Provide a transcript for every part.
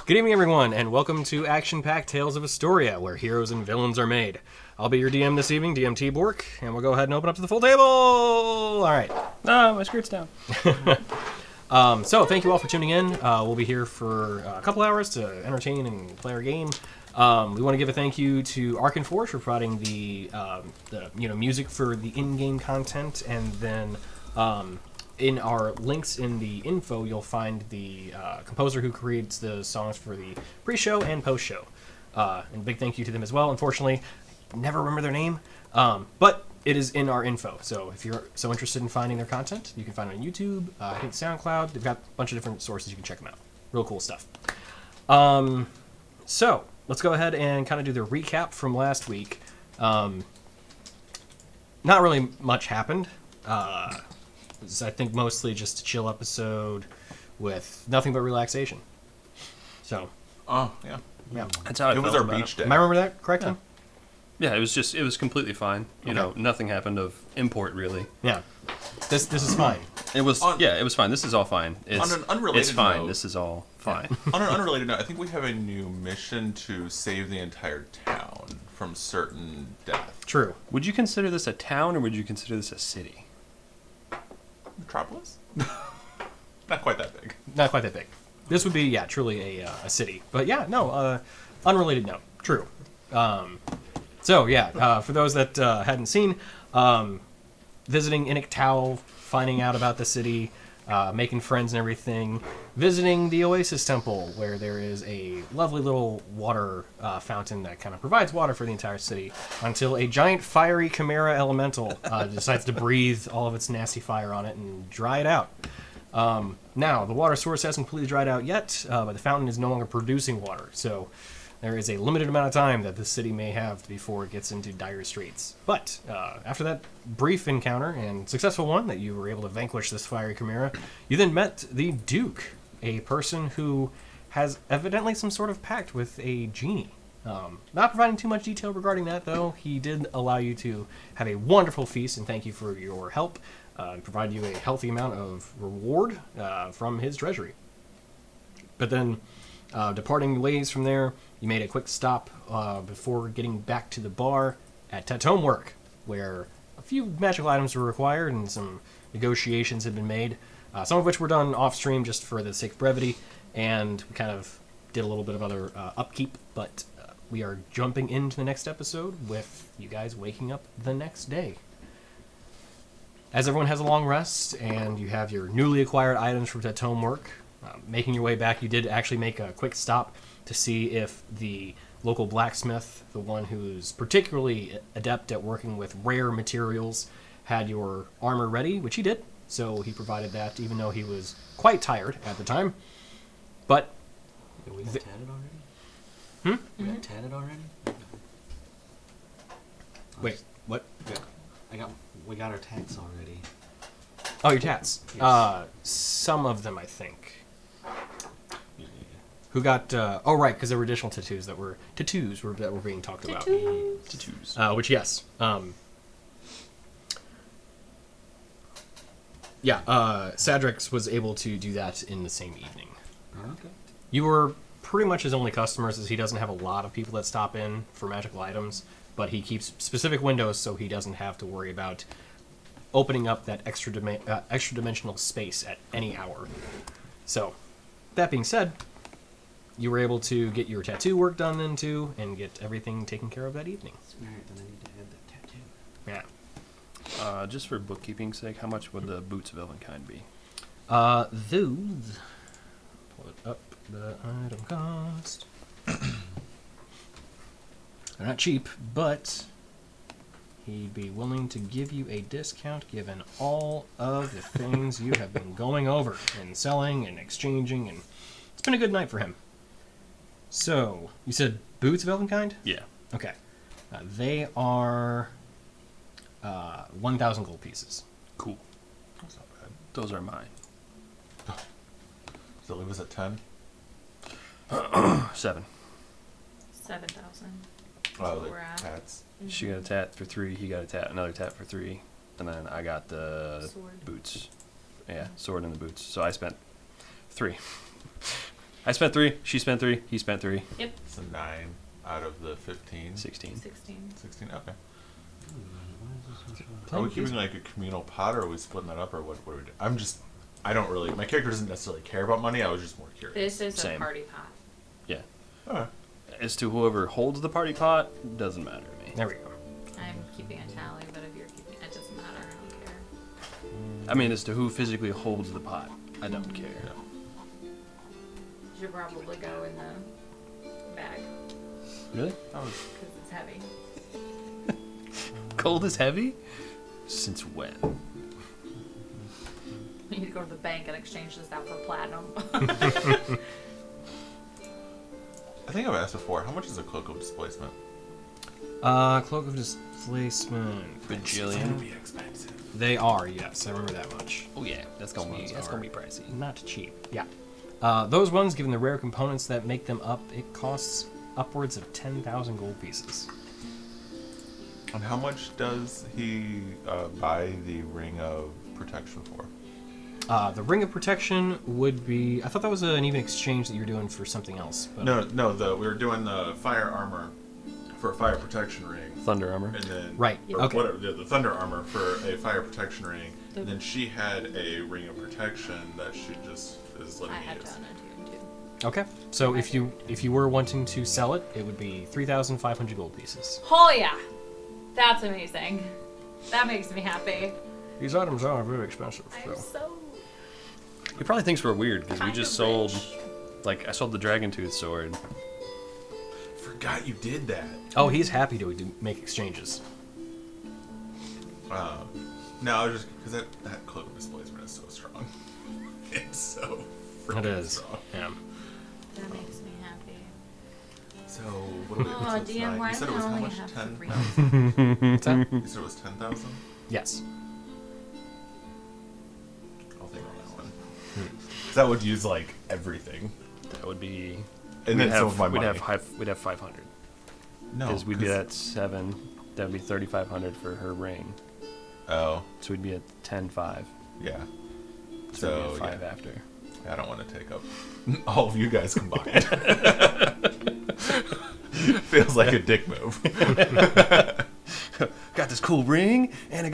Good evening, everyone, and welcome to Action-Packed Tales of Istoria, where heroes and villains are made. I'll be your DM this evening, DMT Bork, and we'll go ahead and open up to the full table! Alright. No, my script's down. So, thank you all for tuning in. We'll be here for a couple hours to entertain and play our game. We want to give a thank you to Ark and Forge for providing the music for the in-game content, and then in our links in the info, you'll find the composer who creates the songs for the pre-show and post-show. And big thank you to them as well. Unfortunately, I never remember their name, but it is in our info. So if you're so interested in finding their content, you can find it on YouTube, I think SoundCloud. They've got a bunch of different sources. You can check them out. Real cool stuff. So let's go ahead and kind of do the recap from last week. Not really much happened. It was, I think, mostly just a chill episode with nothing but relaxation. So. Oh, yeah. That's how I felt was our about beach it. day. Am I remember that correctly? Yeah, it was completely fine. You know, nothing happened of import really. Yeah. This is fine. It was it was fine. This is all fine. On an unrelated it's fine. note- This is all fine. On an unrelated note, I think we have a new mission to save the entire town from certain death. True. Would you consider this a town or would you consider this a city? Metropolis? Not quite that big. Not quite that big. This would be, truly a city. But yeah, no, unrelated note. True. For those that hadn't seen, visiting Iniktal, finding out about the city, making friends and everything, visiting the Oasis Temple, where there is a lovely little water fountain that kind of provides water for the entire city, until a giant fiery chimera elemental decides to breathe all of its nasty fire on it and dry it out. Now, the water source hasn't completely dried out yet, but the fountain is no longer producing water, so there is a limited amount of time that the city may have before it gets into dire straits. But after that brief encounter and successful one that you were able to vanquish this fiery chimera, you then met the Duke, a person who has evidently some sort of pact with a genie. Not providing too much detail regarding that, though. He did allow you to have a wonderful feast, and thank you for your help, and provide you a healthy amount of reward from his treasury. But then, departing ways from there, you made a quick stop before getting back to the bar at Tatomwork, where a few magical items were required and some negotiations had been made, some of which were done off-stream just for the sake of brevity, and we kind of did a little bit of other upkeep, but we are jumping into the next episode with you guys waking up the next day. As everyone has a long rest, and you have your newly acquired items from Tatomwork, making your way back, you did actually make a quick stop to see if the local blacksmith, the one who's particularly adept at working with rare materials, had your armor ready, which he did. So he provided that, even though he was quite tired at the time. But We got tatted already? We got tatted already? wait, what? We got our tats already. Oh, your tats. Yes. Some of them, I think. Yeah. Who got? Oh, right, because there were additional tattoos that were being talked about. Tattoos. Which, yes. Sadrix was able to do that in the same evening. Okay. You were pretty much his only customers, as he doesn't have a lot of people that stop in for magical items, but he keeps specific windows so he doesn't have to worry about opening up that extra dimensional space at any hour. So, that being said, you were able to get your tattoo work done then too, and get everything taken care of that evening. Alright, then I need to add that tattoo. Yeah. Just for bookkeeping's sake, how much would the boots of Elvenkind be? Those. Pull it up. The item cost. They're not cheap, but he'd be willing to give you a discount given all of the things you have been going over and selling and exchanging, and it's been a good night for him. So, you said boots of Elvenkind? Yeah. Okay. They are 1,000 gold pieces. Cool. That's not bad. Those are mine. So leave us at 10? 7. 7,000. Oh, We're at. tats. She got a tat for 3. He got another tat for 3, and then I got the Sword. boots. Yeah, sword and the boots. So I spent 3. I spent 3. She spent 3. He spent 3. Yep. So 9 out of the 15. 16. 16. 16. Okay. Are we keeping like a communal pot, or are we splitting that up, or what are we doing? I don't really. My character doesn't necessarily care about money. I was just more curious. This is Same. a party pot. Yeah. Alright. As to whoever holds the party pot, doesn't matter to me. There we go. I'm keeping a tally, but if you're keeping it doesn't matter. I don't care. I mean, as to who physically holds the pot, I don't care. You should probably go in the bag Really? because it's heavy. Gold is heavy? Since when? You need to go to the bank and exchange this out for platinum. I think I've asked before. How much is a cloak of displacement? Cloak of Displacement. Bajillion. Be expensive. They are, yes. I remember that much. Oh yeah, that's gonna Those be ones pricey. Not cheap. Yeah. Those ones, given the rare components that make them up, it costs upwards of 10,000 gold pieces. And how much does he buy the ring of protection for? The Ring of Protection would be... I thought that was an even exchange that you were doing for something else. But No. We were doing the fire armor for a fire protection ring, Thunder armor. and then Right, or okay. whatever, the thunder armor for a fire protection ring. The- And then she had a ring of protection that she just is letting I me had use. to unattune too. Okay. So if you were wanting to sell it, it would be 3,500 gold pieces. Oh yeah, that's amazing. That makes me happy. These items are very expensive. I'm so He probably thinks we're weird because we kind just of sold, rich. like, I sold the dragon tooth sword. Forgot you did that. Oh, he's happy to make exchanges. No, I was just because that cloak of displacement is so strong. It's so It freaking is. strong. Yeah. That makes me happy. So what do we? Oh, what's this DM, nine? why You said do it was I how only much? have 10,000. 3? What's that? You said it was 10,000. Yes. I'll think on that one. 'Cause that would use like everything, That would be. and then some of my we'd money. we'd have 500 No, because we'd be at 7. That would be 3,500 for her ring. Oh, So we'd be at 10,500. yeah. So we'd be So at 5 yeah. after. I don't want to take up all of you guys combined. Feels like a dick move. Got this cool ring, and I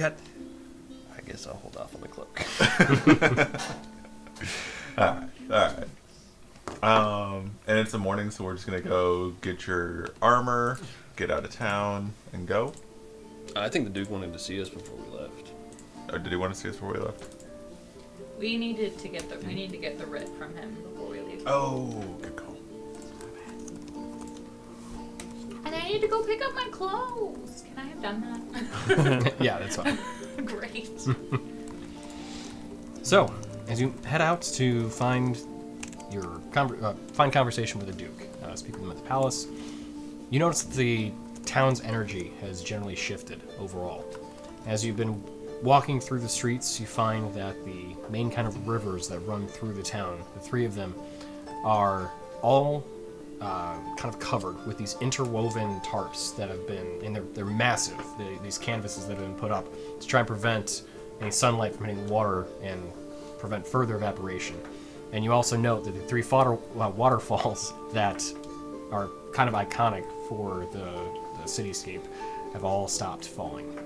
guess I'll hold off on the cloak. All right. And it's the morning, so we're just gonna go get your armor, get out of town, and go. I think the Duke wanted to see us before we left. Or did he want to see us before we left? We need to get the writ from him before we leave. Oh, good call. And I need to go pick up my clothes. Can I have done that? Yeah, that's fine. Great. So, as you head out to find your find conversation with the Duke, speak with him at the palace, you notice that the town's energy has generally shifted overall. As you've been walking through the streets, you find that the main kind of rivers that run through the town, the 3 of them, are all kind of covered with these interwoven tarps that have been, and they're massive, these canvases that have been put up to try and prevent any sunlight from hitting the water and prevent further evaporation. And you also note that the 3 waterfalls that are kind of iconic for the cityscape have all stopped falling.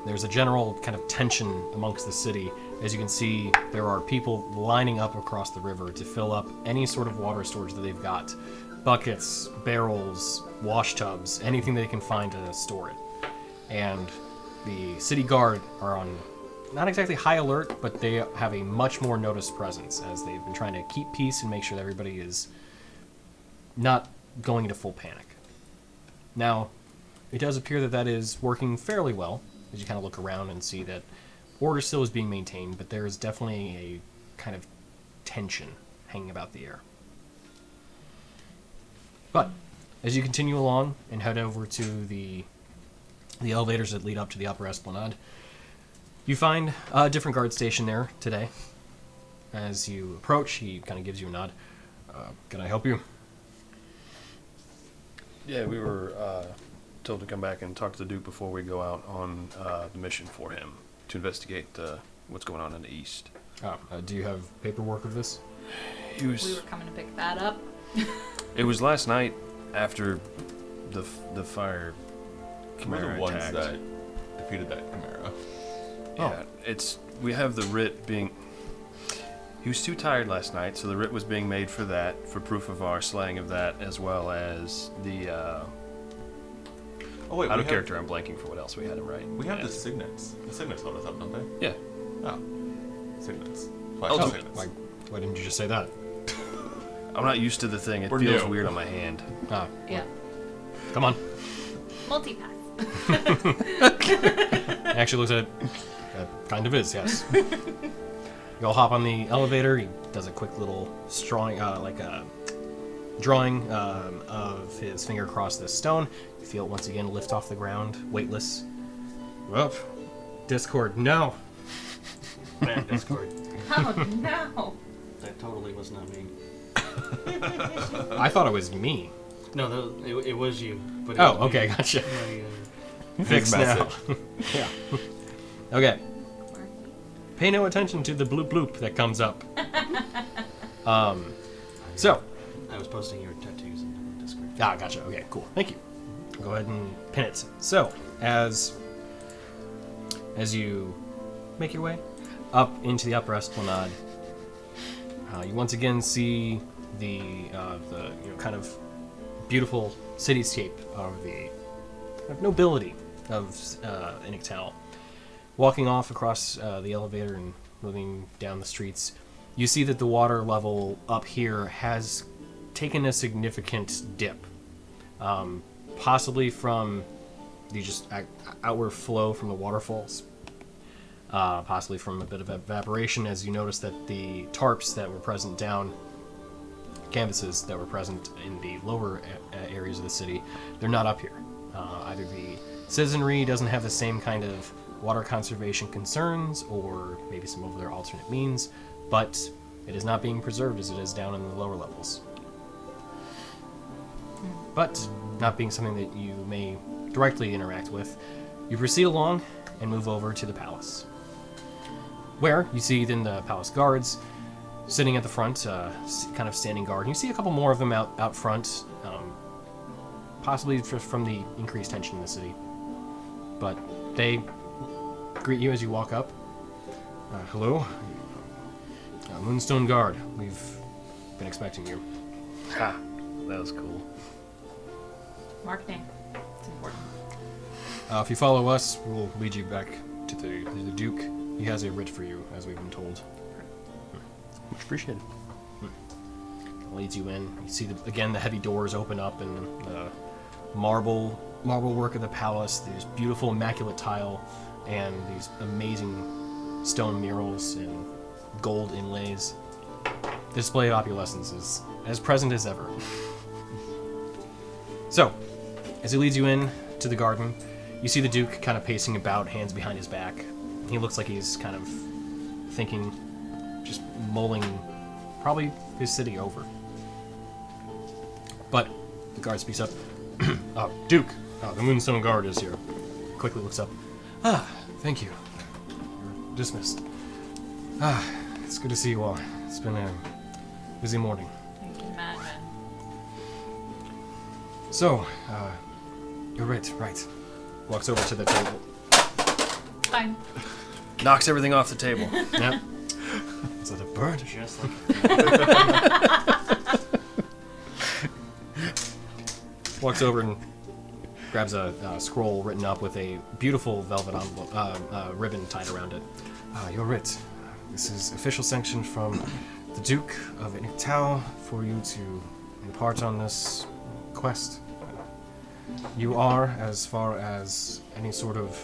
There's a general kind of tension amongst the city. As you can see, there are people lining up across the river to fill up any sort of water storage that they've got. Buckets, barrels, wash tubs, anything they can find to store it. And the city guard are on not exactly high alert, but they have a much more noticed presence as they've been trying to keep peace and make sure that everybody is not going into full panic. Now, it does appear that that is working fairly well, as you kind of look around and see that order still is being maintained, but there is definitely a kind of tension hanging about the air. But as you continue along and head over to the elevators that lead up to the upper esplanade, you find a different guard station there today. As you approach, he kind of gives you a nod. Can I help you? Yeah, we were told to come back and talk to the Duke before we go out on the mission for him to investigate what's going on in the east. Do you have paperwork of this? He We was. were coming to pick that up. It was last night after the fire. We're the Chimera ones attacked. that defeated that Chimera. Yeah, we have the writ being. He was too tired last night, so the writ was being made for that, for proof of our slaying of that, as well as the. Oh wait, Out we of have, character, I'm blanking for what else we had him right. We have Yeah. the signets. The signets hold us up, don't they? Yeah. Oh, signets. Oh, Signets. Why didn't you just say that? I'm not used to the thing. It We're feels new. weird on my hand. Yeah. Come on. Multi-pass. Actually looks at it. Kind of is, yes. You all hop on the elevator. He does a quick little drawing of his finger across this stone. You feel it once again lift off the ground, weightless. Well, Discord, no. Man, Discord. Oh no. That totally was not me. I thought it was me. No, it was you. But it Oh, was me. okay, gotcha. My, Fixed now. Yeah. Okay. Marky. Pay no attention to the bloop bloop that comes up. So. I was posting your tattoos in Discord. Gotcha. Okay, cool. Thank you. Go ahead and pin it. So, as you make your way up into the upper esplanade, you once again see the kind of beautiful cityscape of the kind of nobility of Inictal. Walking off across the elevator and moving down the streets, you see that the water level up here has taken a significant dip. Possibly from the just outward flow from the waterfalls. Possibly from a bit of evaporation, as you notice that the tarps that were present down, canvases that were present in the lower areas of the city, they're not up here. Either the citizenry doesn't have the same kind of water conservation concerns, or maybe some of their alternate means, but it is not being preserved as it is down in the lower levels. But not being something that you may directly interact with, you proceed along and move over to the palace, where you see then the palace guards sitting at the front, kind of standing guard. And you see a couple more of them out front, possibly just from the increased tension in the city. But they greet you as you walk up. Hello, Moonstone Guard. We've been expecting you. Ha! That was cool. Mark name. It's important. If you follow us, we'll lead you back to the Duke. He has a writ for you, as we've been told. Much appreciated. Leads you in. You see again the heavy doors open up, and the marble work of the palace. These beautiful immaculate tile, and these amazing stone murals and gold inlays. The display of opulence is as present as ever. So, as he leads you in to the garden, you see the Duke kind of pacing about, hands behind his back. He looks like he's kind of thinking, just mulling probably his city over. But the guard speaks up. Duke, the Moonstone Guard is here. Quickly looks up. Thank you. You're dismissed. It's good to see you all. It's been a busy morning. I can imagine. So, you're right. Walks over to the table. Fine. Knocks everything off the table. Yep. Is that a bird? Just like Walks over and grabs a scroll written up with a beautiful velvet ribbon tied around it. Your writ. This is official sanction from the Duke of Inictal for you to impart on this quest. You are, as far as any sort of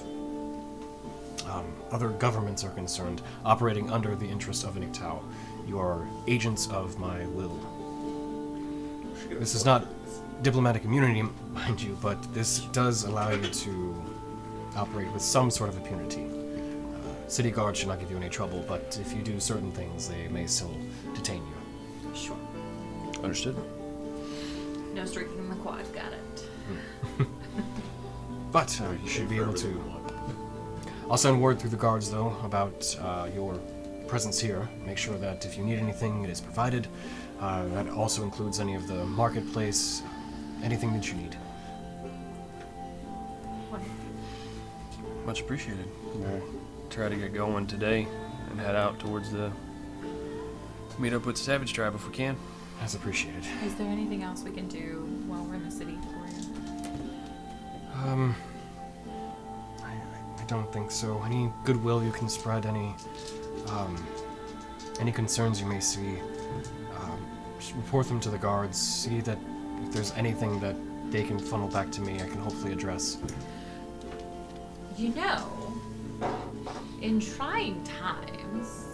other governments are concerned, operating under the interest of Inictal. You are agents of my will. This is not diplomatic immunity, mind you, but this does allow you to operate with some sort of impunity. City guards should not give you any trouble, but if you do certain things, they may still detain you. Sure. Understood. No streaking in the quad. Got it. But you should be able to... I'll send word through the guards, though, about your presence here. Make sure that if you need anything, it is provided. That also includes any of the marketplace, anything that you need. Much appreciated. We'll try to get going today and head out towards the... meet up with the Savage Tribe if we can. That's appreciated. Is there anything else we can do while we're in the city for you? I don't think so. Any goodwill you can spread, any concerns you may see, just report them to the guards. See that if there's anything that they can funnel back to me, I can hopefully address. You know, in trying times,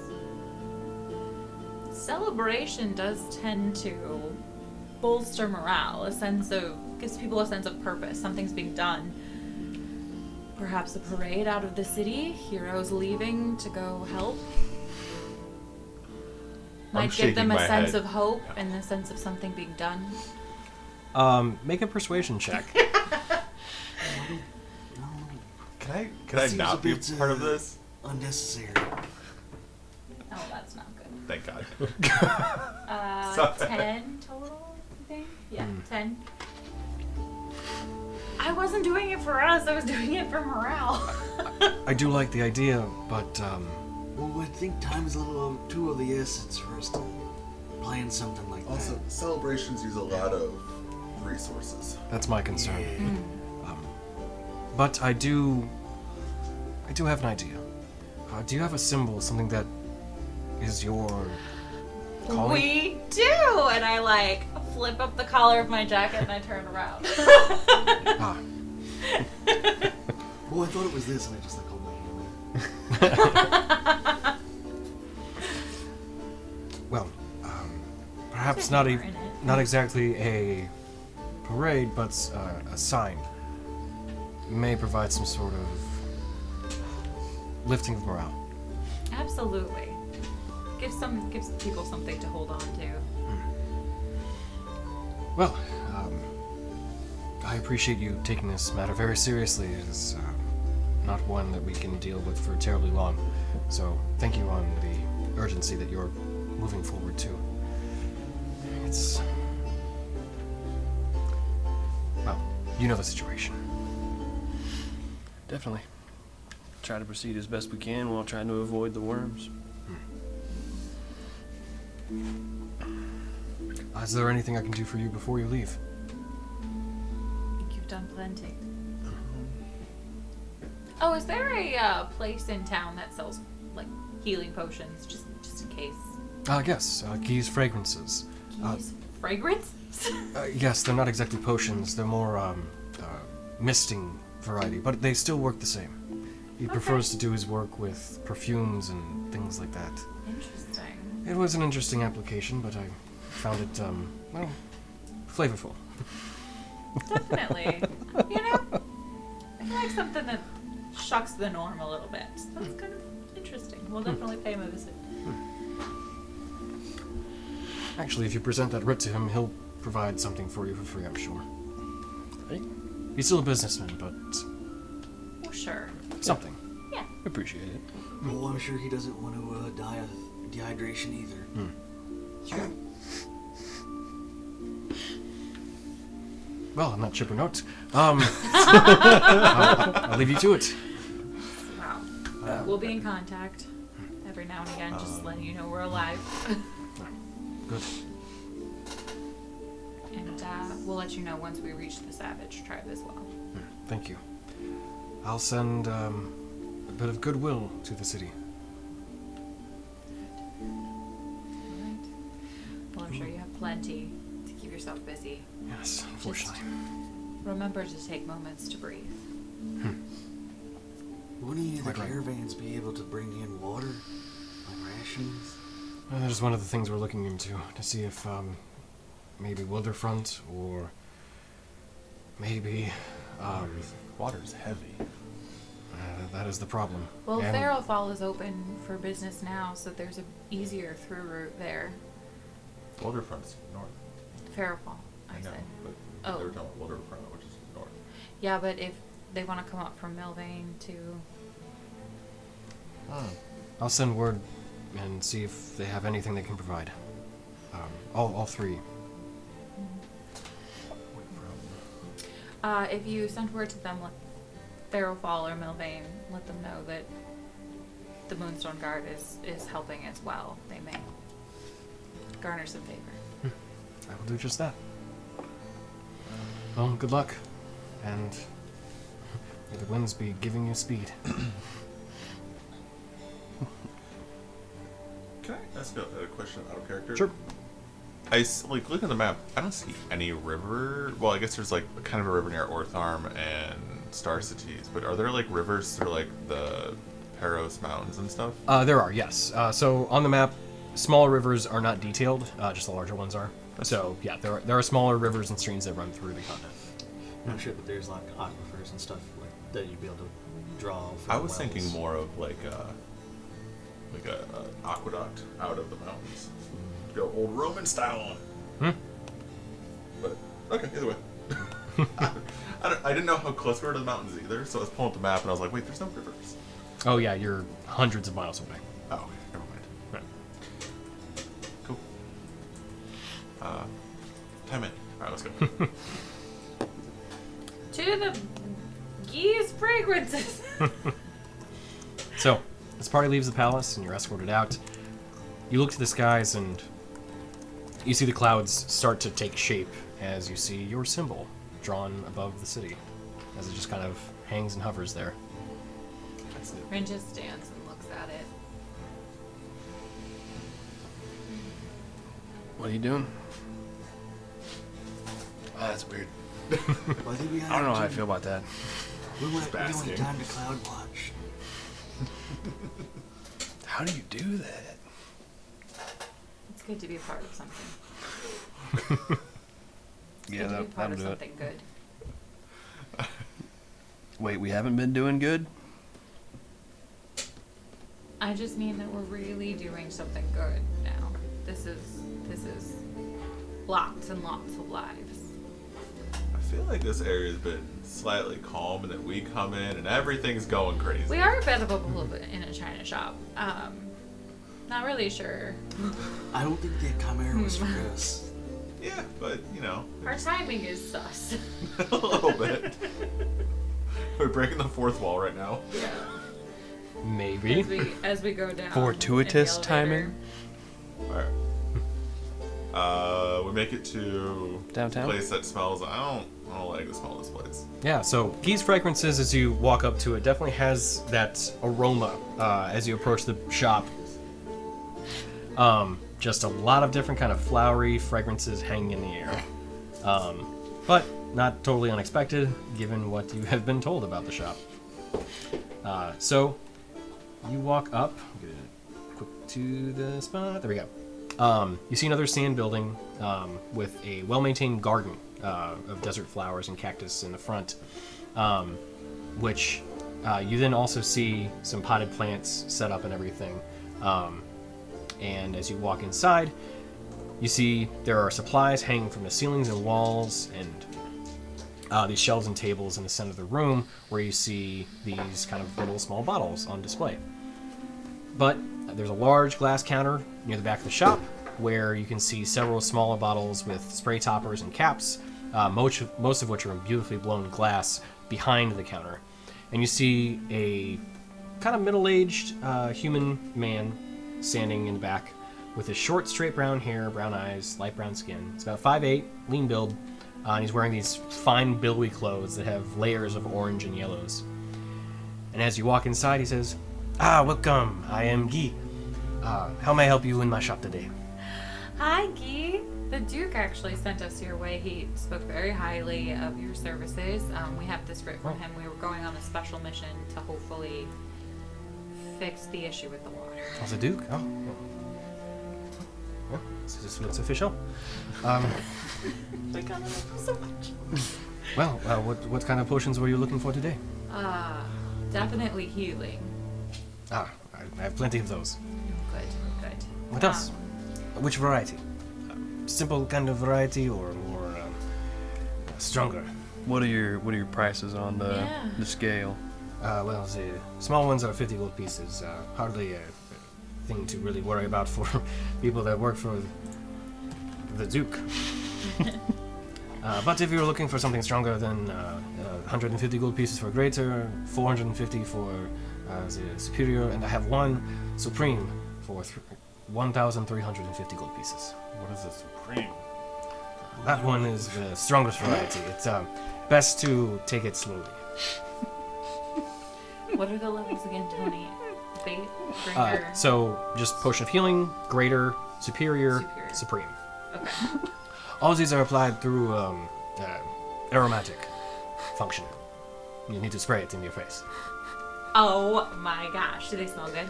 celebration does tend to bolster morale, gives people a sense of purpose. Something's being done. Perhaps a parade out of the city, heroes leaving to go help. Might give them a sense of hope and a sense of something being done. Make a persuasion check. Can I not be part of this? Unnecessary. Oh, that's not good. Thank God. 10 total, I think? Yeah, 10. I wasn't doing it for us, I was doing it for morale. I do like the idea, but Well, I think time is a little too of the essence for us to plan something like Also, that. celebrations use a lot of resources. that's my concern. Yeah. But I do have an idea. Do you have a symbol, something that is your calling? We do! And I flip up the collar of my jacket and I turn around. Ah, Well, I thought it was this, and I just hold my hand there. well, perhaps not exactly a parade, but a sign may provide some sort of lifting of morale. Absolutely. Gives people something to hold on to. Well, I appreciate you taking this matter very seriously. It is not one that we can deal with for terribly long. So thank you on the urgency that you're moving forward to. It's... well, you know the situation. Definitely. Try to proceed as best we can while trying to avoid the worms. Is there anything I can do for you before you leave? I think you've done plenty. Oh, is there a place in town that sells healing potions, just in case? Yes, Gee's Fragrances. Keys? Fragrance? Yes, they're not exactly potions. They're more misting variety, but they still work the same. He prefers to do his work with perfumes and things like that. Interesting. It was an interesting application, but I found it, flavorful. Definitely. I like something that shocks the norm a little bit. So that's kind of interesting. We'll definitely pay him a visit. Actually, if you present that writ to him, he'll provide something for you for free, I'm sure. Hey, He's still a businessman, but Well, sure. something. Yeah. appreciate it. Well, I'm sure he doesn't want to die of dehydration either. Sure. Well, on that chipper note, I'll leave you to it. Wow. We'll be in contact every now and again, just letting you know we're alive. Good. And we'll let you know once we reach the Savage Tribe as well. Thank you. I'll send a bit of goodwill to the city. Alright. Well, I'm sure you have plenty to keep yourself busy. Yes, unfortunately. Remember to take moments to breathe. Wouldn't any of the Quite right. caravans be able to bring in water? Like rations? Well, that is one of the things we're looking into, to see if maybe Wilderfront or maybe Water's heavy. that is the problem. Well, And- Farrowfall is open for business now, so there's a easier through route there. Waterfront's north. Farrowfall, I I know, said. but Oh. they were talking about Waterfront, which is north. Yeah, but if they want to come up from Milvain to... I'll send word and see if they have anything they can provide. All three. If you send word to them, Farrowfall or Milvain, let them know that the Moonstone Guard is helping as well. They may garner some favor. I will do just that. Well, good luck, and may the winds be giving you speed. Can I ask a question out of character? Sure. Like, look at the map. I don't see any river. Well, I guess there's like kind of a river near Ortharm and Star Cities, but are there like rivers through like the Peros Mountains and stuff? There are, yes. So on the map, smaller rivers are not detailed, just the larger ones are. So yeah, there are smaller rivers and streams that run through the continent. No shit, but there's like aquifers and stuff like that you'd be able to draw. From I was wells. thinking more of like a aqueduct out of the mountains. Go old Roman style on it. But okay, either way. I didn't know how close we were to the mountains either, so I was pulling up the map and I was like, wait, there's no rivers. Oh yeah, you're hundreds of miles away. Oh, okay, never mind. Right. Cool. Time in. Alright, let's go. To the geese fragrances. So, this party leaves the palace and you're escorted out. You look to the skies and you see the clouds start to take shape as you see your symbol drawn above the city, as it just kind of hangs and hovers there. Rin just stands and looks at it. What are you doing? Oh, that's weird. Well, I think we I don't know how I feel about that. We went basking. time to cloud watch. How do you do that? It's good to be part of something. It's Yeah, good to be that'll part of do it. something good. Wait, we haven't been doing good? I just mean that we're really doing something good now. This is lots and lots of lives. I feel like this area's been slightly calm and then we come in and everything's going crazy. We are a bit of a blip in a china shop. Not really sure. I don't think the Chimera was for us. Yeah, but you know, Our timing is sus. a little bit. We're breaking the fourth wall right now. Yeah. Maybe. As we go down. Fortuitous in the timing? elevator. Alright. We make it to Downtown? a place that smells. I don't like the smell of this place. Yeah, so Geese Fragrances, as you walk up to it, definitely has that aroma as you approach the shop. Just a lot of different kind of flowery fragrances hanging in the air. But not totally unexpected, given what you have been told about the shop. So you walk up, get quick to the spot, there we go. You see another sand building with a well-maintained garden of desert flowers and cactus in the front, which you then also see some potted plants set up and everything. And as you walk inside, you see there are supplies hanging from the ceilings and walls, and these shelves and tables in the center of the room where you see these kind of little small bottles on display. But there's a large glass counter near the back of the shop where you can see several smaller bottles with spray toppers and caps, most of which are in beautifully blown glass behind the counter. And you see a kind of middle-aged human man standing in the back with his short, straight brown hair, brown eyes, light brown skin. He's about 5'8", lean build, and he's wearing these fine, billowy clothes that have layers of orange and yellows. And as you walk inside, he says, welcome, I am Guy. How may I help you in my shop today? Hi, Guy. The Duke actually sent us your way. He spoke very highly of your services. We have this writ from him. We were going on a special mission to hopefully fix the issue with the water. Oh, the Duke? Oh. Well, this looks official. We got so much. Well, what kind of potions were you looking for today? Definitely healing. I have plenty of those. Good. What else? Which variety? Simple kind of variety or more stronger? What are your prices on the Yeah. scale? Well, the small ones are 50 gold pieces. Hardly thing to really worry about for people that work for the Duke. But if you're looking for something stronger than 150 gold pieces for greater, 450 for the superior, and I have one supreme for 1,350 gold pieces. What is a supreme? That one is the strongest variety. It's best to take it slowly. What are the levels again, Tony? Bait, greater. So just potion of healing, greater, superior, supreme. Okay. All of these are applied through aromatic function. You need to spray it in your face. Oh my gosh, do they smell good?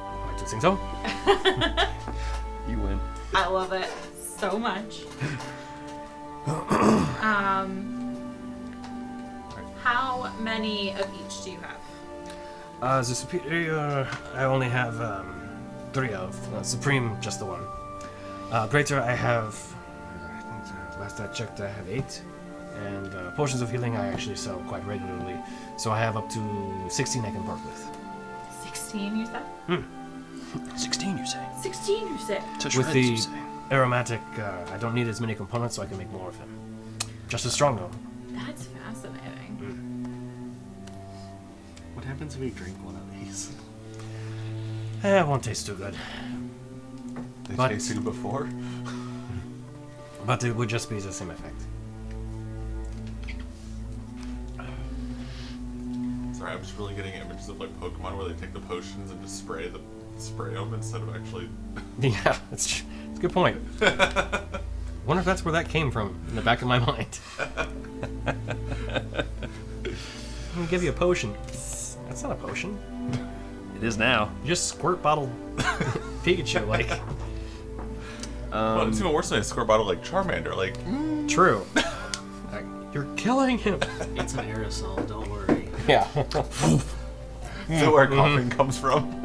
I do think so. You win. I love it so much. How many of each do you have? The superior, I only have 3 of. Supreme, just the one. Greater, I have. I think last I checked, I have 8. And potions of healing, I actually sell quite regularly. So I have up to 16 I can part with. 16, you said? 16, you say? 16, you said? To With shreds, the you say? aromatic, I don't need as many components, so I can make more of them. Just as strong, though. That's fascinating. What happens if we drink one of these? It won't taste too good. They But- tasted it before. But it would just be the same effect. Sorry, I'm just really getting images of like Pokemon where they take the potions and just spray them instead of actually. Yeah, it's a good point. Wonder if that's where that came from in the back of my mind. I'm gonna give you a potion. That's not a potion. It is now. You just squirt bottle Pikachu like. Well, it's even worse than a squirt bottle like Charmander. Like, True. Like, you're killing him. It's an aerosol, don't worry. Yeah. is that where coughing comes from?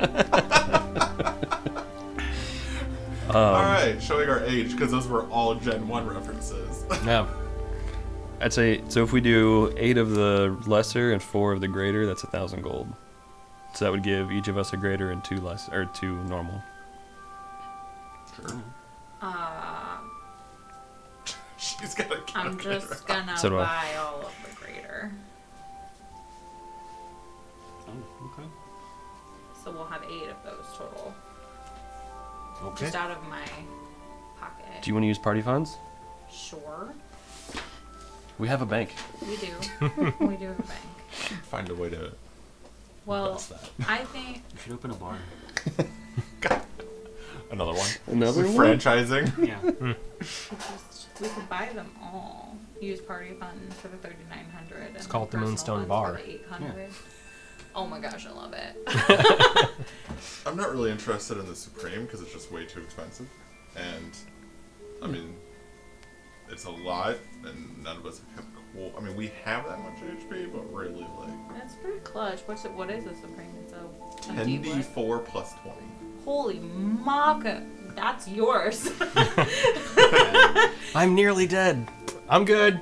All right, showing our age because those were all Gen 1 references. Yeah. I'd say, so if we do 8 of the lesser and 4 of the greater, that's 1,000 gold. So that would give each of us a greater and 2 less, or 2 normal. Sure. She's got a I'm just gonna So do I. buy all of the greater. Oh, okay. So we'll have 8 of those total. Okay. Just out of my pocket. Do you want to use party funds? Sure. We have a bank. We do. We do have a bank. Find a way to. Well, That's that. I think You should open a bar. Another one. Another We're one? franchising. Yeah. we could buy them all. Use party funds for the 3,900. It's and called the personal Moonstone funds Bar. For the 800. Oh my gosh, I love it. I'm not really interested in the Supreme because it's just way too expensive. And, I mean, it's a lot, and none of us have cool. I mean, we have that much HP, but really, like. That's pretty clutch. What is a Supreme? It's a 10d4 plus 20. Holy maca. That's yours. I'm nearly dead. I'm good.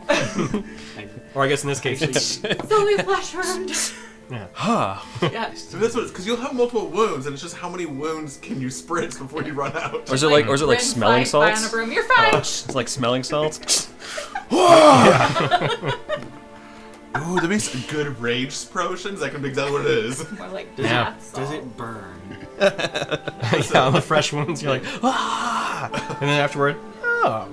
Or I guess in this case. It's only a flash round. Yeah. Huh. Yeah. So that's what it's because you'll have multiple wounds, and it's just how many wounds can you spritz before you run out. Or is it like Rin, smelling fly on salts? a broom. You're fine. It's like smelling salts. Ooh, that makes good rage potions. That can be exactly what it is. More like Yeah. bath Does salt. it burn? Yeah, on the fresh wounds, you're like, ah! And then afterward, oh.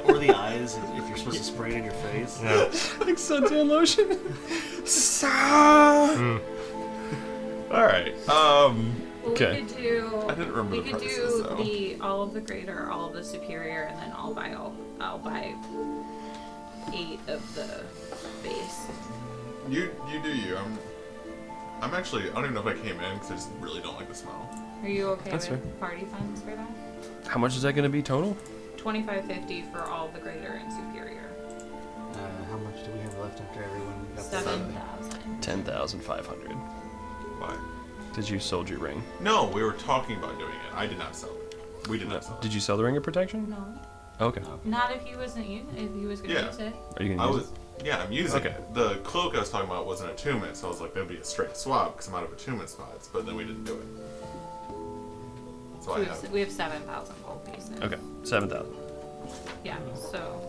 Or the eyes, if you're supposed to spray it in your face. Yeah. Like suntan lotion. All right. Well, Okay. We could do. I didn't remember We the could prices, do though. the all of the greater, all of the superior, and then I'll buy 8 of the base. You do you. I'm actually. I don't even know if I came in because I just really don't like the smell. Are you okay That's with fair. party funds for that? How much is that going to be total? 2550 for all of the greater and superior. How much do we have left after everyone got the 7,000. 10,500. Why? Did you sold your ring? No, we were talking about doing it. I did not sell it. We did not sell it. Did you sell the ring of protection? No, Okay. not if he wasn't using. If he was gonna Yeah. use it. Are you I going to was. use it? Yeah, I'm using Okay. it. The cloak I was talking about wasn't attunement, so I was like, that'd be a straight swap because I'm out of attunement spots. But then we didn't do it. So I have. we have 7,000 gold pieces. Okay, 7,000. Yeah. So.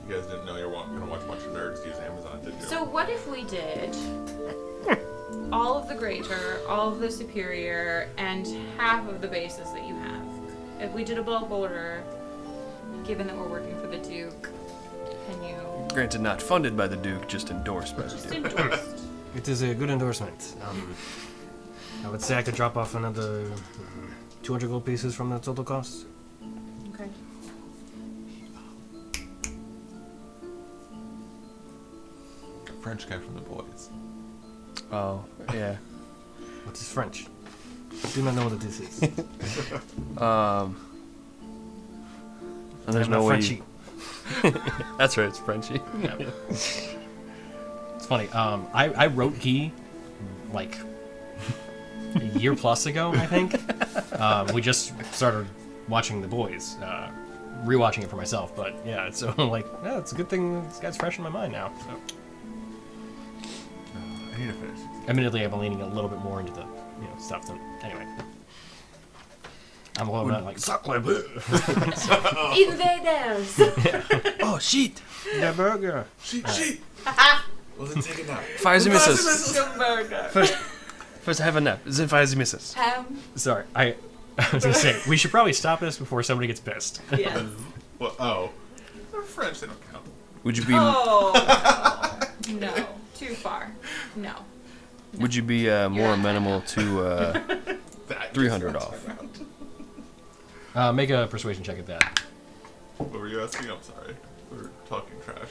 You guys didn't know you were gonna watch a bunch of nerds use Amazon, did you? So what if we did all of the greater, all of the superior, and half of the bases that you have? If we did a bulk order, given that we're working for the Duke, can you Granted, not funded by the Duke, just endorsed by the just Duke. endorsed? It is a good endorsement. I would say I could drop off another 200 gold pieces from the total cost. Okay. French guy from the boys. Oh, yeah. What is French? I do not know what this is. And there's I'm no not way. Frenchy. That's right, it's Frenchy. Yeah. It's funny. I wrote Guy like a year plus ago, I think. We just started watching The Boys, rewatching it for myself. But yeah, so like, yeah, it's a good thing this guy's fresh in my mind now. So. I need to finish. Admittedly, I've been leaning a little bit more into the stuff. Than, anyway, I'm a little bit like sacre bleu. Invaders! Oh, shit! The burger. Sheep! Wasn't taking out. Fires and misses. Burger. First I have a nap, then fires and misses. Sorry, I was gonna say we should probably stop this before somebody gets pissed. Yes. Well, oh. They're French, they don't count. Would you be Oh, no. Too far. No. Would you be more amenable to That 300 just off? went around. Make a persuasion check at that. What were you asking? I'm sorry. We're talking trash.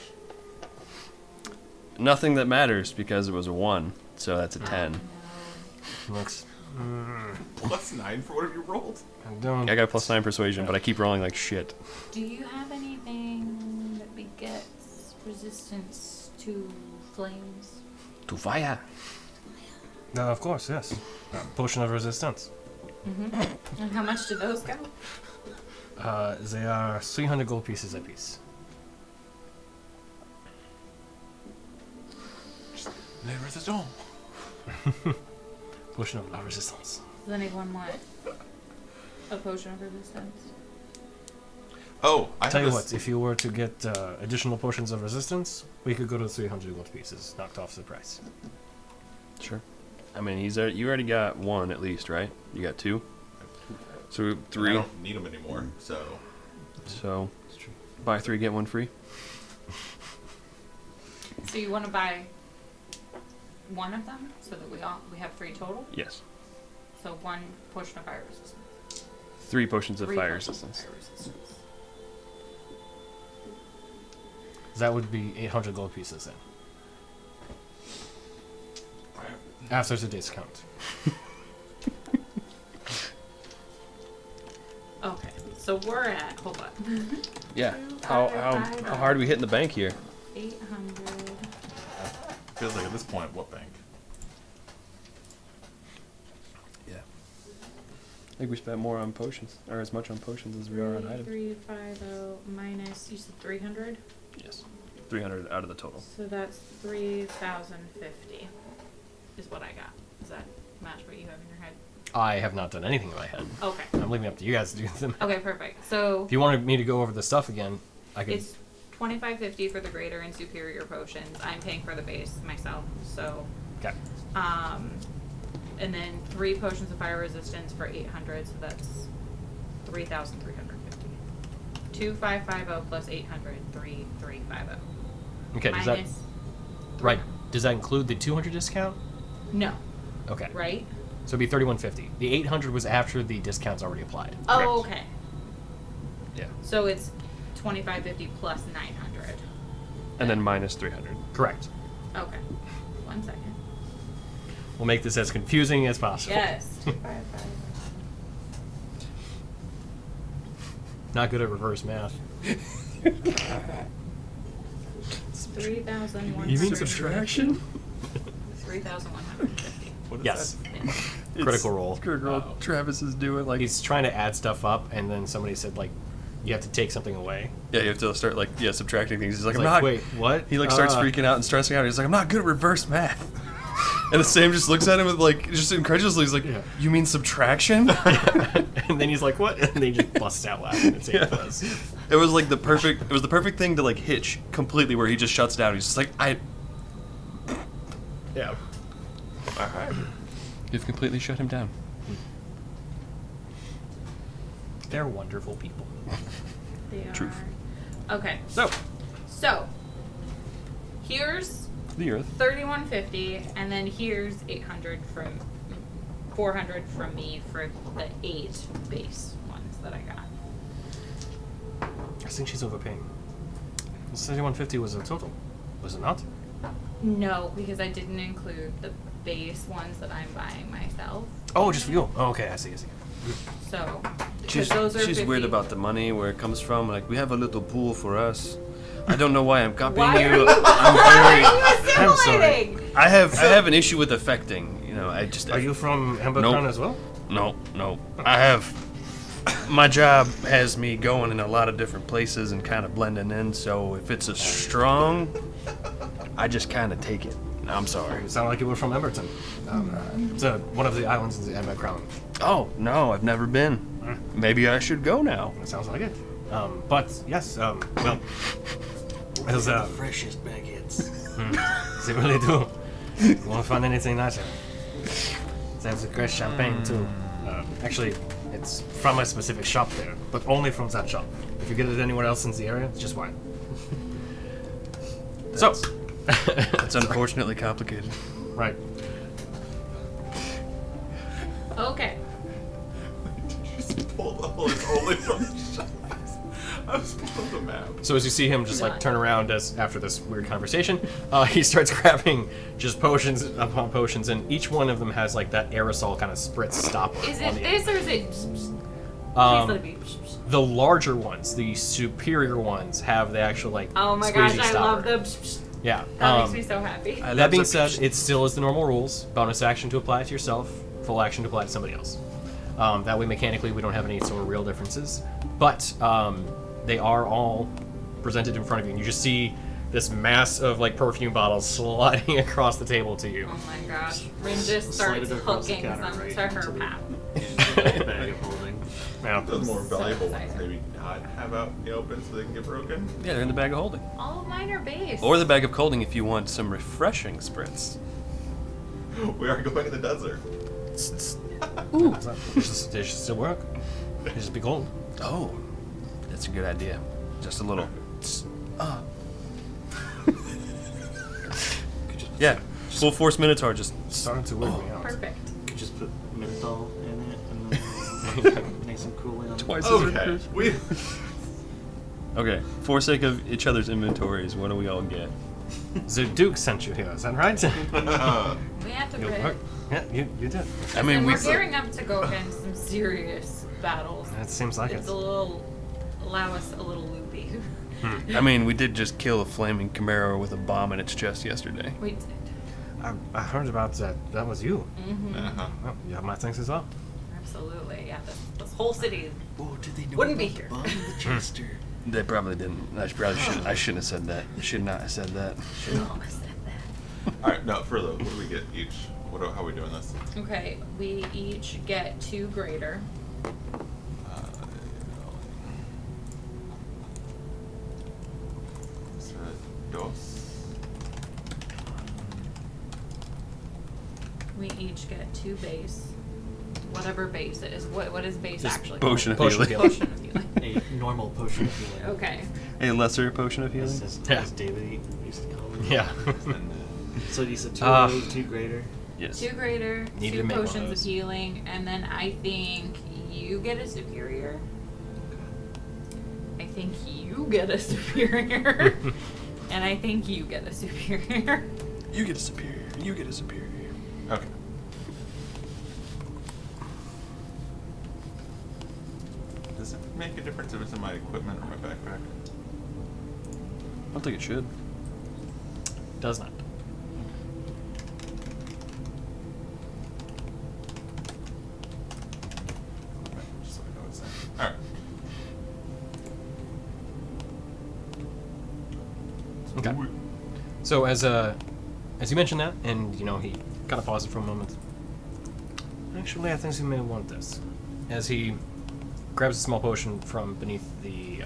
Nothing that matters because it was a 1, so that's a 10. Let's. Plus 9 for whatever you rolled. I don't. I got a +9 persuasion, but I keep rolling like shit. Do you have anything that begets resistance to flames? To fire. Of course, yes. Potion of resistance. Mm-hmm. And how much do those go? They are 300 gold pieces apiece. Les resistants. Potion of la resistance. Does anyone want a potion of resistance? Oh, I Tell have you this. what, if you were to get additional potions of resistance, we could go to 300 gold pieces, knocked off the price. Sure. I mean, you already got 1 at least, right? You got 2? So I 3. don't need them anymore, so. So buy 3, get 1 free. So you want to buy one of them so that we have 3 total? Yes. So 1 potion of fire resistance. 3 potions of 3 fire potions of resistance. fire resistance. That would be 800 gold pieces then. After the discount. Okay, so we're at, hold on, Yeah. How hard are we hitting the bank here? 800. Feels like at this point, what bank? Yeah. I think we spent more on potions, or as much on potions as we are on items. 350 minus, you said 300? Yes. 300 out of the total. So that's 3,050 is what I got. Does that match what you have in your head? I have not done anything in my head. Okay. I'm leaving it up to you guys to do them. Okay, perfect. So If you wanted me to go over the stuff again, I could. it's 2550 for the greater and superior potions. I'm paying for the base myself, so Okay. and then 3 potions of fire resistance for 800, so that's 3,350. 2550 plus 800, 3350. Okay, does that. Minus Right. Does that include the 200 discount? No, Okay. right? So it'd be 3150. The 800 was after the discount's already applied. Oh, okay. Yeah. So it's 2550 plus 900. And then minus 300. Correct. Okay. 1 second. We'll make this as confusing as possible. Yes. 255. Not good at reverse math. 3,150. You mean subtraction? 3,150. What is Yes. that? Yeah. Critical roll. Critical. Oh. Travis is doing like He's trying to add stuff up, and then somebody said, like, you have to take something away. Yeah, you have to start subtracting things. He's like, It's I'm like, not. wait, what? He starts freaking out and stressing out. He's like, I'm not good at reverse math. And Sam just looks at him with just incredulously. He's like, you mean subtraction? And then he's like, what? And then he just busts out laughing and saying does. It was like the perfect thing to hitch completely, where he just shuts down. He's just like, Yeah. All right. You've completely shut him down. They're wonderful people. They are. Truth. Okay. So here's The Earth. 3150, and then here's 400 from me for the 8 base ones that I got. I think she's overpaying. The 3150 was a total, was it not? No, because I didn't include the base ones that I'm buying myself. Oh, just for you. Oh, okay, I see. So, because those are She's 50. weird about the money, where it comes from. Like, we have a little pool for us. I don't know why I'm copying Why you. are you assimilating? I have an issue with affecting. Are you from Hamburg Nope. as well? No. I have. My job has me going in a lot of different places and kind of blending in. So if it's a strong, I just kind of take it. I'm sorry. You sound like you were from Emberton. It's one of the islands in the Emma Crown. Oh no, I've never been. Maybe I should go now. That sounds like it. But yes, well, as The freshest baguettes. they really do. You won't find anything nicer. They have the great champagne too. Actually, it's from a specific shop there, but only from that shop. If you get it anywhere else in the area, it's just wine. It's unfortunately complicated. Right. Okay. Just pull the hole. It's only from the shots. I was pulling the map. So as you see him just turn around after this weird conversation, he starts grabbing just potions upon potions, and each one of them has that aerosol kind of spritz stopper. Is on it the this or is it? Please let it be. The larger ones, the superior ones, have the actual Oh my gosh, squeezy I love stopper. them. Yeah. That makes me so happy. That being said, it still is the normal rules. Bonus action to apply to yourself, full action to apply to somebody else. That way, mechanically, we don't have any sort of real differences. But they are all presented in front of you, and you just see this mass of perfume bottles sliding across the table to you. Oh my gosh. Rin just Slide starts it across the hooking counter them right to her into the- path. Bag of holding. Yeah. Those more valuable excited. ones maybe not have out in the open so they can get broken. Yeah, they're in the bag of holding. All of mine are base. Or the bag of holding if you want some refreshing spritz. We are going to the desert. They should still work. They just be cold. Oh, that's a good idea. Just a little. Yeah, full force Minotaur just. Starting to weird me out. Perfect. Could just put menthol in it and then nice and cool on. Twice as Okay. We. Okay, for sake of each other's inventories, what do we all get? The Duke sent you here, is that right? We have to You break. work. Yeah, you did. I mean, And we. we're gearing up to go against some serious battles. That seems like It's it. allow us a little loopy. I mean, we did just kill a flaming Camaro with a bomb in its chest yesterday. We did. I heard about that. That was you. Uh-huh. Oh, you have my thanks as well. Absolutely. Yeah, this whole city. Oh, did they know Wouldn't be about here. the bomb in the Chester? They probably didn't. I shouldn't have said that. Should not have said that. Oh, I said that. All right. No, for the what do we get each? How are we doing this? Okay, we each get 2 greater. Dos. We each get 2 base. Whatever base it is. What is base Just actually? potion of Potion of healing. Potion of healing. A normal potion of healing. Okay. A lesser potion of As, healing. Yeah. as David used to call it. Yeah. So you said 2 Ah. of those, 2 greater. Yes. 2 greater, Need 2 to make one of potions of those. healing, and then I think you get a superior. I think you get a superior. And I think you get a superior. You get a superior. You get a superior. Okay. Does it make a difference if it's in my equipment or my backpack? I don't think it should. Does not. Just so I know it's there. All right. Okay. So as you mentioned that, and he kind of pauses for a moment. Actually, I think you may want this. As he grabs a small potion from beneath the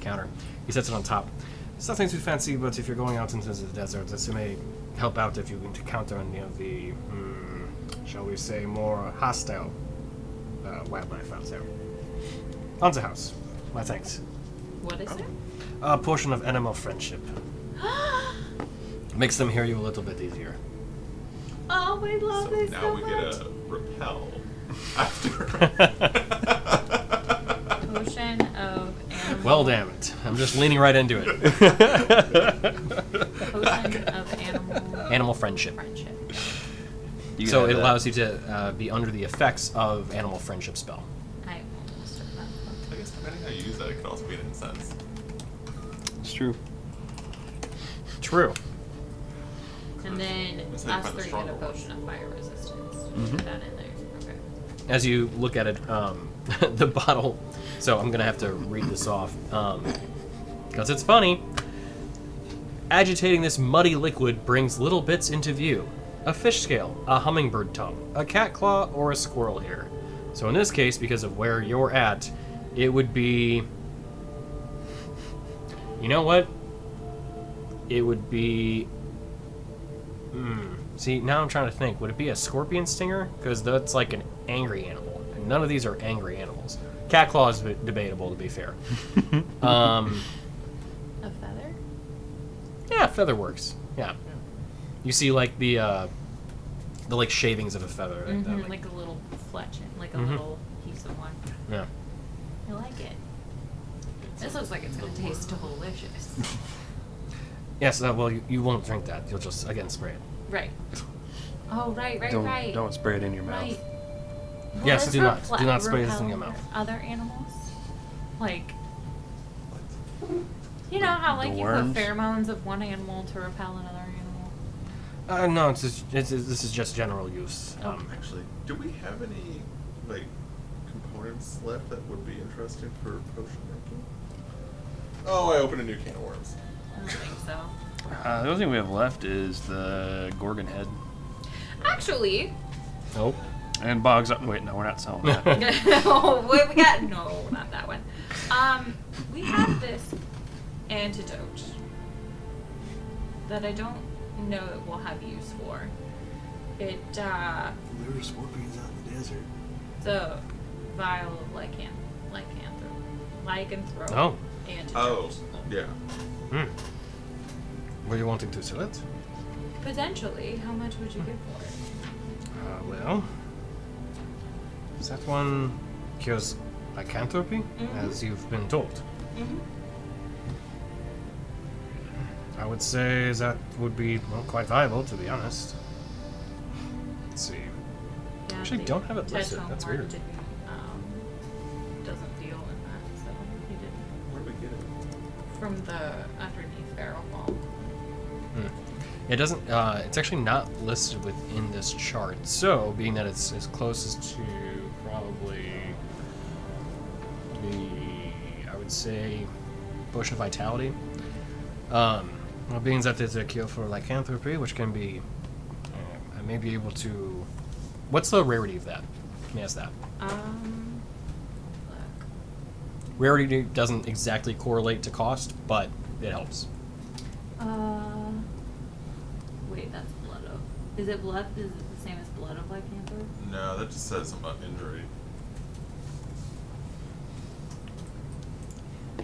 counter, he sets it on top. It's nothing too fancy, but if you're going out into the desert, this may help out if you encounter any of the, shall we say, more hostile wildlife out there. On the house. My thanks. What is it? A portion of animal friendship. Makes them hear you a little bit easier. Oh, we love So this now so we much. get a repel after. Potion of animal. Well, damn it. I'm just leaning right into it. Potion of Animal friendship. friendship. You So have it that. allows you to be under the effects of animal friendship spell. I almost took that. I guess depending how you use that, it could also be an incense. It's true. True. And then That's how you us find the three get a stronger ones. potion of fire resistance. Mhm. Put that in there. Okay. As you look at it, the bottle. So I'm gonna have to read this off because it's funny. Agitating this muddy liquid brings little bits into view: a fish scale, a hummingbird tongue, a cat claw, or a squirrel hair. So in this case, because of where you're at, it would be. You know what? It would be. See, now I'm trying to think. Would it be a scorpion stinger? Because that's like an angry animal. And none of these are angry animals. Cat claw is debatable, to be fair. A feather? Yeah, feather works. Yeah. You see, like, the like, shavings of a feather. Like, that, Mm-hmm. Like a little fletching. Like a Mhm. little piece of one. yeah. I like it. This looks like it's going to taste delicious. Yes, well, you won't drink that. You'll just, again, spray it. Right. Oh, right. Don't spray it in your mouth. Right. Yes, Will do this not. Do not spray this in your repel mouth. Other animals? Like, you know how like The you worms? put pheromones of one animal to repel another animal? No, this is just general use. Actually, do we have any like components left that would be interesting for potion making? Oh, I opened a new can of worms. I don't think so. The only thing we have left is the Gorgon head. Actually, Nope. And Boggs. Wait, no, we're not selling that. oh, wait, we got no, not that one. We have this antidote that I don't know that we'll have use for. It There are scorpions out in the desert. it's a vial of lycanthrope Oh. antidote. Oh, yeah. Were you wanting to sell it? Potentially, how much would you give for it? Well, that one cures lycanthropy, as you've been told. I would say that would be, well, quite viable, to be honest. Let's see. Yeah, Actually, the don't have it listed. Ted That's Homework weird. Didn't, doesn't deal in that, so he didn't. Where did we get it? From the underneath barrel wall. It doesn't, it's actually not listed within this chart. So, being that it's as closest to probably the, I would say, Potion of Vitality. Well, being that there's a cure for lycanthropy, which can be, I may be able to. What's the rarity of that? Let me ask that. Look. Rarity doesn't exactly correlate to cost, but it helps. Wait, that's blood of. Is it blood? Is it the same as blood of lycanthrope? No, that just says something about injury.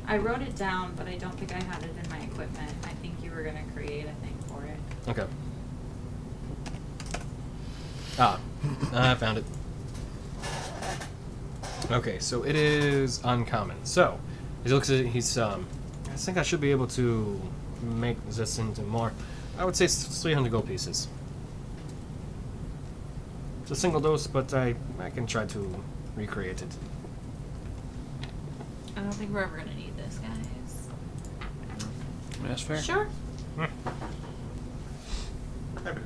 I wrote it down, but I don't think I had it in my equipment. I think you were gonna create a thing for it. Okay. I found it. Okay, so it is uncommon. So, he looks at it, he's, I think I should be able to make this into more. I would say 300 gold pieces. It's a single dose, but I can try to recreate it. I don't think we're ever gonna need this, guys. That's fair. Sure. Happy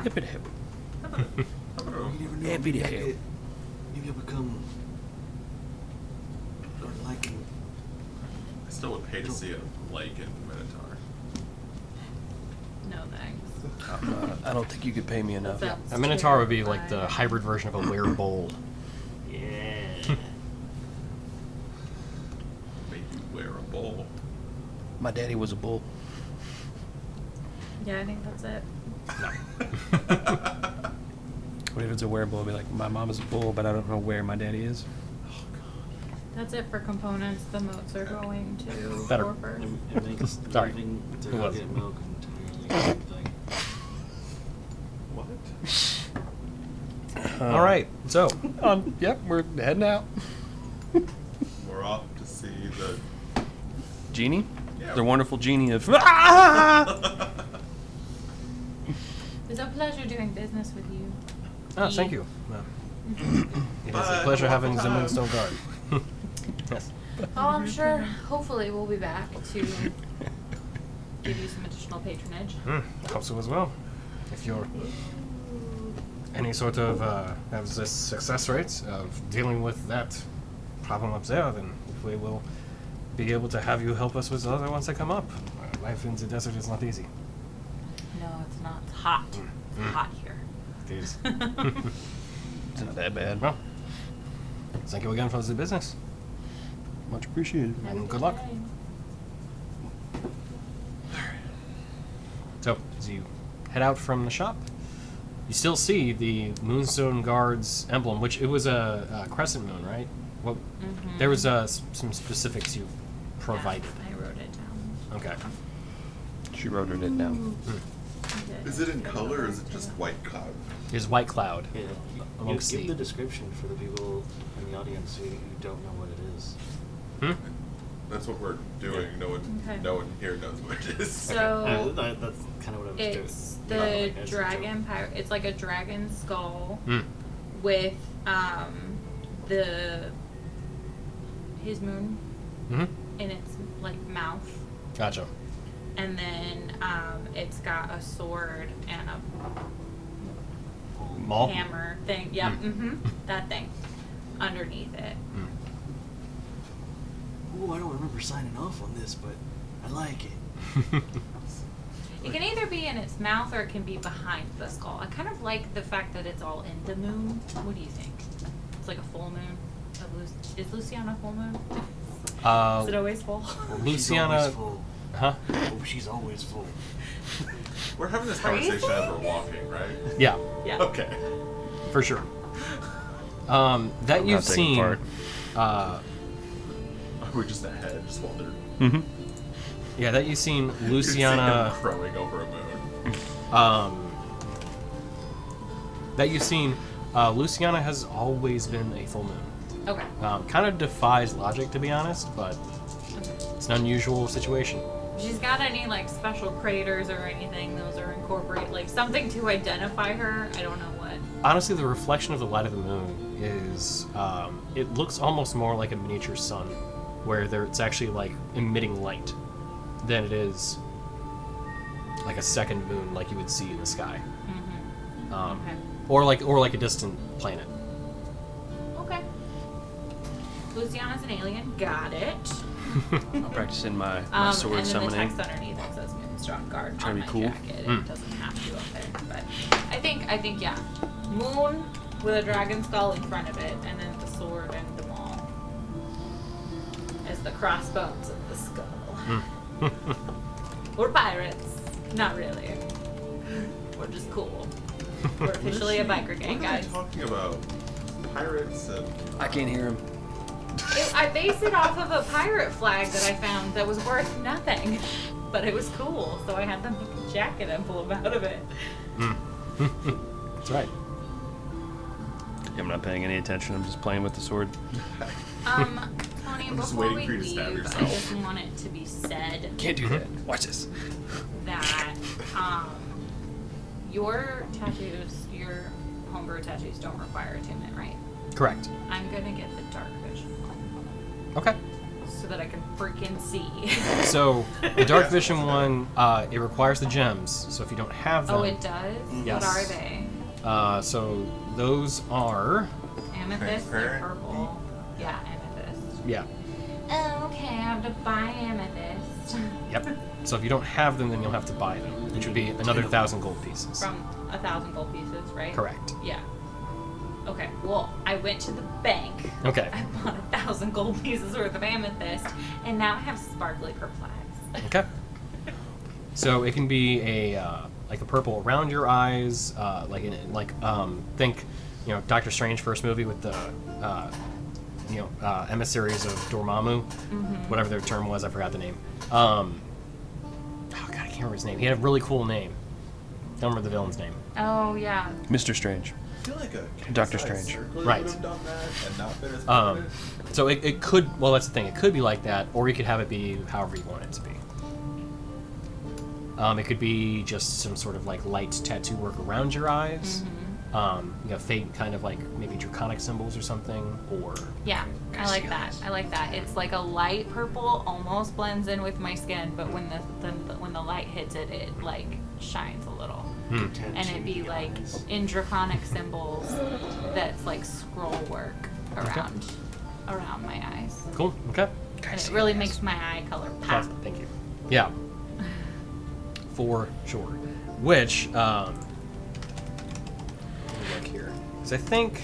Hip it hip. to- You never know. Happy to Maybe help. Maybe you'll become or liking. I still would pay to see a lake in Minotaur. I don't think you could pay me enough. Sounds A minotaur would be like the terrifying. hybrid version of a werebold. Yeah. Make you wear a bowl. My daddy was a bull. Yeah, I think that's it. What if it's a werebull? I'll be like, my mom is a bull, but I don't know where my daddy is. That's it for components. The moats are going to Better. Corpor. It makes Sorry. leaving to Who go was get it? milk entirely different thing. What? All right, so Yep, we're heading out. We're off to see the. Genie? Yeah. The wonderful genie of. It's a pleasure doing business with you. oh, thank you. It is a Bye. pleasure having the Time. Moonstone Guard. Yes. Oh, I'm sure. Hopefully, we'll be back to give you some additional patronage. I hope so as well. If you're any sort of have this success rate of dealing with that problem up there, then we will be able to have you help us with the other ones that come up. Life in the desert is not easy. No, it's not. It's hot. It's hot here. It is. It's not that bad. Well, thank you again for the business. Much appreciated. Have a Good luck. day. So, as you head out from the shop, you still see the Moonstone Guard's emblem, which it was a crescent moon, right? Well, there was some specifics you provided. Yeah, I wrote it down. Okay. She wrote it down. I did. Is it in color or is it just white cloud? There's white cloud. Yeah. Amongst Give the- the description for the people in the audience who don't know what it is. That's what we're doing. Okay. No one here knows what it is. So That's kind of what I was doing. it's Not like the as a dragon joke. pirate. It's like a dragon skull Hmm. with his moon Mm-hmm. in its like mouth, Gotcha. and then it's got a sword and a Maul? hammer thing. Yep. That thing underneath it. Ooh, I don't remember signing off on this, but I like it. It can either be in its mouth or it can be behind the skull. I kind of like the fact that it's all in the moon. What do you think? It's like a full moon. Is Luciana full moon? Is it always full? Oh, Luciana- She's always full. Huh? Oh, she's always full. We're having this Crazy? conversation as we're walking, right? Yeah, Yeah. Okay. for sure. That I'm you've not taking seen. part. We're just ahead, just while they're. Mm-hmm. Yeah, that you've seen You see him Luciana. crowing over a moon. That you've seen. Luciana has always been a full moon. Okay. Kind of defies logic, to be honest, but it's an unusual situation. If she's got any like special craters or anything, those are incorporate like something to identify her. I don't know what. Honestly, the reflection of the light of the moon is, it looks almost more like a miniature sun, where it's actually like emitting light than it is like a second moon like you would see in the sky. Okay. Or like a distant planet. Okay. Luciana's an alien. Got it. I'm practicing my sword and then summoning. the text underneath it says Moonstone Guard Trying on to my be cool. jacket. Mm. It doesn't have to up there, but I think yeah, moon with a dragon skull in front of it, and then the sword and the maul as the crossbones of the skull. We're pirates, not really. We're just cool. We're officially a biker gang, What are guys. they talking about? Pirates and. I can't hear him. I based it off of a pirate flag that I found that was worth nothing, but it was cool, so I had to make a jacket emblem out of it. That's right. I'm not paying any attention. I'm just playing with the sword. Tony, I'm just before waiting we for you to stab leave, I yourself. just want it to be said Can't do that. Watch this. that your tattoos, your homebrew tattoos, don't require attunement, right? Correct. I'm gonna get the dark vision Okay. so that I can freaking see. So the dark vision one, it requires the gems. So if you don't have them, Oh, it does? Yes. What are they? So those are, Amethyst or Transparent? purple? Yeah, amethyst. yeah, Oh, okay, I have to buy amethyst. yep. So if you don't have them, then you'll have to buy them, which would be another 1,000 gold pieces. From 1,000 gold pieces, right? Correct. Yeah. Okay, well, I went to the bank. Okay. I bought 1,000 gold pieces worth of amethyst, and now I have sparkly perplex. Okay. So it can be a like a purple around your eyes, think, Doctor Strange first movie with the emissaries of Dormammu, whatever their term was, I forgot the name. Oh god, I can't remember his name. He had a really cool name. Don't remember the villain's name. Oh, yeah. Mr. Strange. I feel like a Doctor king-size Strange. circle Right. would have done that and not been as Um, permanent. So it could, well, that's the thing. It could be like that, or you could have it be however you want it to be. It could be just some sort of like light tattoo work around your eyes. Fake kind of like maybe draconic symbols or something, or Yeah, I like that. I like that. It's like a light purple, almost blends in with my skin, but when the light hits it, it like shines a little. And it'd be like in draconic symbols that's like scroll work around my eyes. cool. Okay. And it really makes my eye color pop. Thank you. Yeah. For sure. Which, let me look here. Because I think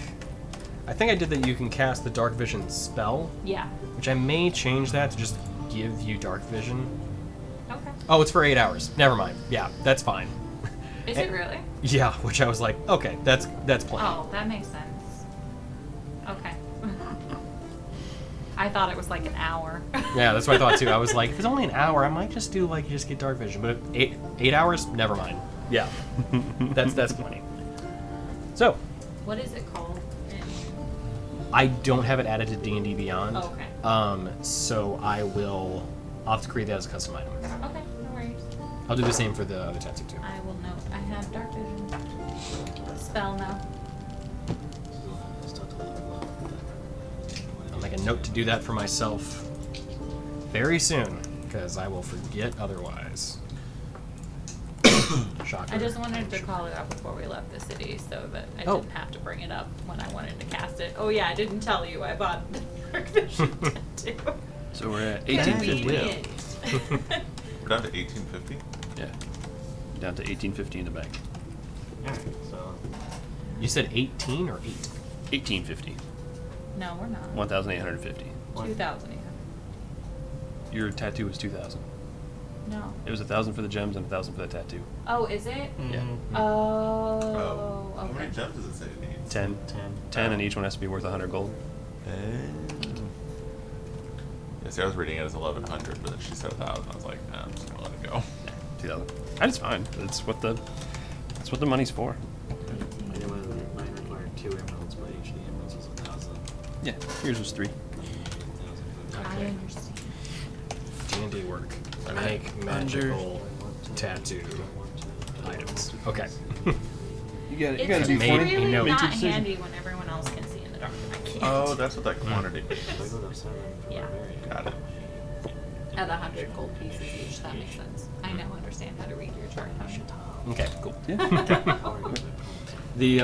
I did that you can cast the dark vision spell, Yeah. which I may change that to just give you dark vision. Okay. Oh, it's for 8 hours. Never mind. Yeah, that's fine. Is it really? Yeah, which I was like, okay, that's plenty. Oh, that makes sense. Okay. I thought it was like an hour. Yeah, that's what I thought too. I was like, if it's only an hour, I might just do like you just get dark vision. But if 8 hours, never mind. Yeah, that's plenty. So, What is it called? I don't have it added to D&D Beyond. Oh, okay. So I'll have to create that as a custom item. Okay, no worries. I'll do the same for the other tattoo too. I will note. I have dark vision. Spell now. I'll make a note to do that for myself very soon, because I will forget otherwise. Shocker. I just wanted to call it out before we left the city so that I Oh. didn't have to bring it up when I wanted to cast it. Oh yeah, I didn't tell you. I bought dark vision tattoo. So we're at 1850. Convenient. We're down to 1850. Yeah. Down to 1850 in the bank. Alright, so You said 18 or 8? 1850. No, we're not. 1850. 2,000. Your tattoo was 2000. No. It was 1,000 for the gems and 1,000 for the tattoo. Oh, is it? Yeah. Oh. How Okay. many gems does it say it needs? 10. 10, and each one has to be worth 100 gold. Yeah, see, I was reading it as 1,100, but then she said 1,000. I was like, nah, I'm just gonna let it go. 2000. And it's fine. That's what the money's for. mine required 2 emeralds, but each of the emeralds was 1,000. Yeah. Yours was 3. I understand. D&D work. Make magical tattoo items. Okay. You got It's to just be made funny. really note. not decision. handy when everyone else can see in the dark and I can't. Oh, that's what that quantity So I means. go to 7 for Yeah. barbarian. Got it. At 100 gold pieces each, that makes sense. I now understand how to read your chart. Okay, cool. Yeah. The,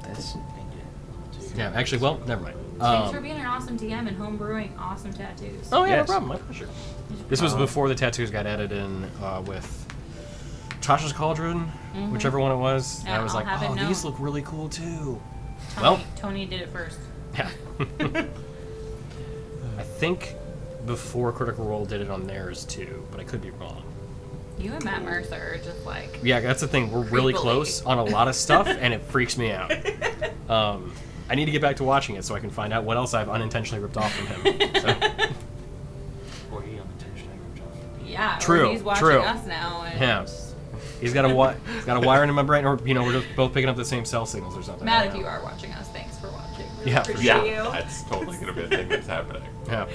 That's, yeah, actually, well, never mind. Thanks for being an awesome DM and home brewing awesome tattoos. Oh, yeah, Yes. no problem. My pleasure. This was before the tattoos got added in with Tasha's Cauldron, whichever one it was. Yeah, I was I'll like, have it oh, known. these look really cool too. Tony, Well. Tony did it first. Yeah. I think before Critical Role did it on theirs too, but I could be wrong. You and Matt Mercer are just like. Yeah, that's the thing. We're really Creepily. close on a lot of stuff, and it freaks me out. I need to get back to watching it so I can find out what else I've unintentionally ripped off from him. So, Or he unintentionally ripped off. Yeah. True, Or he's watching true. us now. And yeah. He's got a wire in my brain, or we're just both picking up the same cell signals or something. Matt, I if don't you know. are watching us, thanks for watching. Really Yeah, for appreciate sure. you. That's totally gonna be a thing that's happening. Yeah.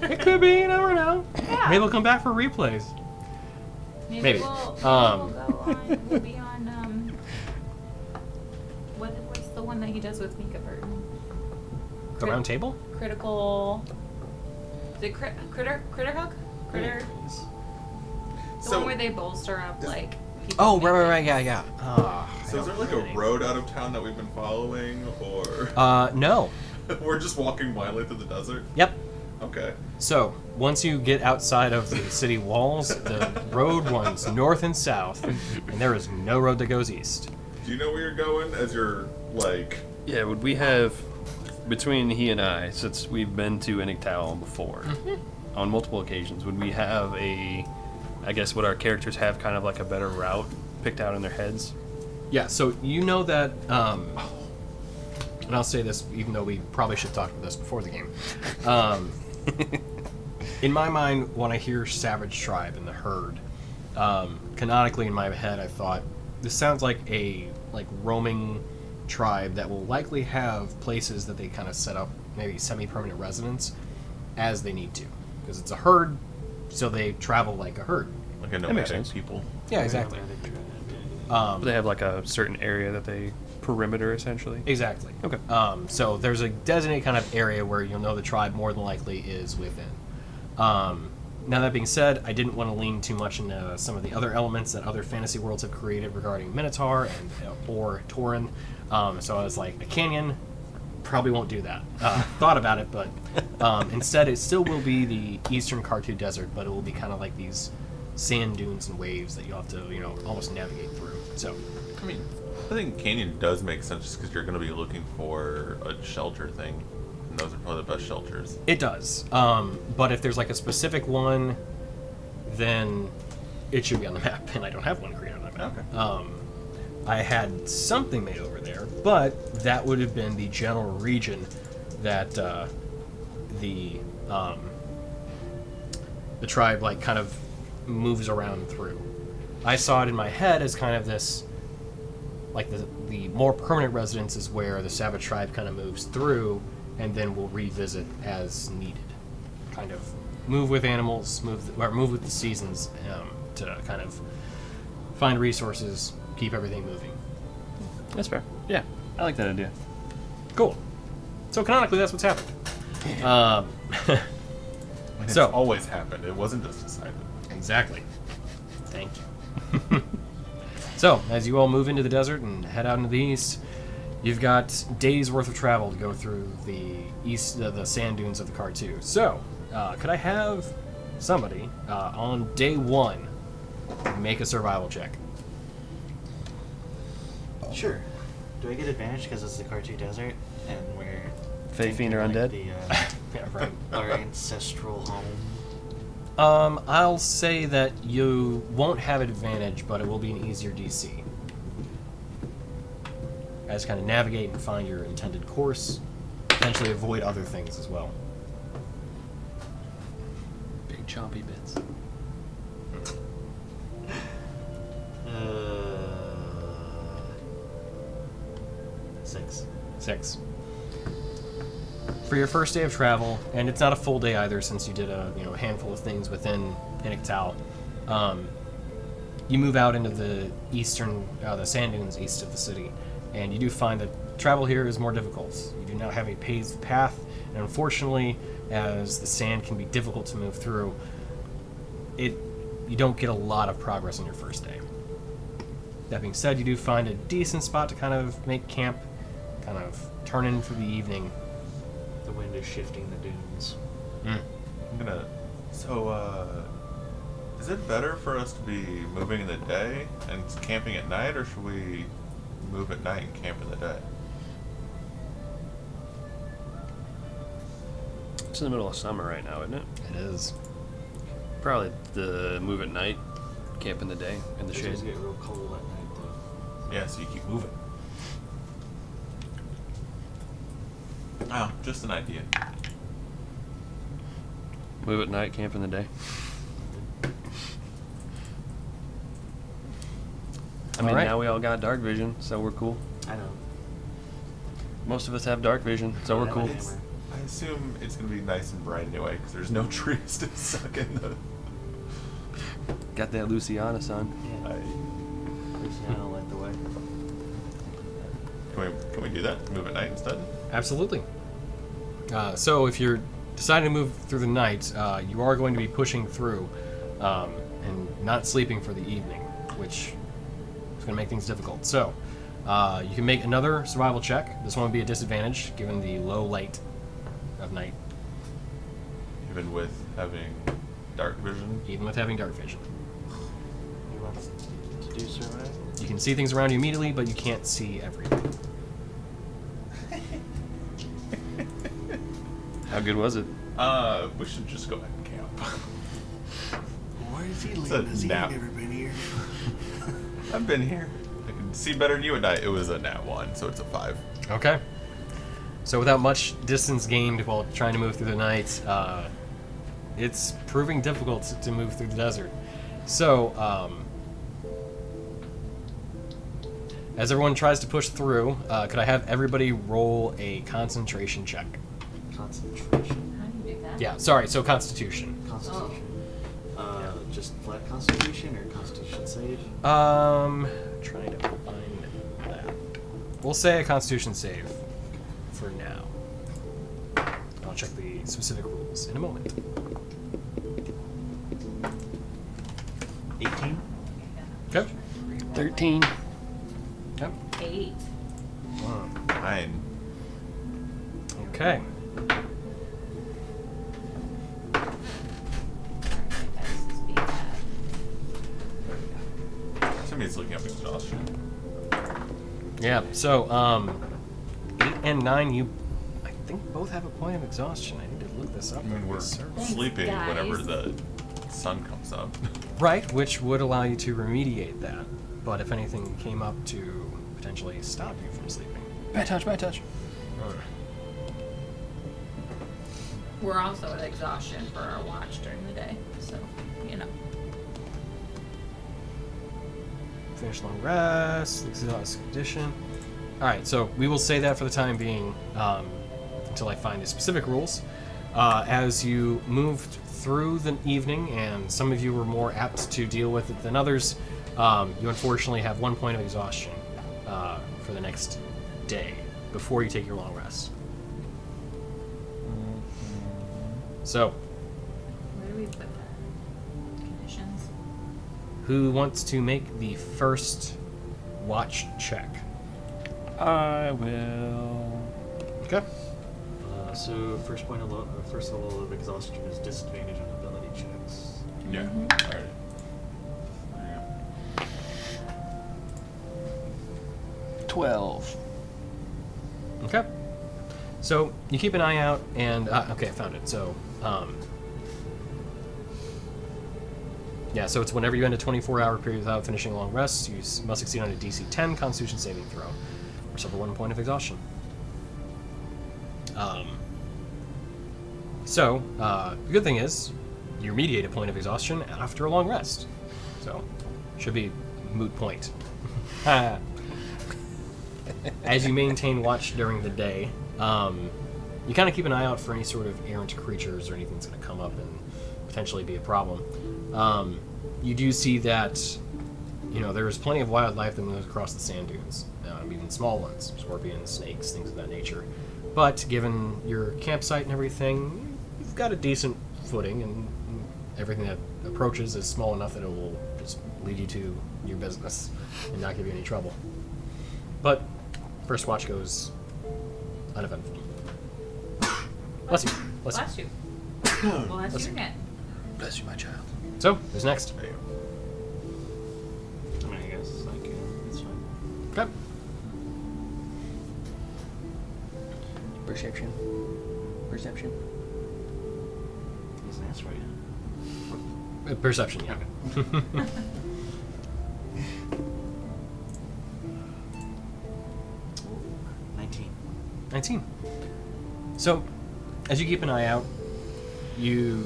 It could be. You never know. Yeah. Maybe we'll come back for replays. Maybe. We'll go on. We'll be on. What's the one that he does with Mika Burton? The round table? Critical. Is it Critter Hook? Critter. The So- one where they bolster up like. people Oh, make right, it. yeah. So is there like a road out of town that we've been following, or No. we're just walking blindly through the desert? Yep. Okay. So, once you get outside of the city walls, the road runs north and south, and there is no road that goes east. Do you know where you're going as you're, like... Yeah, would we have, between he and I, since we've been to Iniktal before, on multiple occasions, would we have I guess would our characters have kind of like a better route picked out in their heads? Yeah, so you know that, and I'll say this even though we probably should talk about this before the game. In my mind, when I hear Savage Tribe and the Herd, canonically in my head I thought, this sounds like a roaming tribe that will likely have places that they kind of set up, maybe semi-permanent residence, as they need to. Because it's a herd, so they travel like a herd. Like a makes nomadic sense. people. Yeah, exactly. But they have like a certain area that they perimeter essentially. Exactly. Okay. So there's a designated kind of area where you'll know the tribe more than likely is within. Now that being said, I didn't want to lean too much into some of the other elements that other fantasy worlds have created regarding Minotaur and or Tauren. So I was like, a canyon, probably won't do that. Thought about it, but instead it still will be the eastern Kartu Desert, but it will be kind of like these sand dunes and waves that you'll have to, almost navigate through. So, I mean, I think canyon does make sense just because you're going to be looking for a shelter thing. And those are probably the best shelters. it does. But if there's like a specific one, then it should be on the map, and I don't have one created on the map. Okay. I had something made over there, but that would have been the general region that the tribe kind of moves around through. I saw it in my head as kind of this, the more permanent residence is where the Savage Tribe kind of moves through, and then we'll revisit as needed. Kind of move with animals, move with the seasons to kind of find resources, keep everything moving. That's fair. Yeah, I like that idea. Cool. So canonically, that's what's happened. And So- it's always happened. It wasn't just decided. Exactly. Thank you. So, as you all move into the desert and head out into the east, you've got days worth of travel to go through the east, the sand dunes of the Kartu. So, could I have somebody on day one make a survival check? Sure. Do I get advantage because it's the Kartu Desert and we're Fae Fiend are entering, undead? Yeah, right. our ancestral home? I'll say that you won't have advantage, but it will be an easier DC. As kind of navigate and find your intended course, potentially avoid other things as well. Big chompy bits. Six. 6. For your first day of travel, and it's not a full day either, since you did a handful of things within Iniktal, you move out into the eastern, the sand dunes east of the city, and you do find that travel here is more difficult. You do not have a paved path, and unfortunately, as the sand can be difficult to move through, you don't get a lot of progress on your first day. That being said, you do find a decent spot to kind of make camp, kind of turn in for the evening. The wind is shifting the dunes. I'm gonna. So, is it better for us to be moving in the day and camping at night, or should we move at night and camp in the day? It's in the middle of summer right now, isn't it? It is. Probably the move at night, camp in the day, in the It shade. does get real cold at night, though. Yeah, so you keep moving. Oh, just an idea. Move at night, camp in the day. I mean, Alright. now we all got dark vision, so we're cool. I know. Most of us have dark vision, so we're Yeah, cool. it's- I assume it's gonna be nice and bright anyway, because there's no trees to suck in the. Got that Luciana sun. Yeah. Luciano led the way. Can we do that? Move at night instead? Absolutely. So if you're deciding to move through the night, you are going to be pushing through and not sleeping for the evening, which is going to make things difficult. So you can make another survival check. This one would be a disadvantage given the low light of night. even with having dark vision. Even with having dark vision. You want to do survival? You can see things around you immediately, but you can't see everything. How good was it? We should just go ahead and camp. Where is he It's leading? a Has he nap. never been here? I've been here. I can see better than you at night. It was a nat 1, so it's a 5. Okay. So without much distance gained while trying to move through the night, it's proving difficult to move through the desert. So, as everyone tries to push through, could I have everybody roll a concentration check? Concentration. How do you do that? Yeah, sorry, so Constitution. Constitution. Just flat Constitution or Constitution save? Trying to find that. We'll say a Constitution save for now. I'll check the specific rules in a moment. 18. Okay. 13. Yep. 8. 9. Okay. Somebody's looking up exhaustion. Yeah, so, 8 and 9, you, I think, both have a point of exhaustion. I need to look this up. I mean, we're Thanks, sleeping guys. whenever the sun comes up. Right, which would allow you to remediate that. But if anything came up to potentially stop you from sleeping. Bad touch, bad touch. We're also at exhaustion for our watch during the day, so, you know. Finish long rest, exhaust condition. Alright, so we will say that for the time being until I find the specific rules. As you moved through the evening, and some of you were more apt to deal with it than others, you unfortunately have 1 point of exhaustion for the next day before you take your long rest. So, Where do we put that? Conditions? who wants to make the first watch check? I will. Okay. So first first level of exhaustion is disadvantage on ability checks. Yeah. Mm-hmm. Alright. There you 12. Okay. So you keep an eye out, and okay, I found it. So, yeah. So it's whenever you end a 24-hour period without finishing a long rest, you must succeed on a DC 10 Constitution saving throw, or suffer 1 point of exhaustion. So the good thing is, you remediate a point of exhaustion after a long rest. So, should be moot point. As you maintain watch during the day, you kind of keep an eye out for any sort of errant creatures or anything that's going to come up and potentially be a problem. You do see that, there's plenty of wildlife that moves across the sand dunes, even small ones, scorpions, snakes, things of that nature. But given your campsite and everything, you've got a decent footing, and everything that approaches is small enough that it will just lead you to your business and not give you any trouble. But first watch goes uneventful. Bless you. Bless you. Bless you. Well, that's Bless you you. again. Bless you, my child. So, who's next? go. There you go. I mean, I guess it's fine. Okay. Perception. Perception. He's an answer for you. Perception, yeah. Okay. 19. 19. So, as you keep an eye out, you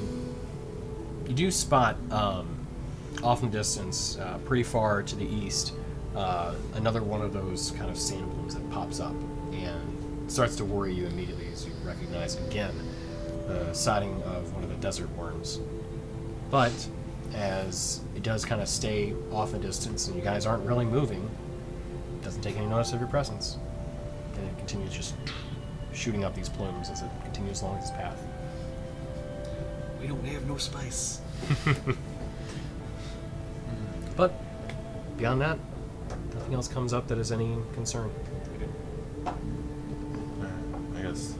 do spot off in the distance, pretty far to the east, another one of those kind of sand blooms that pops up and starts to worry you immediately as you recognize again the sighting of one of the desert worms. But as it does kind of stay off in distance and you guys aren't really moving, it doesn't take any notice of your presence. And it continues just shooting up these plumes as it continues along its path. We don't have no spice. But beyond that, nothing else comes up that is any concern. I guess.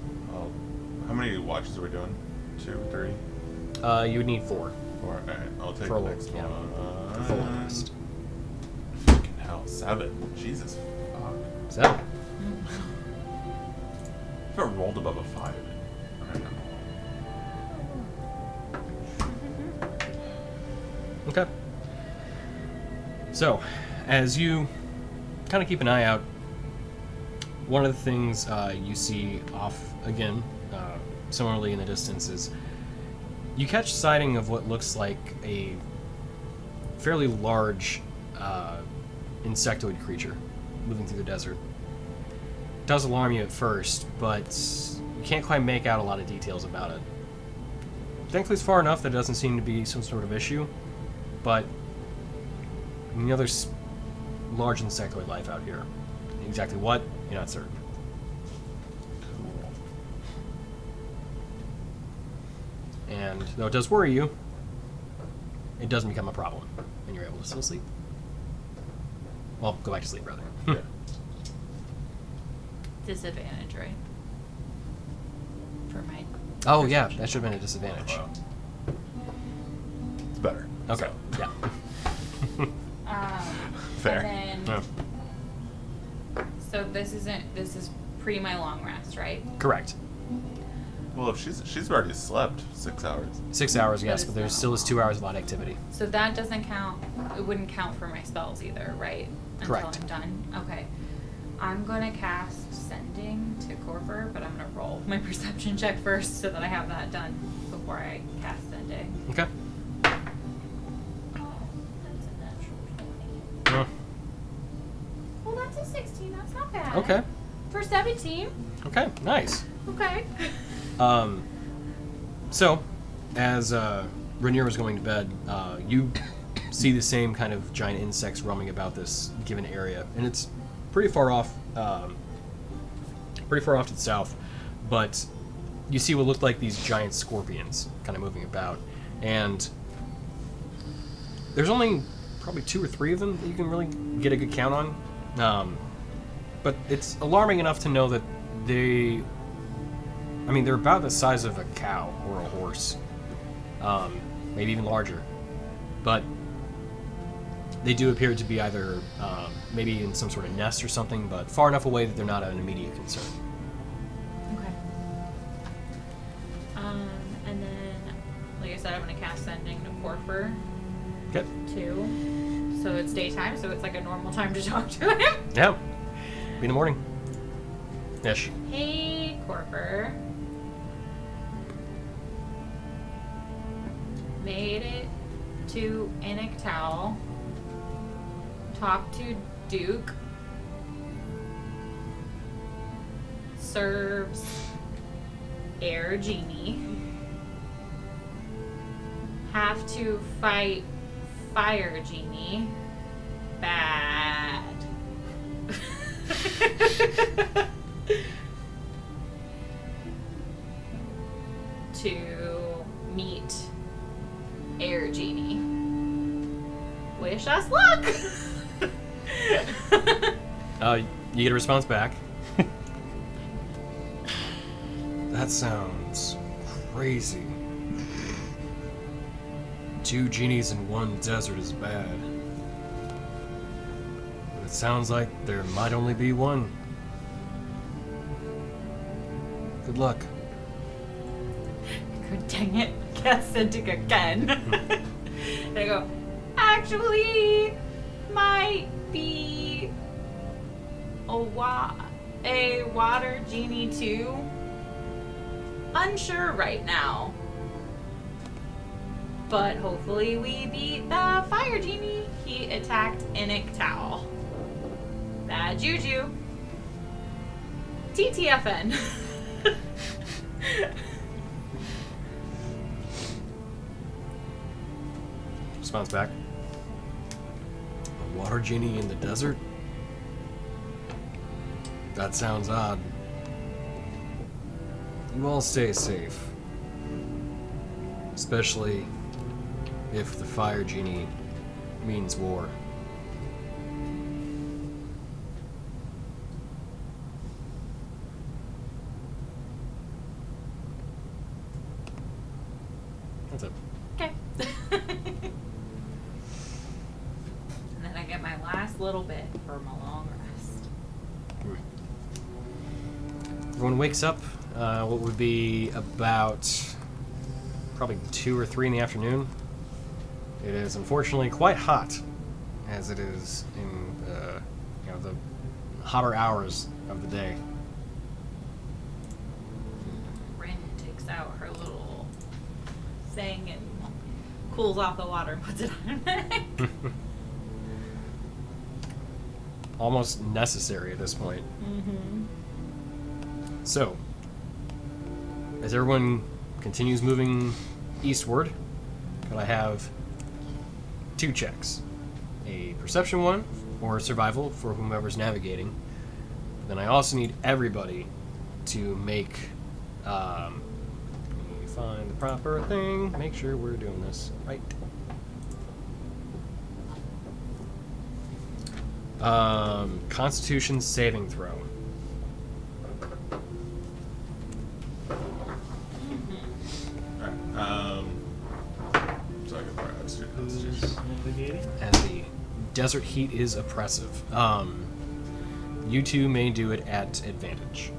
How many watches are we doing? 2, 3? You would need 4 Alright, I'll take For the a next yeah. one. for full long rest. Fucking hell, 7. Jesus fuck. 7. If I rolled above a 5. Alright. Okay. So, as you kind of keep an eye out, one of the things you see off again, similarly in the distance, is you catch sighting of what looks like a fairly large insectoid creature moving through the desert. It does alarm you at first, but you can't quite make out a lot of details about it. Thankfully, it's far enough that it doesn't seem to be some sort of issue, but there's large insectoid life out here. Exactly what, you're not certain. And though it does worry you, it doesn't become a problem, and you're able to still sleep. Well, go back to sleep, rather. Yeah. Disadvantage, right? For my. Oh, yeah, that should have been a disadvantage. Well, it's better. Okay, So. yeah. Fair. And then, so this is pre my long rest, right? Correct. Well, if she's already slept 6 hours. 6 hours, yes, That but is there not still is 2 hours of odd activity. So that doesn't count. It wouldn't count for my spells either, right? Correct. Until I'm done. Okay. I'm gonna cast Sending to Corver, but I'm gonna roll my perception check first so that I have that done before I cast Sending. Okay. Oh, that's a natural 20. Well, that's a 16. That's not bad. Okay. For 17. Okay, nice. Okay. So, as Rainier was going to bed, you see the same kind of giant insects roaming about this given area, and it's pretty far off to the south, but you see what look like these giant scorpions kind of moving about, and there's only probably 2 or 3 of them that you can really get a good count on, but it's alarming enough to know that they're about the size of a cow or a horse, maybe even larger, but they do appear to be either maybe in some sort of nest or something, but far enough away that they're not an immediate concern. Okay. And then, like I said, I'm gonna cast Sending to Corver Okay. too. So it's daytime, so it's like a normal time to talk to him. Yeah. Be in the morning. Ish. Hey, Corver. Made it to Inictal. Talked to Duke. Serves Air Genie. Have to fight Fire Genie. Bad. To meet Air Genie. Wish us luck! You get a response back. That sounds crazy. 2 genies in one desert is bad. But it sounds like there might only be one. Good luck. God dang it. Cast Sending again. And I go, actually, might be a water genie too. Unsure right now. But hopefully we beat the fire genie. He attacked Inictal. Bad juju. TTFN. Response back. A water genie in the desert? That sounds odd. You all stay safe. Especially if the fire genie means war. That's it. get my last little bit for my long rest. Everyone wakes up. What would be about probably 2 or 3 in the afternoon. It is unfortunately quite hot, as it is in the hotter hours of the day. Rin takes out her little thing and cools off the water and puts it on her neck. Almost necessary at this point. Mm-hmm. So, as everyone continues moving eastward, could I have 2 checks? A perception one, or survival for whomever's navigating. Then I also need everybody to make, let me find the proper thing, make sure we're doing this right. Constitution saving throw. Alright, so I can probably have to do Constitution. Who's navigating? And the desert heat is oppressive. You two may do it at advantage.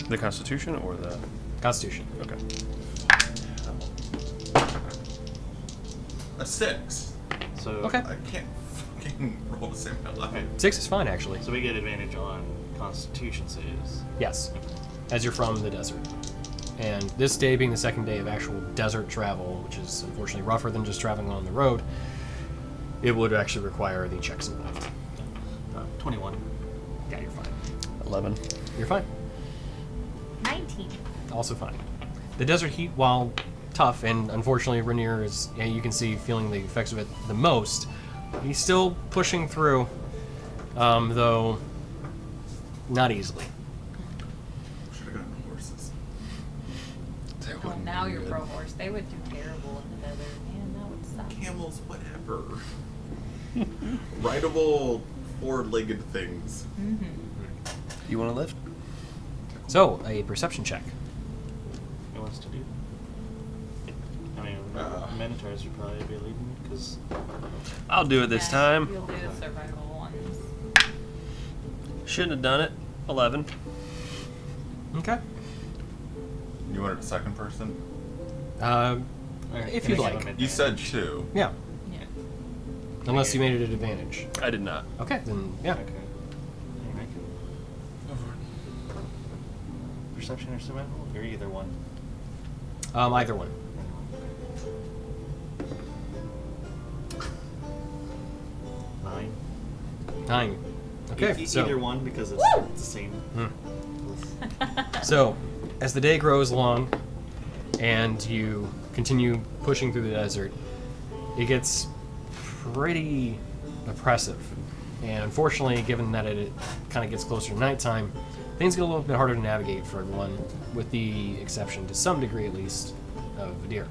The Constitution or the... Constitution. Okay. A 6. So Okay. I can't fucking roll the same amount. Okay. 6 is fine, actually. So we get advantage on Constitution saves. Yes, as you're from the desert. And this day being the second day of actual desert travel, which is unfortunately rougher than just traveling on the road, it would actually require the checks involved. 21. Yeah, you're fine. 11. You're fine. 19. Also fine. The desert heat, while tough, and unfortunately Rainier is, you can see, feeling the effects of it the most, he's still pushing through, though not easily. Should have gotten horses. Oh, now you're pro horse. They would do terrible in the desert. Man, that would suck. Camels, whatever. Rideable, 4-legged things. Mm-hmm. You want to lift? So, a perception check. Who wants to do? I mean, Minotaurs would probably be leading because I'll do it this Yeah, time. You'll do the survival ones. Shouldn't have done it. 11. Okay. You wanted a second person? If you'd like. You said 2. Yeah. Yeah. Unless you made it at advantage. I did not. Okay, then yeah. Okay. I can perception or survival, or either one. Either one. Nine. 9. Okay, so Either one because it's the same. So, as the day grows long and you continue pushing through the desert, it gets pretty oppressive. And unfortunately, given that it kind of gets closer to nighttime, things get a little bit harder to navigate for everyone, with the exception, to some degree at least, of Vadir.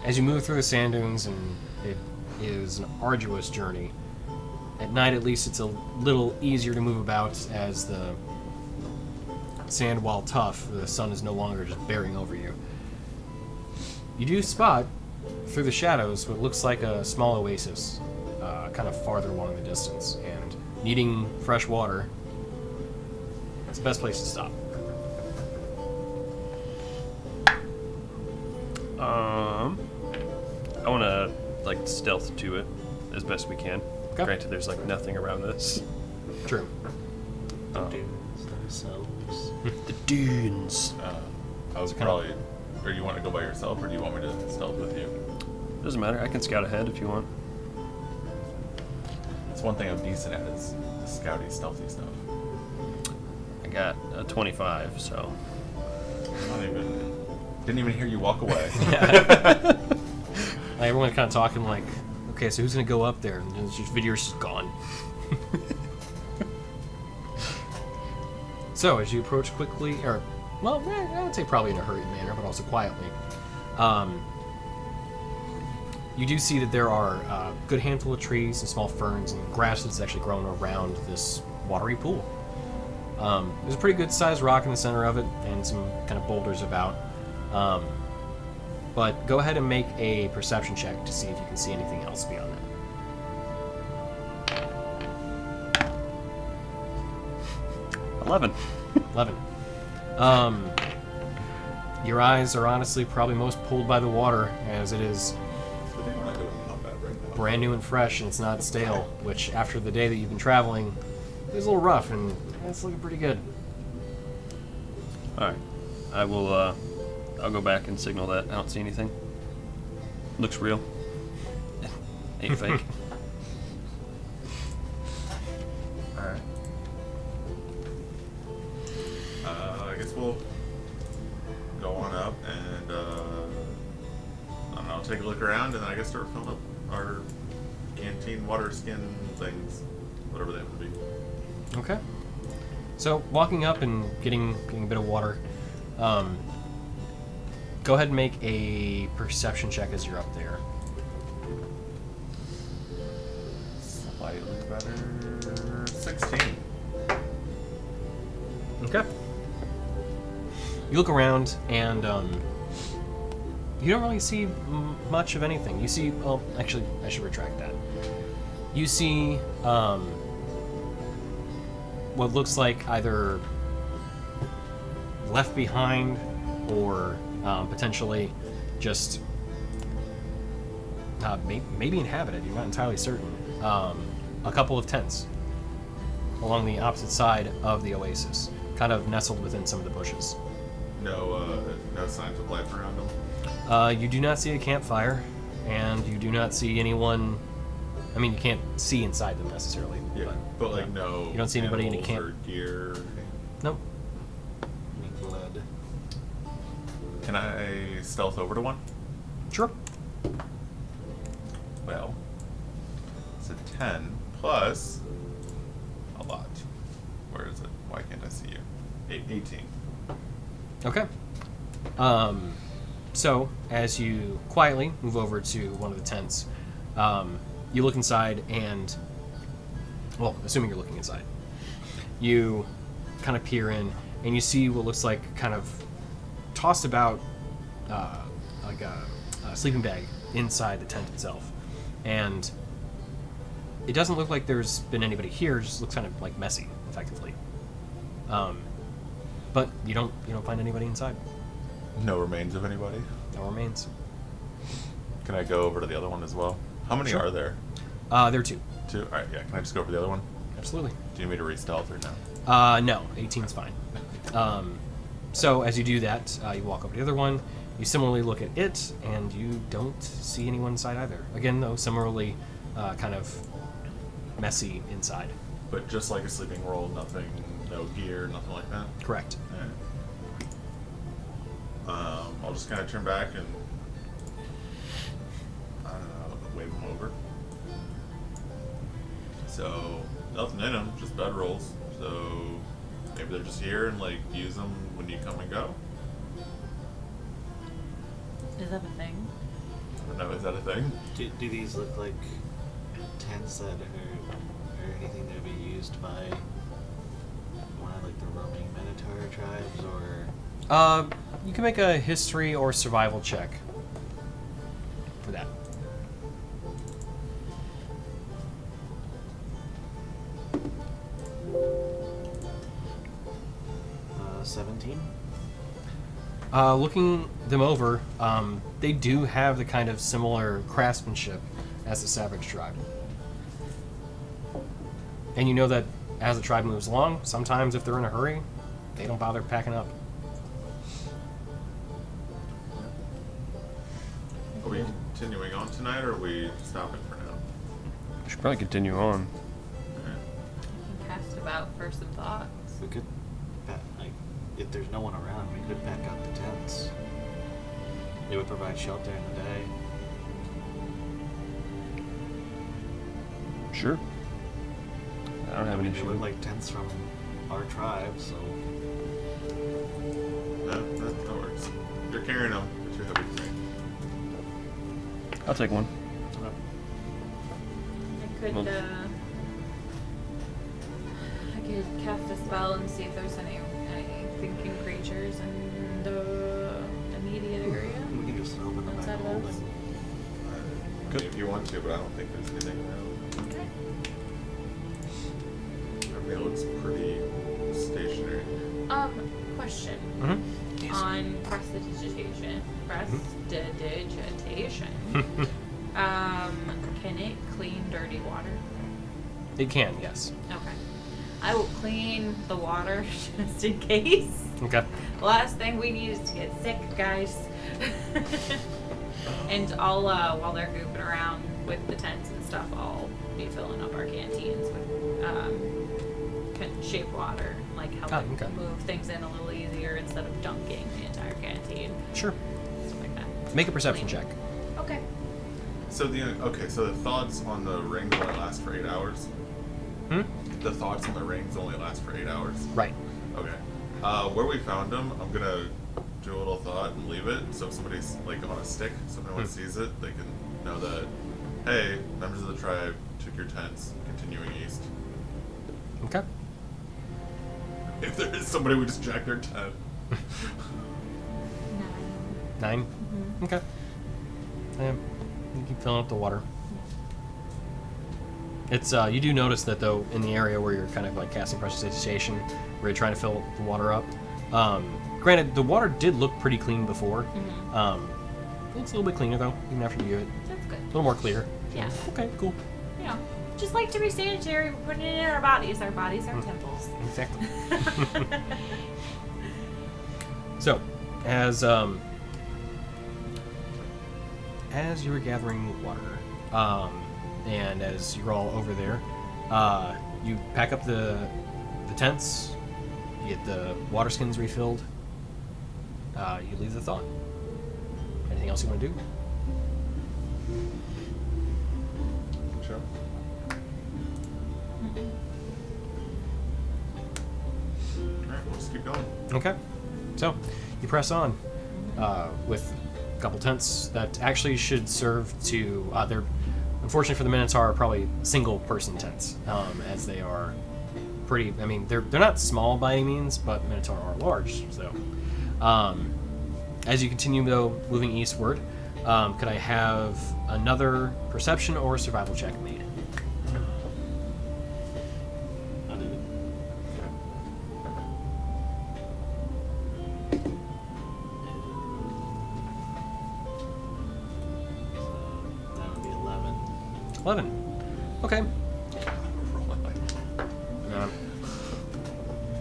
As you move through the sand dunes, and it is an arduous journey, at night at least it's a little easier to move about, as the sand, while tough, the sun is no longer just bearing over you. You do spot, through the shadows, what looks like a small oasis, kind of farther along the distance, and needing fresh water, it's the best place to stop. I want to like stealth to it as best we can. Okay. Granted, there's like nothing around us. True. Dunes themselves. The dunes. I was probably... Or you want to go by yourself, or do you want me to stealth with you? Doesn't matter. I can scout ahead if you want. It's one thing I'm decent at, is the scouty, stealthy stuff. I got a 25, so. Not even... Didn't even hear you walk away. Like, everyone kind of talking like, okay, so who's going to go up there? And it's just Vidier's just gone. So, as you approach quickly, or, well, I would say probably in a hurried manner, but also quietly, you do see that there are a good handful of trees and small ferns and grass that's actually grown around this watery pool. There's a pretty good sized rock in the center of it, and some kind of boulders about. but go ahead and make a perception check to see if you can see anything else beyond that. 11. 11. Your eyes are honestly probably most pulled by the water, as it is The thing we're not doing combat right now. brand new and fresh, and it's not stale, which after the day that you've been traveling, is a little rough, and it's looking pretty good. All right. I will. I'll go back and signal that I don't see anything. Looks real. Ain't fake. Alright. I guess we'll go on up and, I don't know, take a look around and then I guess start filling up our canteen water skin things, whatever they have to be. Okay. So, walking up and getting a bit of water, go ahead and make a perception check as you're up there. Slightly better. 16. Okay. You look around, and you don't really see much of anything. You see, well, actually, I should retract that. You see what looks like either left behind or potentially just maybe inhabited. You're not entirely certain. A couple of tents along the opposite side of the oasis, kind of nestled within some of the bushes. No signs of life around them. You do not see a campfire, and you do not see anyone. I mean, you can't see inside them necessarily. Yeah, but like no. You don't see anybody in a animals camp. or gear. Or anything. Nope. Any blood? Can I stealth over to one? Sure. Well, it's a 10 plus a lot. Where is it? Why can't I see you? 18. Okay. So, as you quietly move over to one of the tents, you look inside and, well, assuming you're looking inside, you kind of peer in and you see what looks like kind of tossed about like a sleeping bag inside the tent itself. And it doesn't look like there's been anybody here, it just looks kind of like messy, effectively. But you don't find anybody inside. No remains of anybody. No remains. Can I go over to the other one as well? How many Sure. are there? There are two. 2? Alright, yeah. Can I just go over the other one? Absolutely. Do you need me to re-stealth or no? No, 18's fine. So as you do that, you walk over to the other one. You similarly look at it, and you don't see anyone inside either. Again, though, similarly, kind of messy inside. But just like a sleeping roll, nothing, no gear, nothing like that? Correct. Alright. I'll just kind of turn back and, I don't know, wave them over. So, nothing in them, just bed rolls. So, maybe they're just here and, like, use them when you come and go? Is that a thing? I don't know, is that a thing? Do these look like tents that are anything that would be used by one of like the roaming Minotaur tribes or? You can make a history or survival check for that. 17. Looking them over, they do have the kind of similar craftsmanship as the Savage tribe. And you know that as the tribe moves along, sometimes if they're in a hurry, they don't bother packing up. Are we continuing on tonight, or are we stopping for now? We should probably continue on. Alright. I can cast about for some thoughts. We could, like, if there's no one around, we could pack out the tents. It would provide shelter in the day. Sure. I don't have an They issue. look like tents from our tribe, so No, that works. If you're carrying them, they're too heavy for me. I'll take one. I Well- could cast a spell and see if there's any thinking creatures in the immediate area. we can just open them back Outside and hold those? them. If you want to, but I don't think there's anything around. Okay. Everything looks pretty stationary. Question. Mm-hmm. On prestidigitation. Prestidigitation. Can it clean dirty water? It can, yes. Okay. I will clean the water just in case. Okay. The last thing we need is to get sick, guys. And I'll, while they're goofing around with the tents and stuff, I'll be filling up our canteens with shape water, like helping okay. move things in a little easier instead of dunking the entire canteen. Sure. Stuff like that. Make a perception Clean. check. Okay. So the thoughts on the rings only last for 8 hours. Hmm? The thoughts on the rings only last for 8 hours. Right. Okay. Where we found them, I'm gonna do a little thought and leave it. So if somebody's like on a stick, so if anyone sees it, they can know that, hey, members of the tribe took your tents, continuing east. Okay. If there is somebody, we just jack their tent. 9? Mm-hmm. Okay. You keep filling up the water. It's you do notice that though in the area where you're kind of like casting prestidigitation, where you're trying to fill the water up. Granted, the water did look pretty clean before. Mm-hmm. It looks a little bit cleaner though, even after you do it. That's good. A little more clear. Yeah. Okay, cool. You know, just like to be sanitary, we're putting it in our bodies. Our bodies are temples. Exactly. So, as you were gathering water, and as you're all over there, you pack up the tents, you get the water skins refilled, you leave the thought. Anything else you want to do? Sure. Alright, we'll just keep going. Okay. So, you press on with a couple tents that actually should serve to. They're unfortunately for the Minotaur, probably single-person tents, as they are pretty. I mean, they're not small by any means, but Minotaur are large. So, as you continue though moving eastward, could I have another perception or survival check made? I'll do it. So that would be 11. 11. Okay.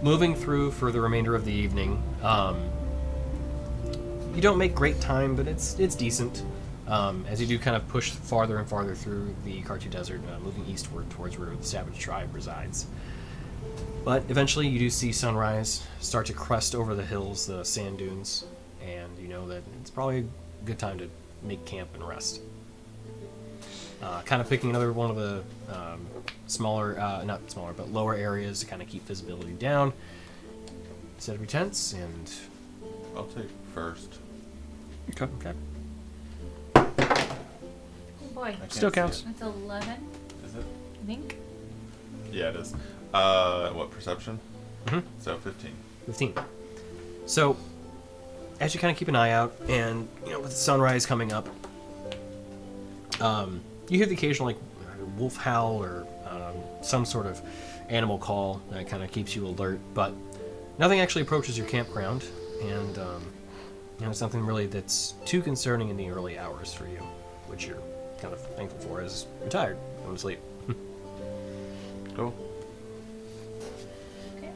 Moving through for the remainder of the evening, you don't make great time, but it's decent. As you do kind of push farther and farther through the Kartu Desert, moving eastward towards where the savage tribe resides. But eventually you do see sunrise start to crest over the hills, the sand dunes, and you know that it's probably a good time to make camp and rest. Kind of picking another one of the not smaller, but lower areas to kind of keep visibility down. Set up your tents and... I'll take first. Okay. Oh boy. I can't Still see counts. That's 11, Is it? I think. Yeah, it is. What, perception? Mhm. So 15. 15. So, as you kind of keep an eye out, and you know, with the sunrise coming up, you hear the occasional like wolf howl or some sort of animal call that kind of keeps you alert, but nothing actually approaches your campground, and you know, it's nothing really that's too concerning in the early hours for you, which you're kind of thankful for, as you're tired, going to sleep. Cool. Okay.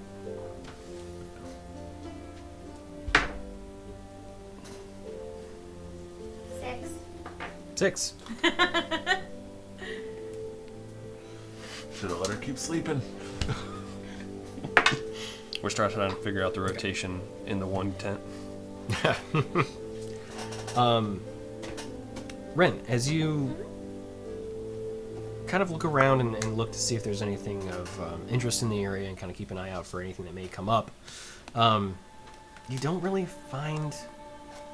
Six. Should have let her keep sleeping. We're starting to figure out the rotation in the one tent. Ren, as you kind of look around and look to see if there's anything of interest in the area and kind of keep an eye out for anything that may come up, you don't really find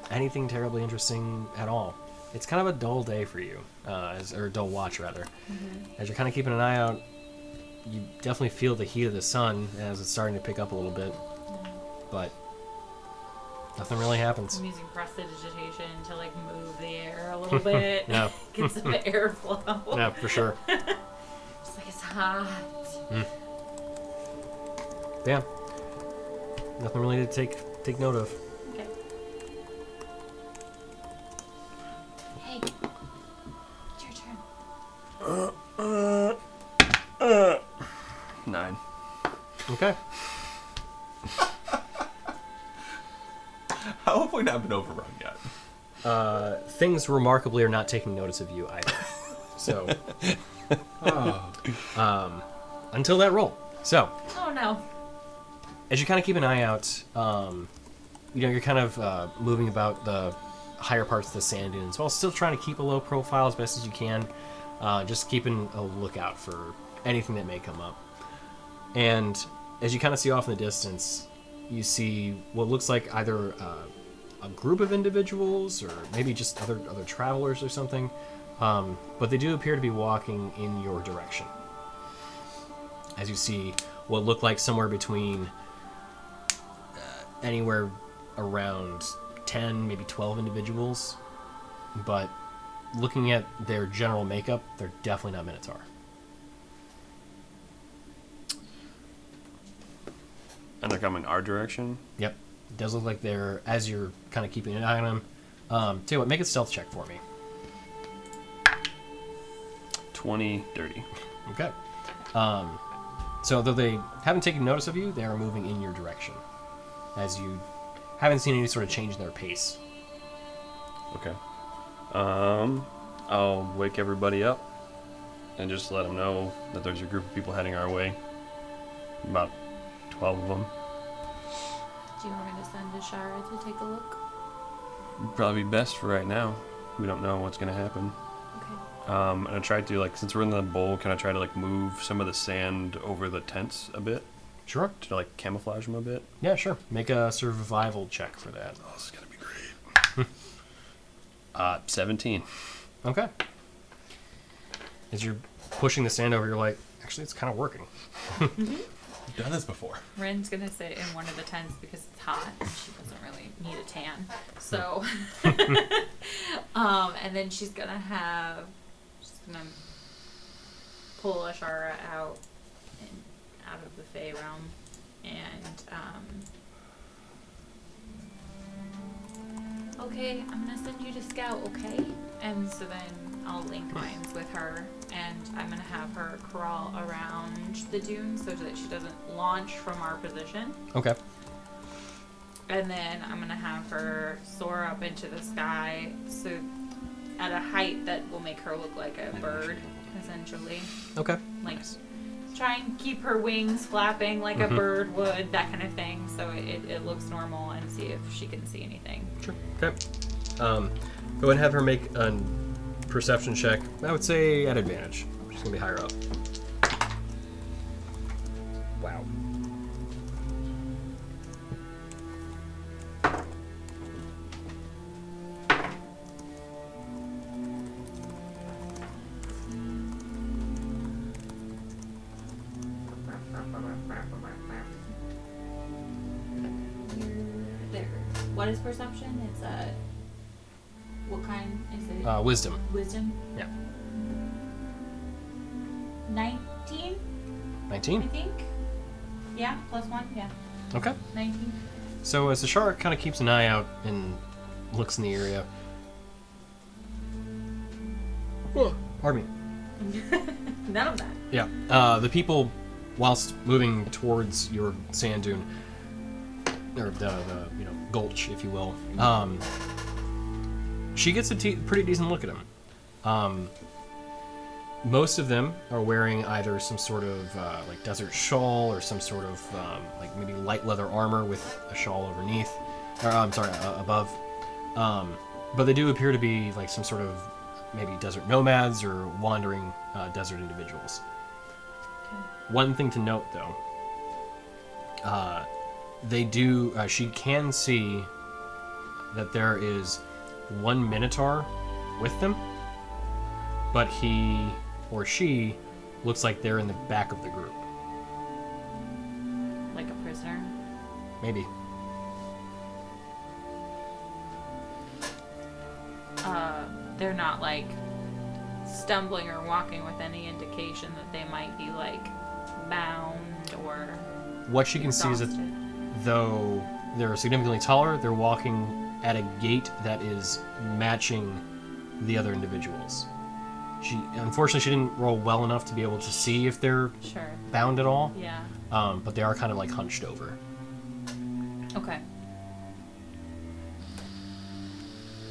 anything terribly interesting at all. It's kind of a dull day for you, or a dull watch rather. As you're kind of keeping an eye out, you definitely feel the heat of the sun as it's starting to pick up a little bit, but Nothing really happens. I'm using prestidigitation to like move the air a little bit. Yeah. Get some airflow. Yeah, for sure. Just like it's hot. Yeah. Nothing really to take note of. Okay. Hey. It's your turn. 9. Okay. How have we not been overrun yet? Things remarkably are not taking notice of you either. So, until that roll. So, Oh no. as you kind of keep an eye out, you're kind of moving about the higher parts of the sand dunes while still trying to keep a low profile as best as you can. Just keeping a lookout for anything that may come up. And as you kind of see off in the distance, you see what looks like either a group of individuals or maybe just other travelers or something. But they do appear to be walking in your direction. As you see what look like somewhere between anywhere around 10, maybe 12 individuals. But looking at their general makeup, they're definitely not Minotaur. And they're coming our direction. Yep. It does look like they're, as you're kind of keeping an eye on them. Tell you what, make a stealth check for me. 20, dirty. Okay. So though they haven't taken notice of you, they are moving in your direction. As you haven't seen any sort of change in their pace. Okay. I'll wake everybody up and just let them know that there's a group of people heading our way. About 12 of them. Do you want me to send Ashara to take a look? Probably be best for right now. We don't know what's gonna happen. Okay. And I tried to, like, since we're in the bowl, can I try to, like, move some of the sand over the tents a bit? Sure. To, like, camouflage them a bit? Yeah, sure. Make a survival check for that. Oh, this is gonna be great. 17. Okay. As you're pushing the sand over, you're like, actually, it's kind of working. I've done this before. Ren's gonna sit in one of the tents because it's hot and she doesn't really need a tan. So, and then she's gonna pull Ashara out of the Fey realm, and okay, I'm gonna send you to scout, okay? And so then I'll link minds with her, and I'm gonna have her crawl around the dune so that she doesn't launch from our position. Okay. And then I'm gonna have her soar up into the sky, so at a height that will make her look like a bird, essentially. Okay. Like, try and keep her wings flapping like a bird would, that kind of thing, so it looks normal, and see if she can see anything. Sure. Okay. Go ahead and have her make a perception check. I would say at advantage. She's gonna be higher up. Wow. There. What is perception? It's a... What kind is it? Wisdom. Wisdom? Yeah. 19, 19? I think. Yeah, +1, yeah. Okay. 19. So as the shark kind of keeps an eye out and looks in the area. Oh, pardon me. None of that. Yeah. The people, whilst moving towards your sand dune, or the gulch, if you will, she gets a pretty decent look at him. Most of them are wearing either some sort of like desert shawl or some sort of like maybe light leather armor with a shawl underneath, or above. But they do appear to be like some sort of maybe desert nomads or wandering desert individuals. Okay. One thing to note, though, she can see that there is one Minotaur with them, but he or she looks like they're in the back of the group. Like a prisoner. Maybe. they're not like stumbling or walking with any indication that they might be like bound or What you can see is that exhausted. though they're significantly taller, they're walking at a gait that is matching the other individuals. Unfortunately, she didn't roll well enough to be able to see if they're Sure. bound at all, Yeah. but they are kind of like hunched over. Okay.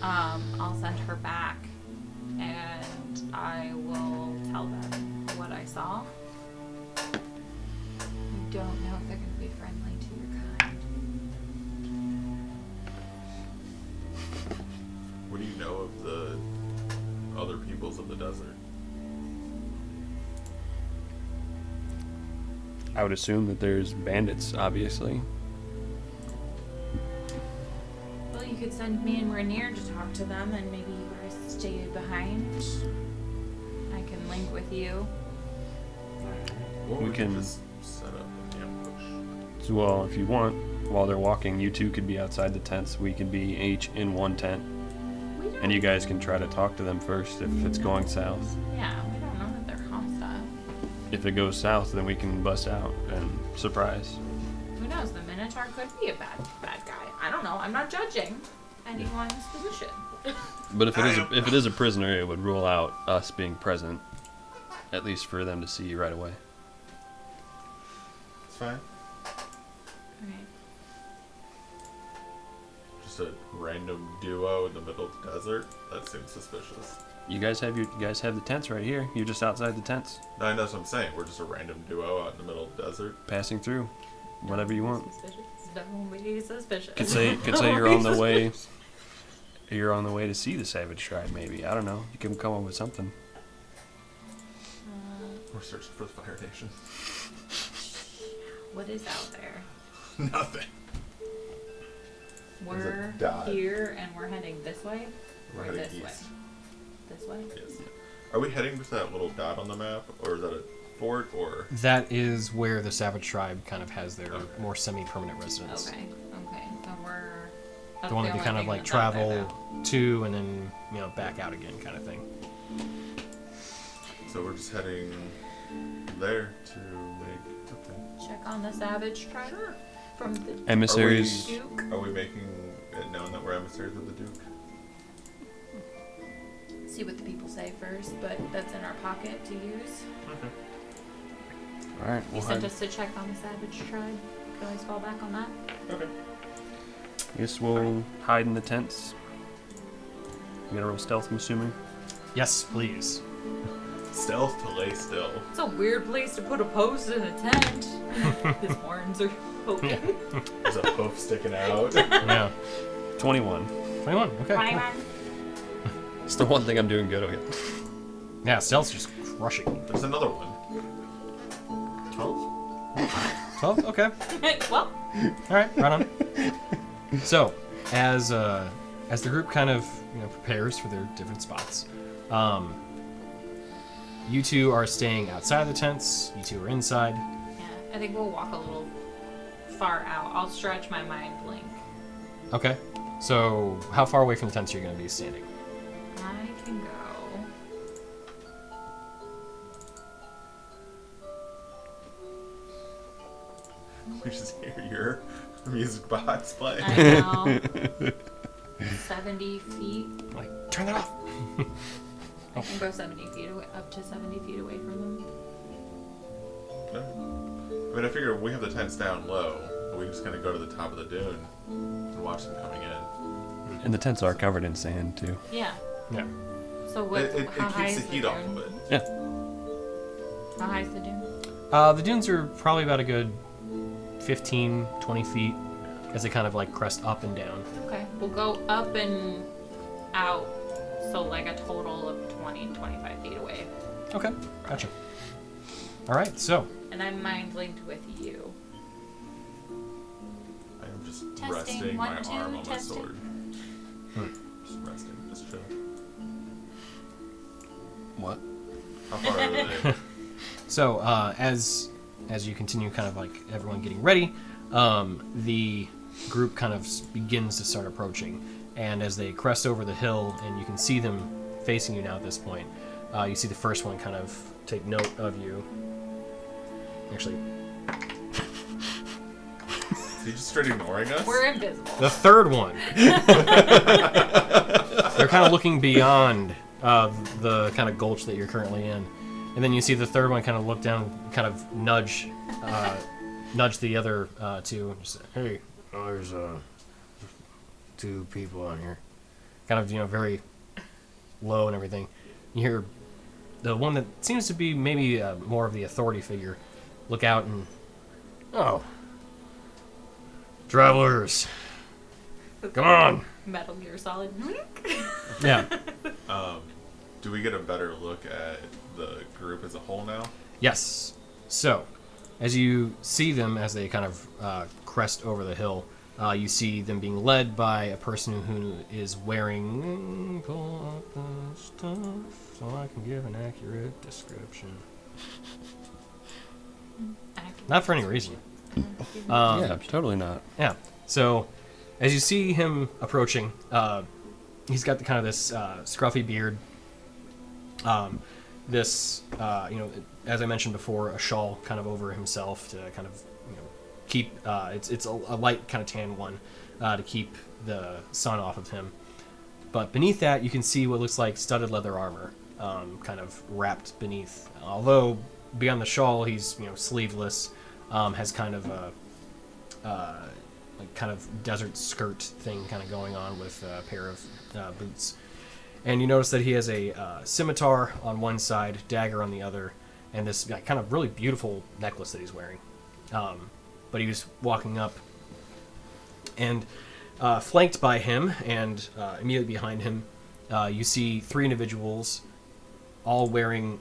I'll send her back, and I will tell them what I saw. I don't know if they're going to be friendly to your kind. What do you know of the other peoples of the desert? I would assume that there's bandits, obviously. Well, you could send me and Rainier to talk to them, and maybe you guys stay behind. I can link with you. Or We we can can- just set up an ambush. So, well, if you want, while they're walking, you two could be outside the tents. We could be each in one tent. We don't, And you guys can try to talk to them first if it's going south. yeah, we don't know that they're hostile. If it goes south, then we can bust out and surprise. Who knows? The Minotaur could be a bad guy. I don't know. I'm not judging anyone's position. But if it is a prisoner, it would rule out us being present, at least for them to see right away. It's fine. Alright. Just a random duo in the middle of the desert? That seems suspicious. You guys have the tents right here. You're just outside the tents, No, I know what I'm saying. We're just a random duo out in the middle of the desert. passing through, whatever you want. Suspicious. Don't be suspicious. Could say you're on the way. You're on the way to see the Savage Tribe. Maybe, I don't know. You can come up with something. We're searching for the Fire Nation. What is out there? Nothing. There's a We're dot. here and we're heading this way? We're Or heading this way? east. This way? Yes. Are we heading with that little dot on the map, or is that a fort, or? That is where the Savage Tribe kind of has their Okay. more semi-permanent residence. Okay. So we're. That's The one that the you kind only of thing like that's out there, travel to and then back out again, kind of thing. So we're just heading there to make. Okay. though. Check on the Savage Tribe from the Emissaries. Duke. Are we making it known that we're emissaries of the Duke? See what the people say first, but that's in our pocket to use. All right, You we'll sent hide. us to check on the Savage Tribe. Could always fall back on that. Okay. Guess we'll hide in the tents. You gotta roll stealth, I'm assuming. Yes, please. Stealth to lay still. It's a weird place to put a post in a tent. His horns are poking. There's a hoof sticking out. Yeah. 21. 21. Okay. Cool. It's the one thing I'm doing good with. Yeah, stealth's just crushing. There's another one. 12? 12. Okay. Well, All right. Right on. So, as the group kind of prepares for their different spots, you two are staying outside of the tents. You two are inside. yeah, I think we'll walk a little far out. I'll stretch my mind link. Okay. So, how far away from the tents are you going to be standing? I can go. We just hear your music box playing. I know. 70 feet. Like, turn that off. I can go 70 feet away, up to 70 feet away from them. I mean, I figure we have the tents down low. We can just kind of go to the top of the dune and watch them coming in. And the tents are covered in sand, too. Yeah. Yeah. So what? It how high keeps is the heat dune? off of it. Yeah. How high is the dune? The dunes are probably about a good 15, 20 feet as they kind of like crest up and down. Okay, we'll go up and out, so like a total of 20, 25 feet away. Okay, gotcha. All right, so And I'm mind linked with you. I am just Testing, resting one, my two, arm on testing. my sword. Just resting, just chill. What? How far are they? so as you continue, kind of like everyone getting ready, the group kind of begins to start approaching, and as they crest over the hill, and you can see them facing you now at this point. You see the first one kind of take note of you. Actually, Is he just straight ignoring us? We're invisible. the third one. They're kind of looking beyond the kind of gulch that you're currently in. And then you see the third one kind of look down, kind of nudge the other two. And just say, hey, there's two people on here. Kind of, very low and everything. You hear the one that seems to be maybe more of the authority figure look out and, oh, travelers, come on. Metal Gear Solid. Yeah. Do we get a better look at the group as a whole now? Yes. So, as you see them as they kind of crest over the hill, you see them being led by a person who is wearing. Pull up the stuff so I can give an accurate description. Not for any reason. Yeah, totally not. Yeah. So, as you see him approaching, he's got the kind of this scruffy beard. As I mentioned before, a shawl kind of over himself to kind of, keep. It's a light kind of tan one to keep the sun off of him. But beneath that, you can see what looks like studded leather armor, kind of wrapped beneath. Although beyond the shawl, he's sleeveless, has kind of a kind of desert skirt thing kind of going on with a pair of boots. And you notice that he has a scimitar on one side, dagger on the other, and this kind of really beautiful necklace that he's wearing. But he was walking up, and flanked by him, and immediately behind him, you see three individuals, all wearing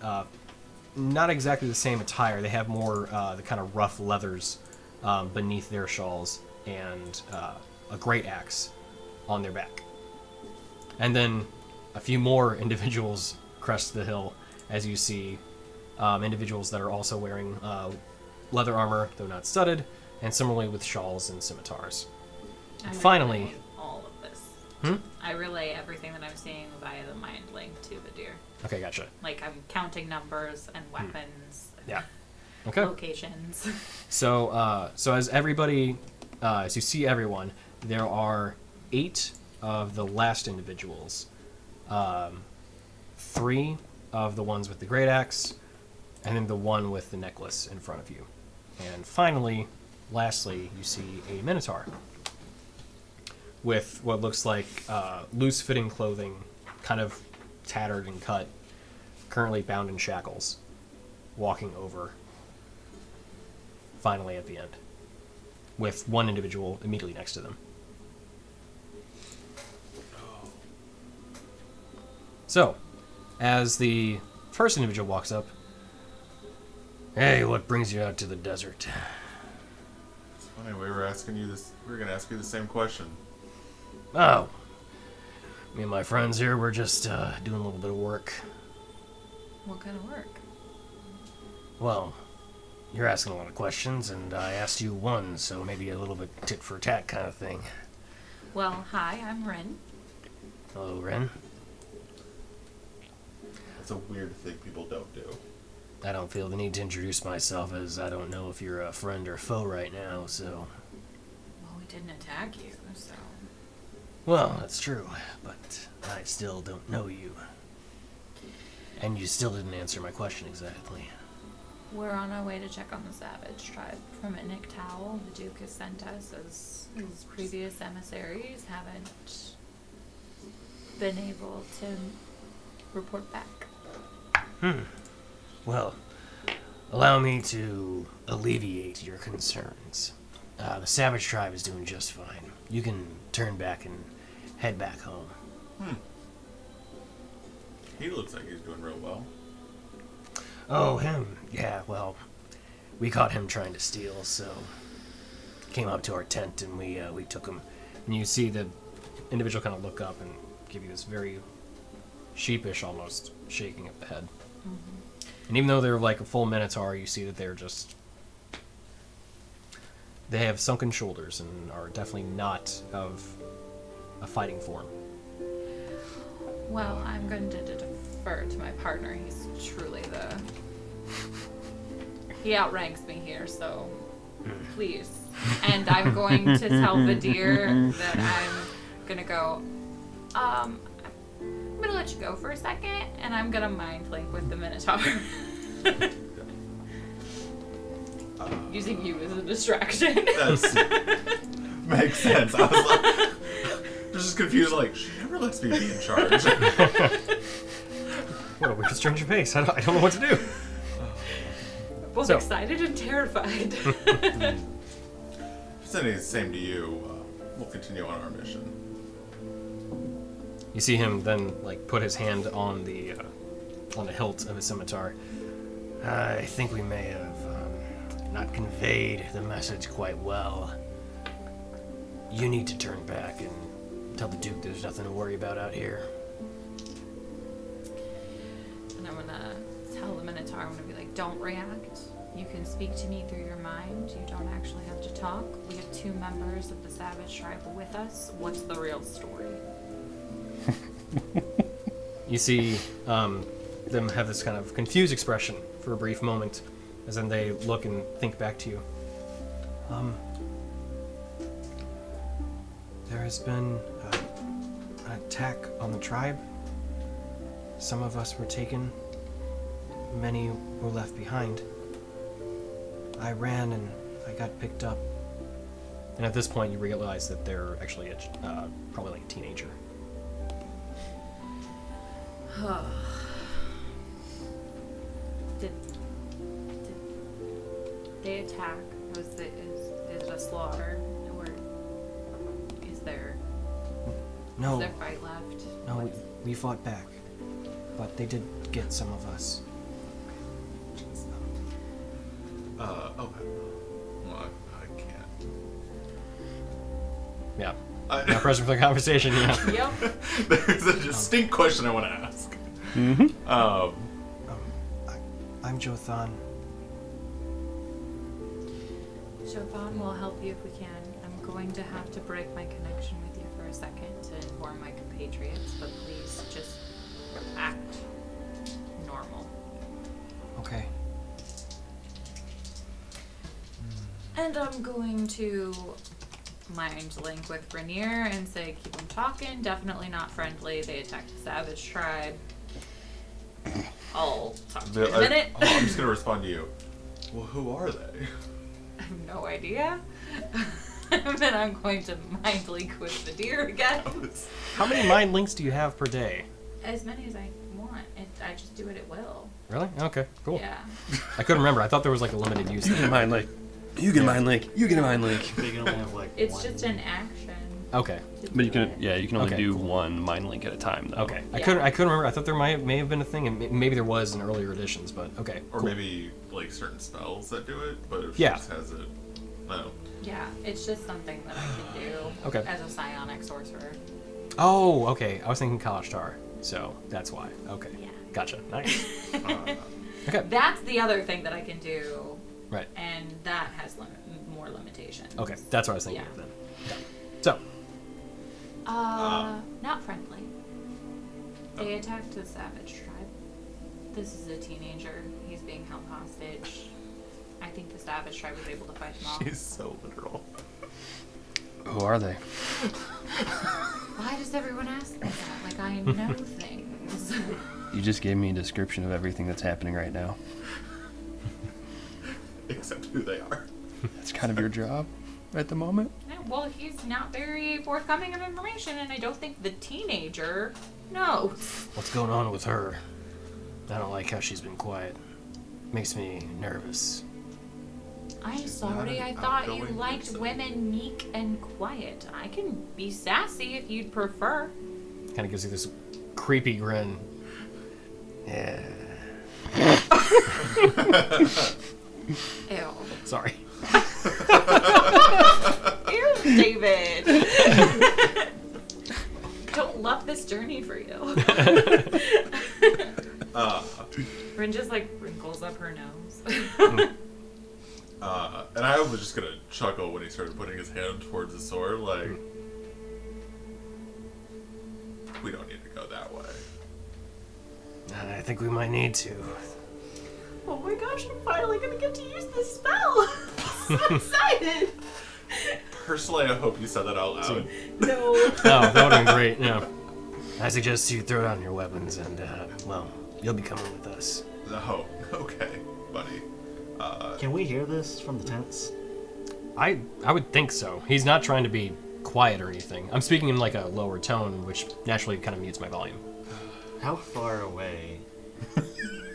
not exactly the same attire. They have more the kind of rough leathers beneath their shawls, and a great axe on their back. And then a few more individuals crest the hill as you see individuals that are also wearing leather armor, though not studded, and similarly with shawls and scimitars. Finally, relay all of this. I relay everything that I'm seeing via the mind link to the deer. Okay, gotcha. Like I'm counting numbers and weapons. Yeah. Okay. Locations. So as everybody, as you see everyone, there are 8 of the last individuals. 3 of the ones with the great axe, and then the one with the necklace in front of you. And finally, lastly, you see a minotaur with what looks like loose-fitting clothing, kind of tattered and cut, currently bound in shackles, walking over, finally at the end, with one individual immediately next to them. So, as the first individual walks up, hey, what brings you out to the desert? It's funny, we were asking you this. We were gonna ask you the same question. Oh, me and my friends here, we're just doing a little bit of work. What kind of work? Well, you're asking a lot of questions, and I asked you one, so maybe a little bit tit for tat kind of thing. Well, hi, I'm Ren. Hello, Ren. It's a weird thing people don't do. I don't feel the need to introduce myself, as I don't know if you're a friend or foe right now, so... Well, we didn't attack you, so... Well, that's true, but I still don't know you. And you still didn't answer my question exactly. We're on our way to check on the Savage tribe from Inictal. The Duke has sent us as his previous emissaries haven't been able to report back. Well, allow me to alleviate your concerns. The Savage tribe is doing just fine. You can turn back and head back home. He looks like he's doing real well. Oh, him? Yeah, well, we caught him trying to steal, so came up to our tent and we took him. And you see the individual kind of look up and give you this very sheepish, almost shaking of the head. And even though they're like a full minotaur, you see that they're just... They have sunken shoulders and are definitely not of a fighting form. Well, I'm going to defer to my partner. He's truly the... He outranks me here, so please. And I'm going to tell Vadir that I'm going to go, I'm going to let you go for a second, and I'm going to mind link with the Minotaur. Using you as a distraction. That's makes sense. I was like, just confused. Like, she never lets me be in charge. What a weird stranger pace. I don't know what to do. Both So- excited and terrified. If it's anything the same to you, we'll continue on our mission. You see him then like put his hand on the hilt of his scimitar. I think we may have not conveyed the message quite well. You need to turn back and tell the Duke there's nothing to worry about out here. And I'm gonna tell the Minotaur, I'm gonna be like, don't react. You can speak to me through your mind. You don't actually have to talk. We have 2 members of the Savage Tribe with us. What's the real story? You see them have this kind of confused expression for a brief moment, as then they look and think back to you. There has been an attack on the tribe. Some of us were taken. Many were left behind. I ran and I got picked up. And at this point, you realize that they're actually probably like a teenager. Did they attack? Is it a slaughter? Or is there No, fight left? no, we fought back, but they did get some of us. Okay. Well, I can't. Yeah, I- not present for the conversation. Yeah. Yep. There's a distinct question I want to ask. I'm Jothan. Chopin will help you if we can. I'm going to have to break my connection with you for a second to inform my compatriots, but please just act normal. Okay. And I'm going to mind link with Rainier and say, keep them talking. Definitely not friendly. They attacked the Savage Tribe. I'll talk to you in a minute. I'm just gonna respond to you. Well, who are they? I have no idea. And then I'm going to mind link with the deer again. How many mind links do you have per day? As many as I want. I just do it at will. Really? Okay, cool. Yeah. I couldn't remember. I thought there was like a limited use. You get a mind link. You get a mind link. You get a mind link. They can only have like It's one. just an action. Okay. to But you do can, it. yeah, you can only Okay, do cool. one mind link at a time, though. Okay. I Yeah. couldn't remember. I thought there may have been a thing, and maybe there was in earlier editions, but okay. Or cool. maybe like certain spells that do it, but if Yeah. she just has it, no. Yeah, it's just something that I can do Okay. as a psionic sorcerer. Oh, okay. I was thinking Kalashtar, so that's why. Okay. Yeah. Gotcha. Nice. Okay. That's the other thing that I can do, Right. and that has more limitations. Okay. That's what I was thinking Yeah. of then. Okay. So, Not friendly. They attacked the Savage Tribe. This is a teenager. He's being held hostage. I think the Savage Tribe was able to fight them off. She's so literal. Who are they? Why does everyone ask me that? Like I know things. You just gave me a description of everything that's happening right now. Except who they are. That's kind of your job at the moment. No, well, he's not very forthcoming of information, and I don't think the teenager knows. what's going on with her? I don't like how she's been quiet. Makes me nervous. I'm She's sorry, not I an thought you outgoing liked person. women meek and quiet. I can be sassy if you'd prefer. Kind of gives you this creepy grin. Yeah. Ew. Sorry. Ew, David. Don't love this journey for you. Rin just like wrinkles up her nose. And I was just gonna chuckle when he started putting his hand towards the sword, like, we don't need to go that way. I think we might need to. Oh my gosh, I'm finally gonna get to use this spell! So excited! Personally, I hope you said that out loud. No. Oh, that would have been great, yeah. I suggest you throw down your weapons and, well, you'll be coming with us. No. Okay, buddy. Can we hear this from the tents? I would think so. He's not trying to be quiet or anything. I'm speaking in like a lower tone, which naturally kind of mutes my volume. How far away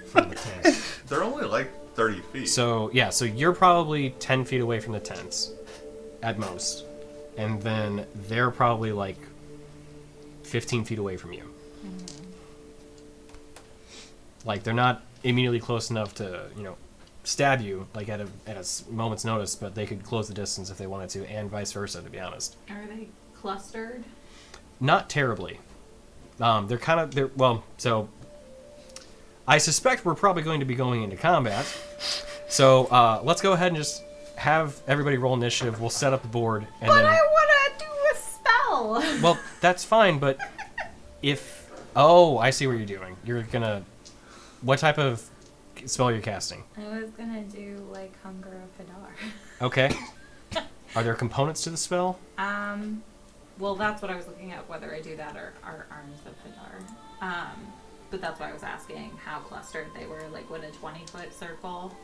from the tent? They're only like 30 feet. So, yeah, so you're probably 10 feet away from the tents, at most. And then they're probably like 15 feet away from you. Like, they're not immediately close enough to, stab you, like, at a moment's notice, but they could close the distance if they wanted to, and vice versa, to be honest. Are they clustered? Not terribly. So I suspect we're probably going to be going into combat. So let's go ahead and just have everybody roll initiative. We'll set up the board, and But then. I wanna do a spell! Well, that's fine, but if. Oh, I see what you're doing. You're gonna. What type of spell you're casting? I was gonna do, like, Hunger of Hadar. Okay. Are there components to the spell? Well, that's what I was looking at, whether I do that or Arms of Hadar. But that's why I was asking how clustered they were. Like, would a 20-foot circle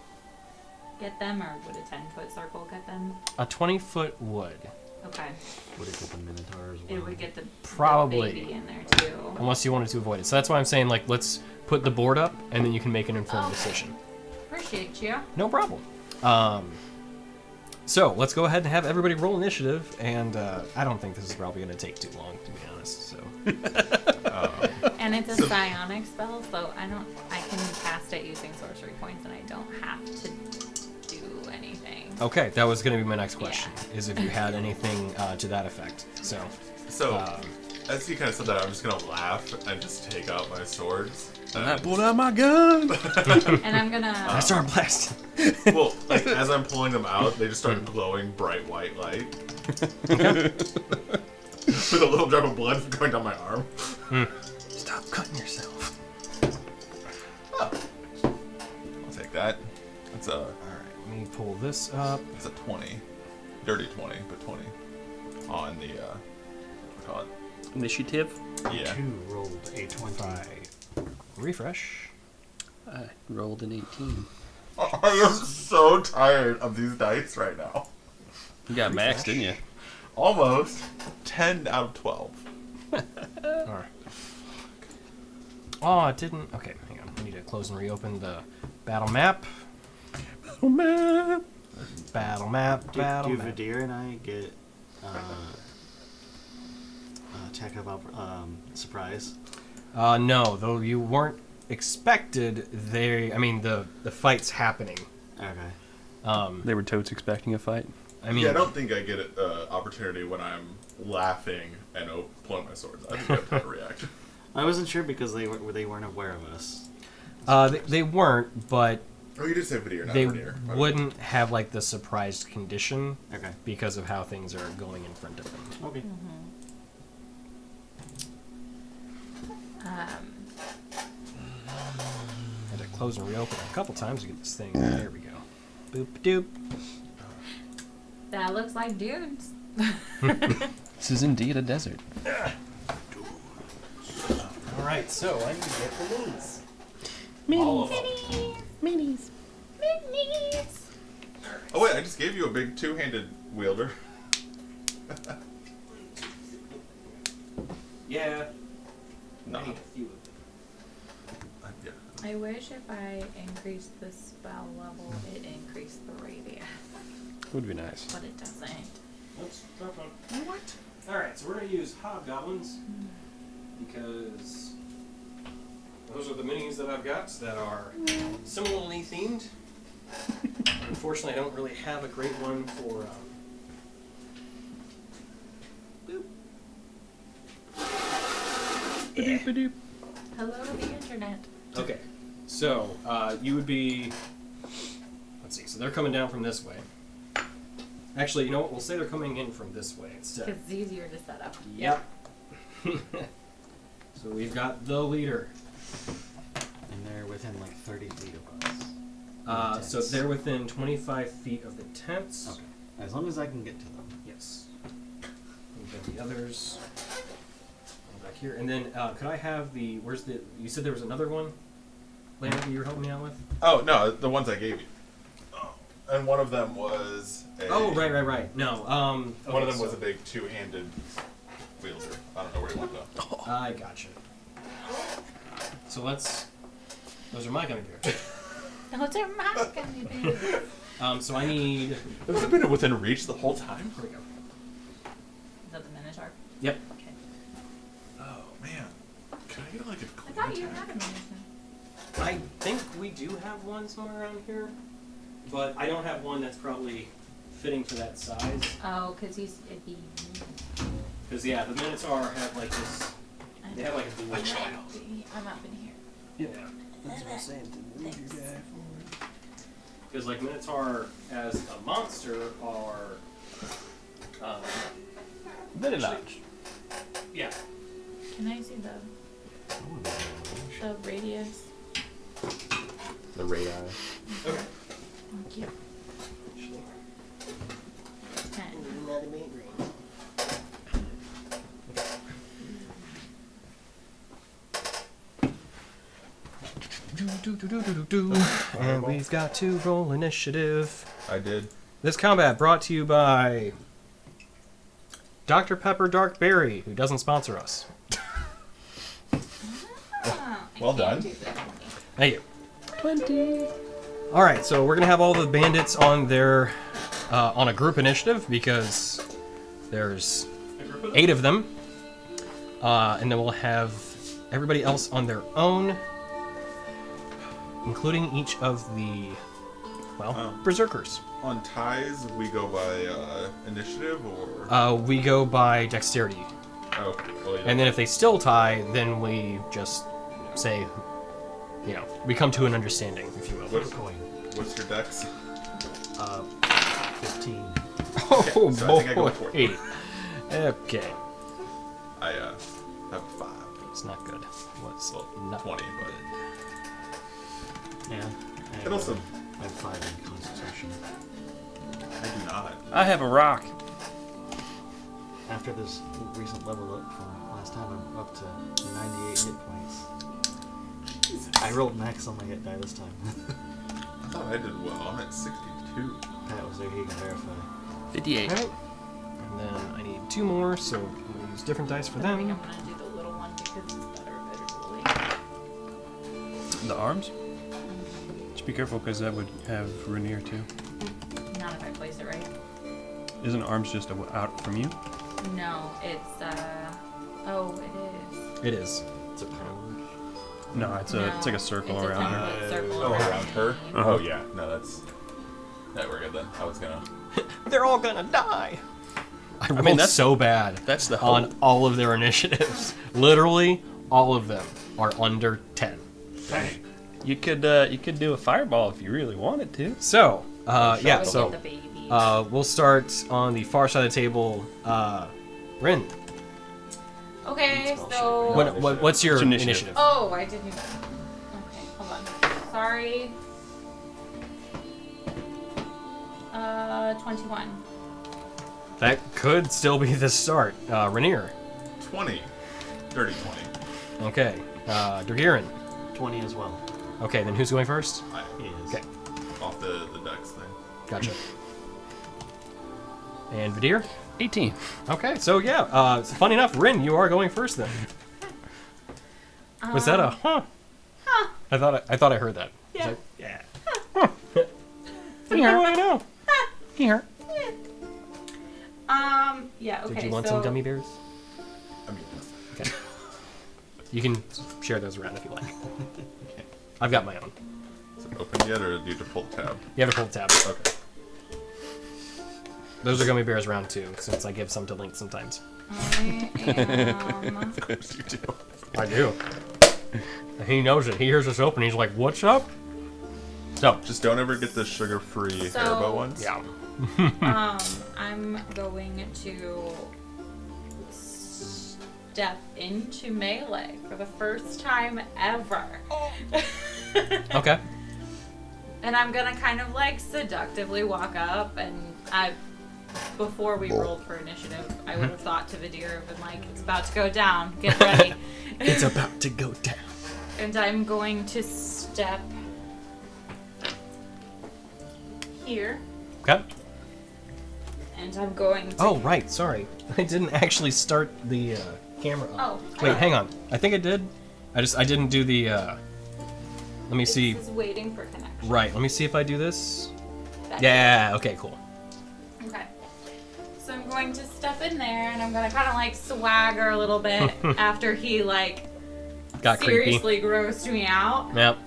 get them, or would a 10-foot circle get them? A 20-foot would. Okay. Would it get the Minotaur as well? It would get the Probably. baby in there, too. Unless you wanted to avoid it. So that's why I'm saying, like, let's put the board up, and then you can make an informed decision. Appreciate you. No problem. So let's go ahead and have everybody roll initiative, and I don't think this is probably going to take too long, to be honest. So. And it's a psionic spell, so I can cast it using sorcery points, and I don't have to do anything. Okay, that was going to be my next question, is if you had anything to that effect. So As he kind of said that, I'm just going to laugh and just take out my swords. And I pulled out my gun. And I'm gonna... I start blasting. Well, like, as I'm pulling them out, they just start glowing bright white light. With a little drop of blood going down my arm. Stop cutting yourself. I'll take that. That's a... All right, let me pull this up. It's a 20. Dirty 20, but 20. On the, call it? Initiative. Yeah. 2 rolled a 25. Refresh. I rolled an 18. I am so tired of these dice right now. You got max, didn't you? Almost 10 out of 12. All right. Oh, it didn't. Okay, hang on. I need to close and reopen the battle map. Oh man. Battle map. Do Battle map. Vadir and I get attack of surprise? No, though you weren't expected. The fight's happening. Okay. They were totes expecting a fight. I mean, Yeah, I don't think I get an opportunity when I'm laughing and pulling my swords. I think I have time to react. I wasn't sure because they weren't aware of us. they weren't, but Oh, you did say Vadir, not they Vernier. wouldn't have like the surprised condition Okay. because of how things are going in front of them. Okay. I had to close and reopen a couple times to get this thing. There we go. Boop doop. That looks like dunes. This is indeed a desert. All right, so I need to get the minis. All of them. Minis. Minis. Oh wait, I just gave you a big two-handed wielder. Yeah. No. Yeah. I wish if I increased the spell level, it increased the radius, Would be nice. but it doesn't. What? All right, so we're gonna use hobgoblins because those are the minis that I've got that are similarly themed. Unfortunately, I don't really have a great one for. Hello to the internet. Okay, so you would be. Let's see. So they're coming down from this way. Actually, you know what? We'll say they're coming in from this way instead. It's easier to set up. Yep. So we've got the leader. 30 feet of us? So they're within 25 feet of the tents. Okay. As long as I can get to them. Yes. We've got the others back here. And then, could I have the... Where's the... You said there was another one? Landon, that you were helping me out with? Oh, no, the ones I gave you. And one of them was a... Oh, right. No, One of them was a big two-handed wielder. I don't know where you want though. I gotcha. So let's... Those are my gummy bears. Those are my gummy bears. So I need... Has it been within reach the whole time? Here we go. Is that the Minotaur? Yep. Okay. Oh, man. Can I get like a I thought you had a Minotaur. I think we do have one somewhere around here, but I don't have one that's probably fitting for that size. Oh, because it'd be... Because, yeah, the Minotaur have like this... They have like a dual... I'm up in here. Yeah. That's what I'm saying. To move your guy forward. Because like Minotaur as a monster are... Very large. Yeah. Can I see the radius? The radar. Okay. Thank you. 10. And we've got to roll initiative. I did. This combat brought to you by Dr. Pepper Dark Berry, who doesn't sponsor us. Well done. Thank you. 20. All right, so we're gonna have all the bandits on their on a group initiative because there's 8 of them, and then we'll have everybody else on their own, including each of the berserkers. On ties, we go by initiative or... We go by dexterity, Oh, well, yeah. and then if they still tie, then we just say, we come to an understanding, if you will. What's your dex? 15. Oh so I think I go boy! for 8. Okay, I have 5. it's not good. What's Well, not 20, good? Yeah. And also, I have 5 in Constitution. I do not. I have a rock. After this recent level up from last time, I'm up to 98 hit points. I rolled max on my hit die this time. I thought I did well. I'm at 62. Pat was there, he can verify. 58. Alright. And then I need 2 more, so we'll use different dice for I think them. I'm gonna do the little one because it's better visually. The arms? Just be careful because that would have Rainier too. Not if I place it right. Isn't arms just out from you? No, it's oh, it is. It is. It's a power. No, it's like a circle It's a around her. 10-foot circle Oh, around her? me. Oh, yeah. No, that's... Yeah, we're good then. I was gonna... They're all gonna die! I rolled mean, that's- so bad That's the on hope. all of their initiatives. Literally, all of them are under 10. Dang. You could do a fireball if you really wanted to. So, Go yeah, get so the baby. we'll start on the far side of the table. Rin, Okay, so. what's your It's initiative. initiative? Oh, I didn't. Okay, hold on. Sorry. 21. That could still be the start. Rainier. 20. Dirty 20. Okay. Dragirin. 20 as well. Okay, then who's going first? He is. Okay, Off the dex thing. gotcha. And Vadir? 18. Okay, so yeah, funny enough, Rin, you are going first then. Was that a huh? Huh. I thought I heard that. Yeah. Yeah. Here. I know. Here. Yeah, okay. Did you want so some gummy bears? I mean, Okay. You can share those around if you like. I've got my own. is it open yet, or do you have to pull the tab? You have to pull the tab. Okay. Those are gummy bears round 2, since I give some to Link sometimes. I am. Of course you do. I do. He knows it. He hears us open. He's like, "What's up?" So, Just don't ever get the sugar-free So- Haribo ones. yeah. I'm going to step into melee for the first time ever. Okay. And I'm gonna kind of like seductively walk up, and before we rolled for initiative, I would have thought to Vidir and been like, it's about to go down, get ready. It's about to go down. And I'm going to step here, Okay. and I'm going to... Oh, right. Sorry. I didn't actually start the camera up. Oh. Wait, hang on. I think I did. I didn't do the, let me see. This is waiting for connection. Right. Let me see if I do this. That's Yeah. Okay, cool. Okay. So I'm going to step in there, and I'm going to kind of like swagger a little bit after he like Got creepy. seriously grossed me out. Yep.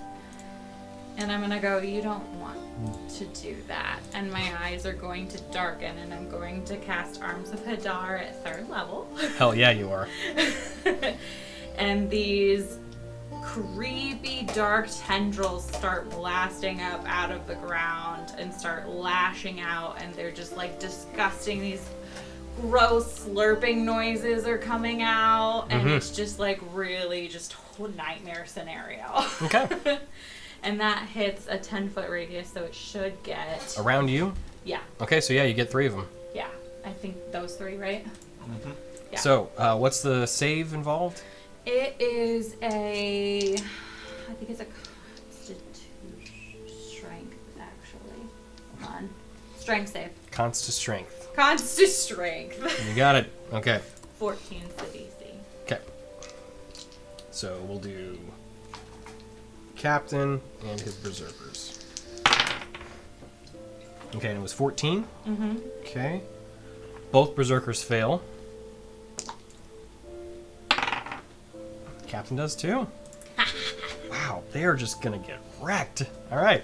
And I'm going to go, you don't want to do that. And my eyes are going to darken, and I'm going to cast Arms of Hadar at 3rd level. Hell yeah, you are. And these creepy dark tendrils start blasting up out of the ground and start lashing out, and they're just like disgusting. These gross slurping noises are coming out, and it's just like really just a nightmare scenario. Okay. And that hits a 10-foot radius, so it should get... Around you? Yeah, Okay, so yeah, you get 3 of them. yeah. I think those 3, right? Yeah. So, what's the save involved? It is I think it's a constitution strength, actually. Hold on. Strength save. Const to strength. Const strength. You got it. Okay. 14 is the DC. Okay. So we'll do Captain and his berserkers. Okay, and it was 14? Mm-hmm. Okay. Both berserkers fail. Captain does too. Wow, they are just gonna get wrecked. All right.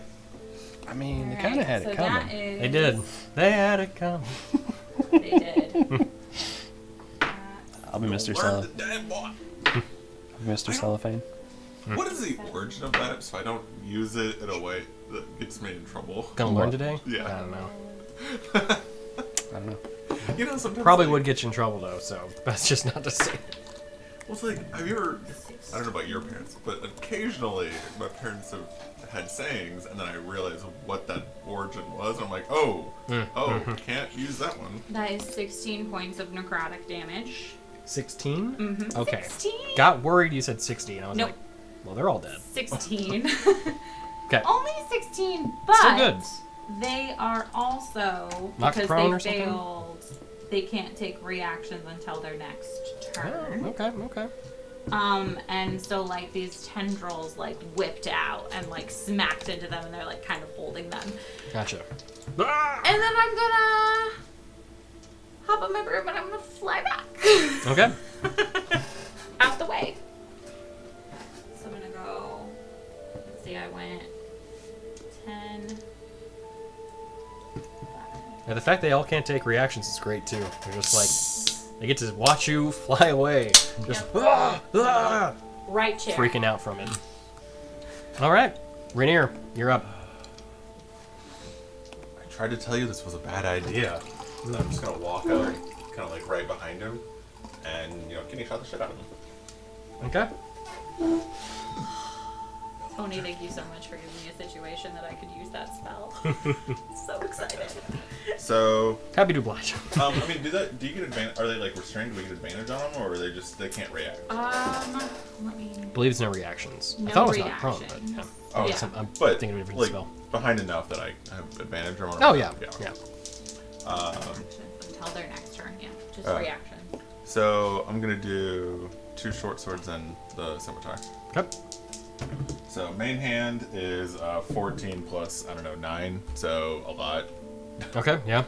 I mean, they Alright, kind of had so it coming. that is- They did. They had it coming. They did. I'll be Mr. Learn Cell. the damn boy. Mr. Cellophane. What is the origin of that? So I don't use it in a way that gets me in trouble. Gonna learn today? Yeah. I don't know. I don't know. You know, sometimes Probably like, would get you in trouble though, so best just not to say. Well, it's like, have you ever? I don't know about your parents, but occasionally my parents have had sayings, and then I realize what that origin was. And I'm like, oh, can't use that one. That is 16 points of necrotic damage. 16? Mm-hmm. Okay. 16? Got worried you said 60, and I was Nope. like, well, they're all dead. 16. Okay. Only 16, but Still good. they are also, Knocked because prone they or something? failed, they can't take reactions until their next turn. Oh, okay, okay. And so like these tendrils like whipped out and like smacked into them, and they're like kind of holding them. Gotcha. And then I'm gonna hop on my broom and I'm gonna fly back. Okay. Out the way. So I'm gonna go, let's see, I went 10. Yeah, the fact they all can't take reactions is great too. They're just like, they get to watch you fly away. Just Right chair. freaking out from it. All right. Rainier, you're up. I tried to tell you this was a bad idea. So I'm just gonna walk out, kind of like right behind him, and kidney shot the shit out of him. Okay. Tony, thank you so much for giving me a situation that I could use that spell. So excited. So, Happy to oblige. I mean, do you get advantage? Are they like restrained? Do we get advantage on them, or are they can't react? Let me. I believe it's no reactions. No I thought it was not prone, but reactions. yeah. Oh, Yeah. I'm but thinking of a different like spell. behind enough that I have advantage on. Oh yeah, yeah. Until their next turn, yeah. Just Uh, reaction. So I'm gonna do 2 short swords and the scimitar. Okay. So main hand is 14 plus 9, so a lot. Okay. Yeah.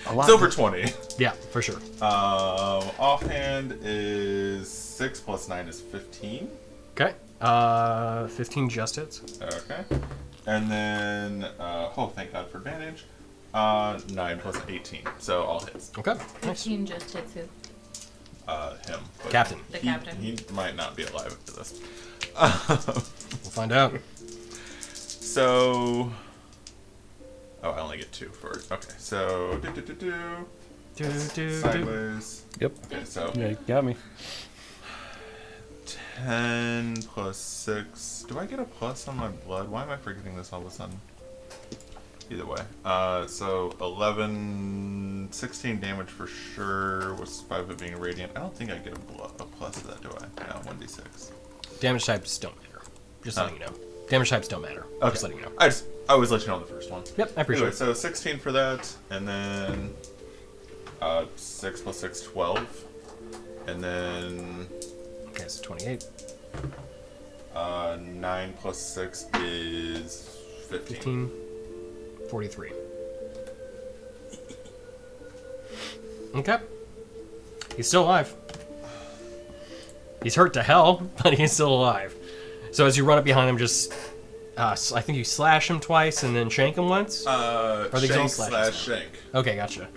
A lot. It's over 20. Yeah, for sure. Offhand is 6 plus 9 is 15. Okay. 15 just hits. Okay. And then, thank God for advantage. 9 plus 18, so all hits. Okay. Nice. 15 just hits who? Him. But Captain. The he, captain. He might not be alive after this. We'll find out. So. Oh, I only get 2 for it. Okay, so. Do. Sideways. Yep. Okay, so. Yeah, you got me. 10 plus 6. Do I get a plus on my blood? Why am I forgetting this all of a sudden? Either way. So 11, 16 damage for sure, with 5 of it being radiant. I don't think I get a plus to that, do I? No, 1d6. Damage types don't matter. Just letting you know. Damage types don't matter. Okay. Just letting you know. I always let you know on the first one. Yep, I appreciate Anyway, it. so 16 for that, and then 6 plus 6, 12. And then Okay, so 28. 9 plus 6 is 15. 15. 43. Okay. He's still alive. He's hurt to hell, but he's still alive. So as you run up behind him, just... I think you slash him twice and then shank him once? These all Shank slashes slash now? shank. Okay, gotcha.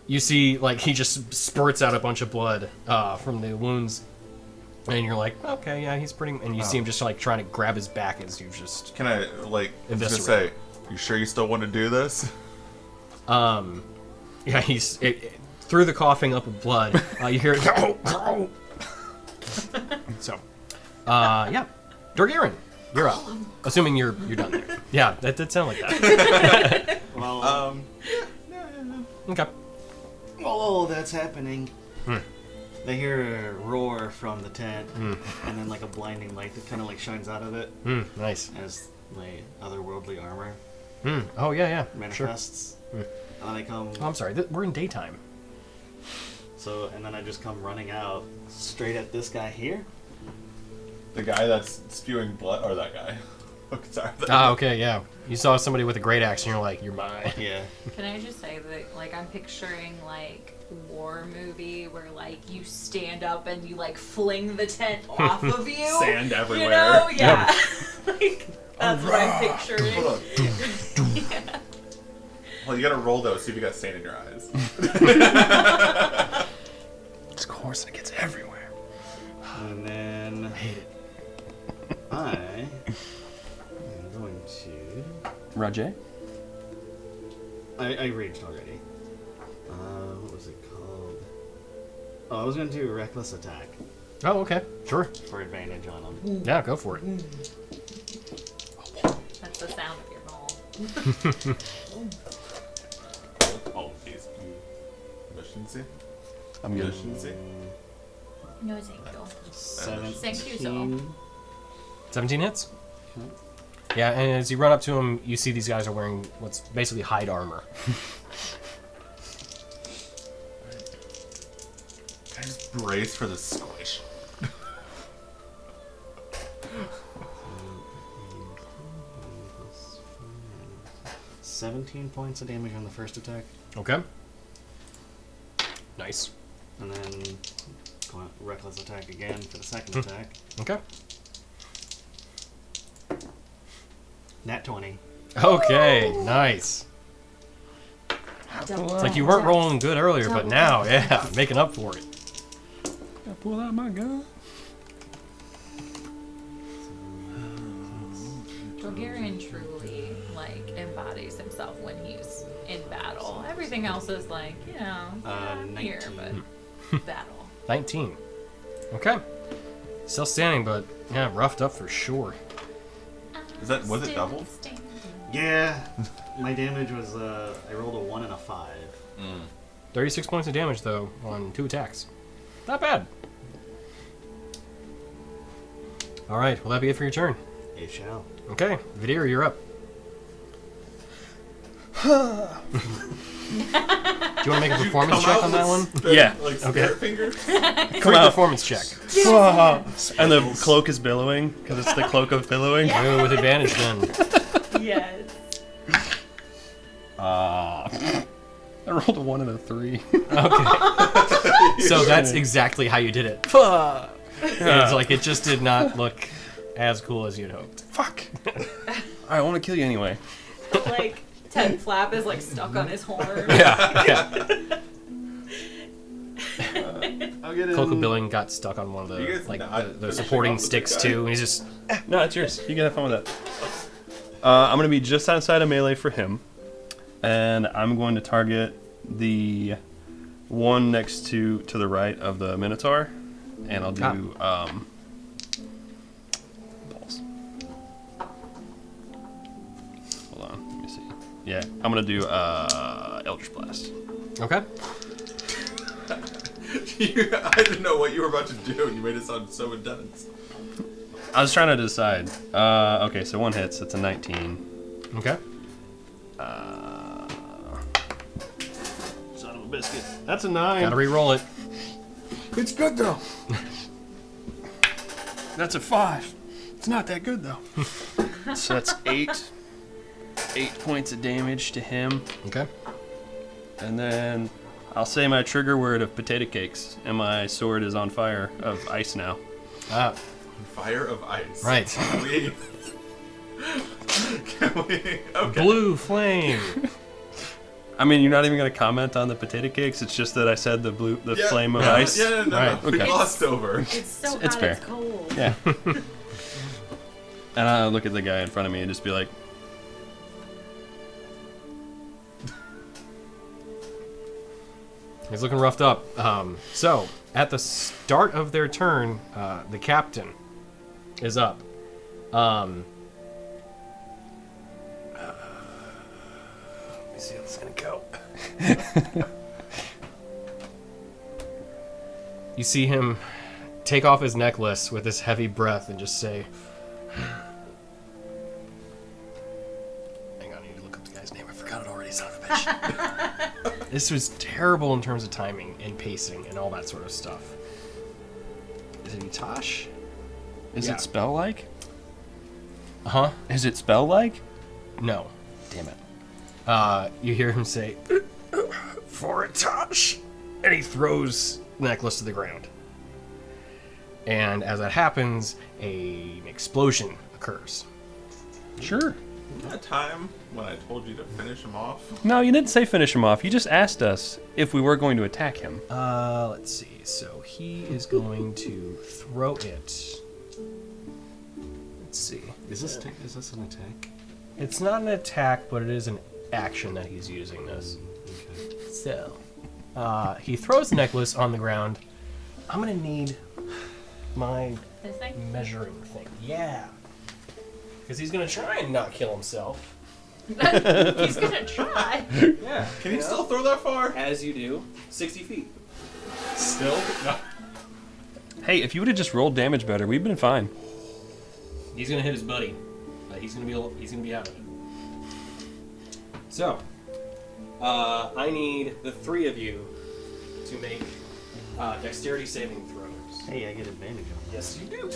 You see, like, he just spurts out a bunch of blood from the wounds. And you're like, okay, yeah, he's pretty... And you see him just, like, trying to grab his back as you've just... Can I, like, just Eviscerate. say, you sure you still want to do this? Yeah, he's... through the coughing up of blood, you hear... So, yeah. Dorgirin, you're up. Assuming you're done there. Yeah, that did sound like that. Well, Okay. while all that's happening, they hear a roar from the tent, and then like a blinding light that kind of like shines out of it Nice. as my otherworldly armor Oh, yeah, sure. manifests. And then I come, Oh, I'm sorry, we're in daytime. and then I just come running out straight at this guy here. The guy that's spewing blood, or that guy. Okay, sorry. Ah, okay, yeah. You saw somebody with a great axe and you're like, you're mine. Yeah. Can I just say that, like, I'm picturing, like, war movie where, like, you stand up and you, like, fling the tent off of you. Sand everywhere. You know? Yeah. Like, that's what I'm picturing. Hold on. Yeah. Well, you gotta roll though, see if you got sand in your eyes. It's coarse and it gets everywhere. And then I hate it. I am going to. Rajay? I raged already. What was it called? Oh, I was going to do a reckless attack Oh, okay. Sure. for advantage on him. Yeah, go for it. That's the sound of your ball. Oh, please. Efficiency? I'm good. Efficiency? No, thank you. 17. 17 hits? Yeah, and as you run up to him, you see these guys are wearing what's basically hide armor. Can I just brace for the squish? 17 points of damage on the first attack, Okay. Nice. and then reckless attack again for the second attack. Okay. Nat 20. Okay, nice. It's like you weren't rolling good earlier, but now, yeah, making up for it. I pull out my gun. Bulgarian truly, like, embodies himself when he's in battle. Everything else is like, you know, yeah, I'm here, 19. but battle. 19. Okay. Still standing, but yeah, roughed up for sure. Was it doubled? Yeah, my damage was, I rolled a 1 and a 5. 36 points of damage, though, on 2 attacks. Not bad. All right, will that be it for your turn? It shall. Okay, Vidir, you're up. Do you want to make a performance check on that one? Yeah. Like Okay. spirit finger? Quick performance check. And the cloak is billowing, because it's the cloak of billowing. Ooh, with advantage then. Yes. I rolled a 1 and a 3. Okay. So that's exactly how you did it. It's like it just did not look as cool as you'd hoped. Fuck. I want to kill you anyway. Like, Ted Flap is, like, stuck on his horn. Yeah. I'll get Cloak of Billing got stuck on one of You the guys like not the finishing supporting off the sticks big guy? too, and he's just No, it's yours. You can have fun with that. I'm going to be just outside of melee for him. And I'm going to target the one next to the right of the Minotaur. and I'll do balls. Hold on, let me see. Yeah, I'm gonna do Eldritch Blast. Okay. I didn't know what you were about to do, and you made it sound so intense. I was trying to decide. Okay, so one hits. It's a 19. Okay. Son of a biscuit. That's a 9. Gotta re-roll it. It's good though. That's a 5. It's not that good though. So that's 8. 8 points of damage to him. Okay. And then I'll say my trigger word of potato cakes, and my sword is on fire of ice now. Ah, Fire of ice. right. Can we? Okay. Blue flame. I mean, you're not even gonna comment on the potato cakes. It's just that I said the flame of ice. Yeah, no. Right. We Okay. glossed over. It's so It's hot, fair. it's cold. Yeah. And I'll look at the guy in front of me and just be like, He's looking roughed up. So, at the start of their turn, the captain is up. Let me see how this is going to go. You see him take off his necklace with this heavy breath and just say... Hang on, I need to look up the guy's name. I forgot it already, son of a bitch. This was terrible in terms of timing and pacing and all that sort of stuff. Is it Itash? is Yeah. it spell-like? Huh? Is it spell-like? No. Damn it. You hear him say, "For Itash," and he throws the necklace to the ground. And as that happens, an explosion occurs. Sure. That time when I told you to finish him off. No, you didn't say finish him off. You just asked us if we were going to attack him. Let's see. So he is going to throw it. Let's see. Is this an attack? It's not an attack, but it is an action that he's using this. Okay. So, he throws the necklace on the ground. I'm gonna need my This thing? measuring thing. Yeah. Because he's gonna try and not kill himself. He's gonna try. Yeah. Can you still throw that far? As you do, 60 feet. Still? No. Hey, if you would have just rolled damage better, we'd been fine. He's gonna hit his buddy. He's gonna be out of it. So, I need the 3 of you to make dexterity saving throws. Hey, I get advantage on Yes, you do.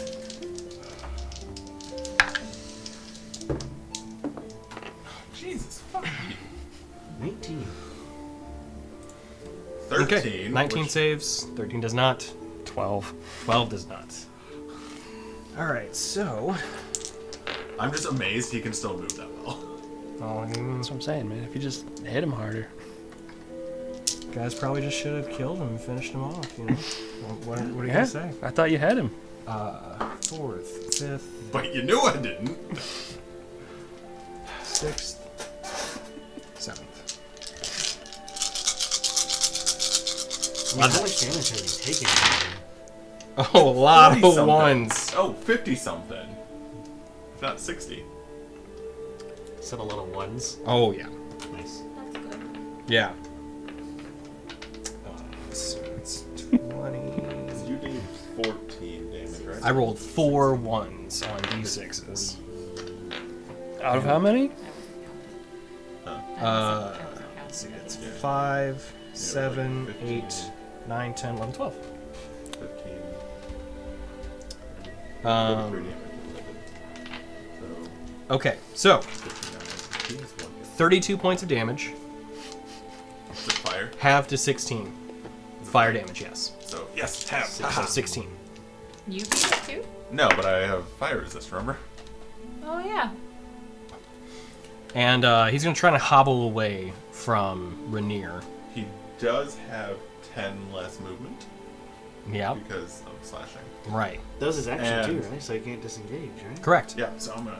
Jesus. Fuck you. 19. 13. Okay. 19 which- saves. 13 does not. 12. 12 does not. All right. So, I'm just amazed he can still move that well. That's what I'm saying, man. If you just hit him harder. guys probably just should have killed him and finished him off. You know. What are you Yeah, gonna say? I thought you had him. 4th, 5th, But you knew I didn't. 6th, 7th. How much damage have you taken? Oh, a lot of 40-something. ones. Oh, 50 something. If not 60. Said a lot of ones. Oh yeah. Nice. That's good. Yeah. So it's 20. You did 14 damage, right? I rolled 4 ones on d6s. Out of how many? Let's see, it's 5, 7, 8, 9, 10, 11, 12. 15. 43 Um, damage. okay, so So, 59. He's one hit. 32 points of damage, Is it fire? halved to 16. Fire damage, yes. So, yes, half. So Haha. 16. You beat it too? No, but I have fire resist, remember? Oh yeah. And he's going to try to hobble away from Rainier. He does have 10 less movement Yeah, because of slashing. right. That was his action too, And- right? So he can't disengage, right? Correct. Yeah, so I'm gonna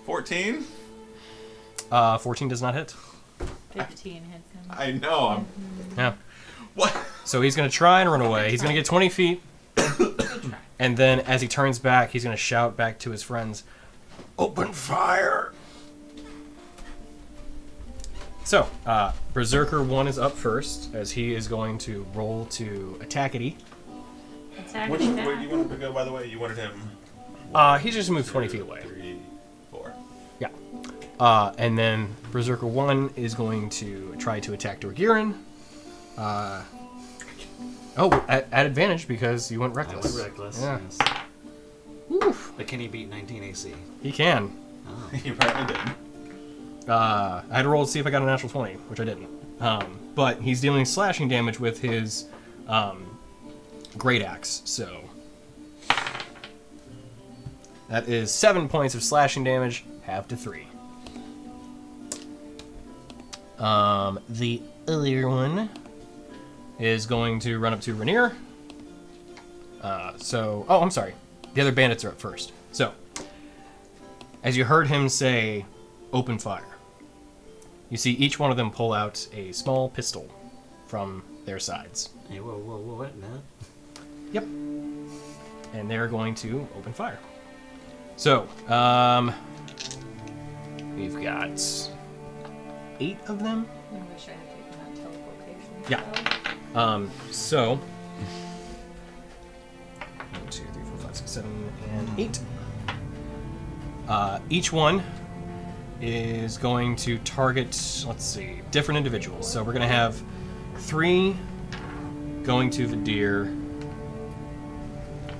14. 14 does not hit. 15 hits him. I know. I'm. Yeah. What? So he's going to try and run away. He's going to get 20 feet. Good try. And then as he turns back, he's going to shout back to his friends, "Open fire!" So, Berserker 1 is up first, as he is going to roll to attackity. Attack Which me way back. do you want him to go, by the way? You wanted him... He just moved 20 feet away. 3, 4. Yeah. And then Berserker 1 is going to try to attack Dorgirin. At advantage because you went I reckless. was reckless. Yeah. Yes. Oof. But can he beat 19 AC? He can. Oh. He apparently did. I had to roll to see if I got a natural 20, which I didn't. But he's dealing slashing damage with his great axe, so that is 7 points of slashing damage, half to 3. The other one is going to run up to Rainier. I'm sorry. The other bandits are up first. So, as you heard him say, "Open fire," you see each one of them pull out a small pistol from their sides. Hey, whoa, what now? Yep. And they're going to open fire. So, we've got 8 of them. I wish I had taken that teleportation. Yeah. spell. So 1, 2, 3, 4, 5, 6, 7, and 8. Each one is going to target, let's see, different individuals. So we're going to have 3 going to Vidir,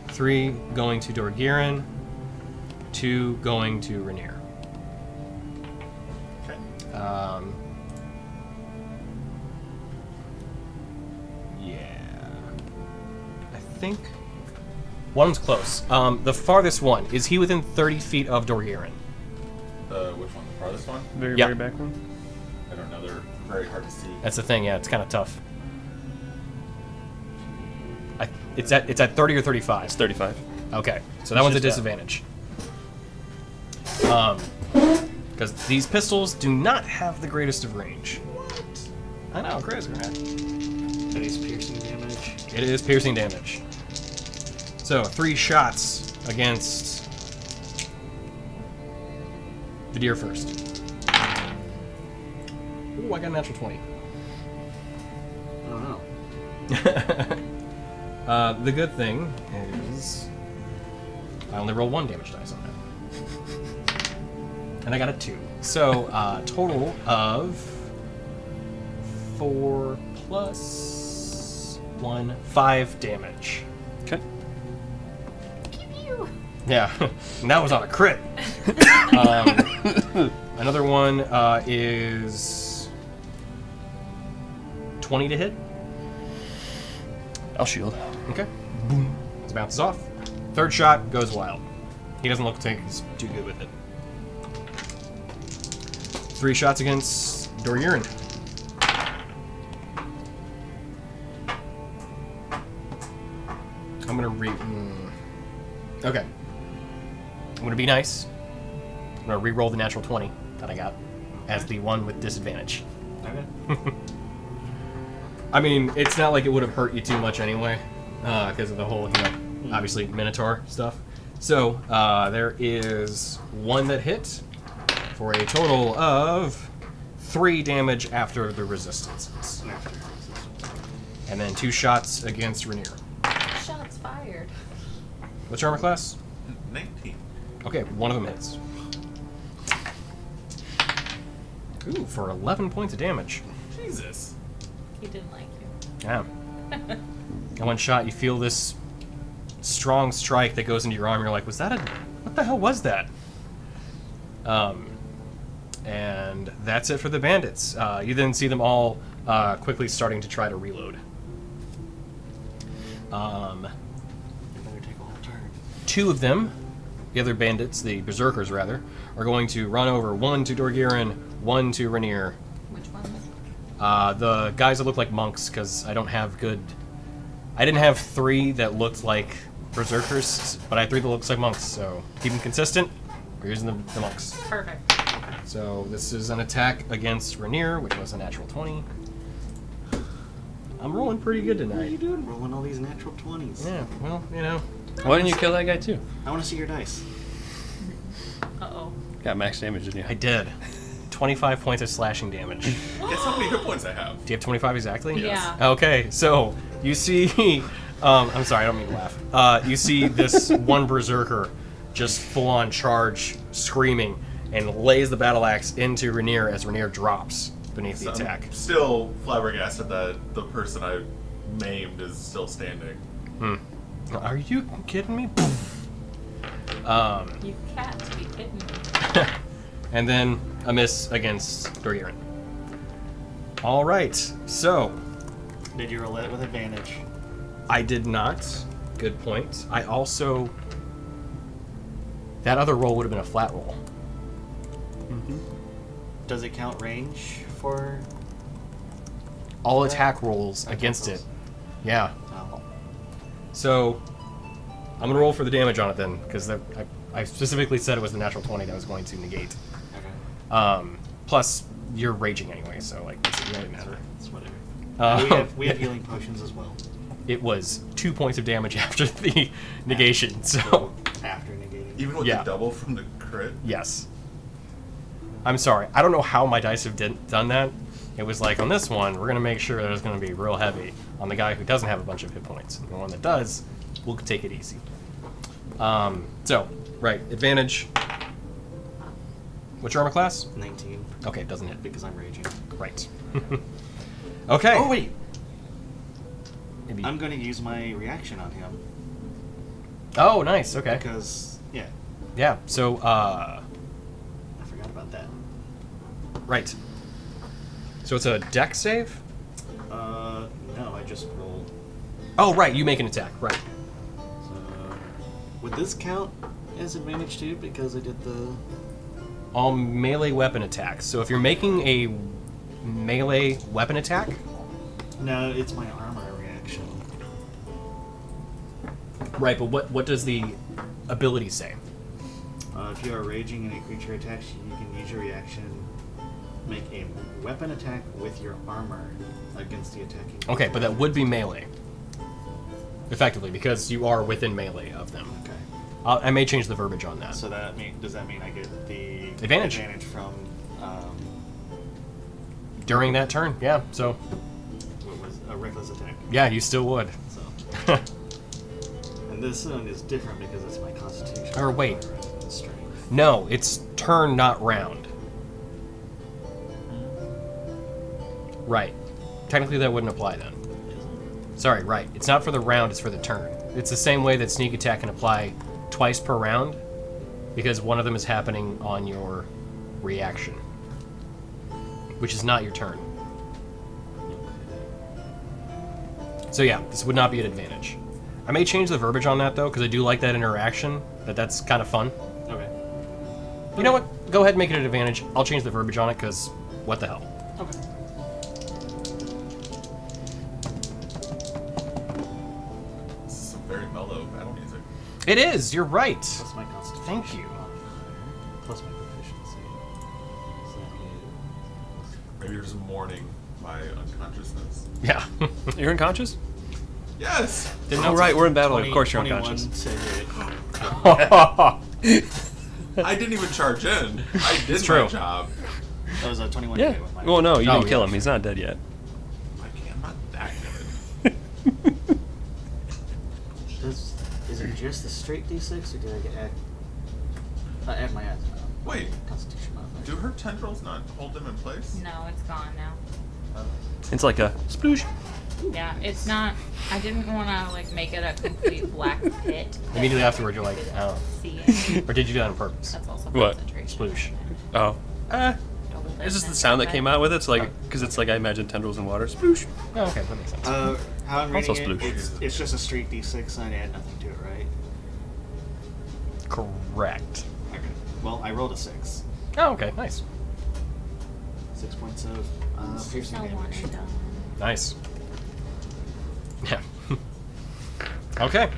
3 going to Dorgirin, 2 going to Rainier. Okay. I think one's close. The farthest one, is he within 30 feet of Dorgirin? Which one? The farthest one? Very, Yeah. very back one. I don't know. They're very hard to see. That's the thing, yeah, it's kind of tough. It's at 30 or 35. It's 35. Okay, so that one's a just out. disadvantage. Because these pistols do not have the greatest of range. What? I know, crazy, man. That is piercing damage. It is piercing damage. So 3 shots against the deer first. Ooh, I got a natural 20. I don't know. The good thing is I only roll 1 damage dice on that. And I got a 2. So, total of 4 plus 1, 5 damage. Okay. Yeah, and that was on a crit. Another one is 20 to hit. I'll shield. Okay. Boom. It bounces off. Third shot goes wild. He doesn't look like he's too good with it. 3 shots against Dorgirin. I'm gonna Okay. I'm gonna be nice. I'm gonna re-roll the natural 20 that I got as the one with disadvantage. Okay. I mean, it's not like it would have hurt you too much anyway, because of the whole, obviously Minotaur stuff. So there is 1 that hit for a total of 3 damage after the resistances, and then 2 shots against Rainier. Shots fired. What's your armor class? 19. Okay, 1 of them hits. Ooh, for 11 points of damage. Jesus. He didn't like you. Yeah. In 1 shot, you feel this strong strike that goes into your arm. You're like, what the hell was that? And that's it for the bandits. You then see them all quickly starting to try to reload. You better take a whole turn. 2 of them, the other bandits, the berserkers rather, are going to run over, 1 to Dorgirin, 1 to Rainier. Which ones? The guys that look like monks, because I didn't have 3 that looked like berserkers, but I had 3 that looks like monks, so keep them consistent. We're using the monks. Perfect. So this is an attack against Rainier, which was a natural 20. I'm rolling pretty good What are you tonight. doing? Rolling all these natural 20s. Yeah, well, you know. Why didn't you kill that guy too? I want to see your dice. Uh-oh. Got max damage, didn't you? I did. 25 points of slashing damage. Do Guess how many hit points I have? you have 25 exactly? Yeah. Okay, so you see, I'm sorry, I don't mean to laugh. You see this one berserker just full on charge, screaming, and lays the battle axe into Rainier as Rainier drops beneath the So attack. I'm still flabbergasted that the person I maimed is still standing. Are you kidding me? You can't be kidding me. And then a miss against Dorgiran. All right, so Did you roll it with advantage? I did not. Good point. I also... That other roll would have been a flat roll. Does it count range for? All attack rolls against it. Yeah. Oh. So I'm going to roll for the damage on it then, because I specifically said it was the natural 20 that was going to negate. Okay. Plus, you're raging anyway, so like, does it really matter? It's whatever. Uh, we have healing potions as well. It was 2 points of damage after the negation, so... After negating. Even with Yeah. the double from the crit? Yes. I'm sorry. I don't know how my dice have done that. It was like, on this one, we're going to make sure that it's going to be real heavy on the guy who doesn't have a bunch of hit points. And the one that does, we'll take it easy. So, right, advantage. What's your armor class? 19 Okay, it doesn't hit. because I'm raging. Right. Okay. Oh wait, Maybe. I'm going to use my reaction on him Oh, nice. Okay. because Yeah, so, I forgot about that. right. So it's a dex save? No, I just rolled. Oh, right, you make an attack. Right. So, would this count as advantage too? Because I did the. All melee weapon attacks. So if you're making a melee weapon attack, No, it's my armor reaction. right, but what does the ability say? If you are raging and a creature attacks you, you can use your reaction, make a weapon attack with your armor against the attacking. Okay, but that would be melee. Effectively, because you are within melee of them. Okay. I may change the verbiage on that. So does that mean I get the Advantage. advantage from During that turn, yeah. So, what was a reckless attack? yeah, you still would. So. And this one is different because it's my constitution. Or wait. rather than strength. No, it's turn, not round. Right. Technically, that wouldn't apply then. Sorry, right. It's not for the round, it's for the turn. It's the same way that sneak attack can apply twice per round, because one of them is happening on your reaction, which is not your turn. So yeah, this would not be an advantage. I may change the verbiage on that, though, because I do like that interaction. That's kind of fun. Okay. You know what? Go ahead and make it an advantage. I'll change the verbiage on it, because what the hell. Okay. This is some very mellow battle music. It is! You're right! Plus my constitution. Thank you. modifier, plus my proficiency. So that is Maybe you're just mourning my unconsciousness. Yeah. You're unconscious? Yes! Oh, right, we're in battle. 20, Of course you're 21 unconscious. to hit. I didn't even charge in. I did true. my job. That was a 21 Yeah. to hit with my Well, no, you Oh, didn't kill yeah. him. He's not dead yet. I'm not that good. Is it just the straight d6 or did I add my Wait, constitution modifier? do her tendrils not hold them in place? No, it's gone now. It's like a sploosh. Yeah, it's not. I didn't want to like make it a complete black pit. Immediately afterward, you're like, oh. See it. Or did you do that on purpose? That's also What? concentration. Sploosh. Oh. Double It's just the business, sound that right? came out with it. It's like, because it's like I imagine tendrils in water. Sploosh. Oh, okay, that makes sense. How I'm Also reading it, sploosh. it's just a straight d6 and I add nothing to it, right? Correct. Okay. Well, I rolled a 6. Oh, okay, nice. 6 points of piercing No one damage. and done. Nice. Yeah. Okay.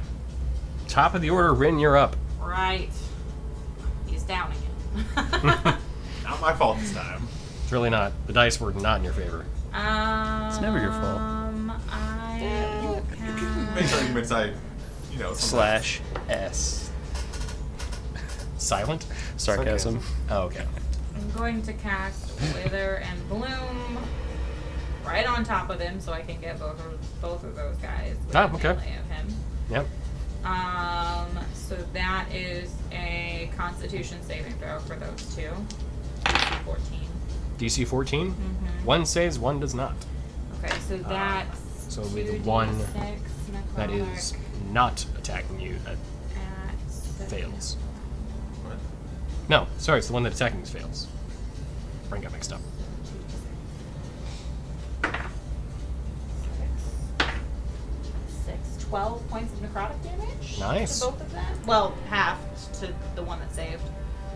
Top of the order, Rin, you're up. Right. He's downing it. Now my fault this time. It's really not. The dice were not in your favor. It's never your fault. I will Make cast. arguments sometimes. /S. Silent? Sarcasm. Oh, okay. I'm going to cast Wither and Bloom right on top of him, so I can get both of those guys. With Ah, a okay. melee of him. Yep. So that is a Constitution saving throw for those two. DC 14. DC 14? Mhm. One saves, one does not. Okay, so that's so with the 2d6 one that necrotic is not attacking you, that at 7. fails. What? No, sorry, it's the one that attacking you fails. Brain got mixed up. 12 points of necrotic damage. Nice. To both of them. Well, half to the one that saved.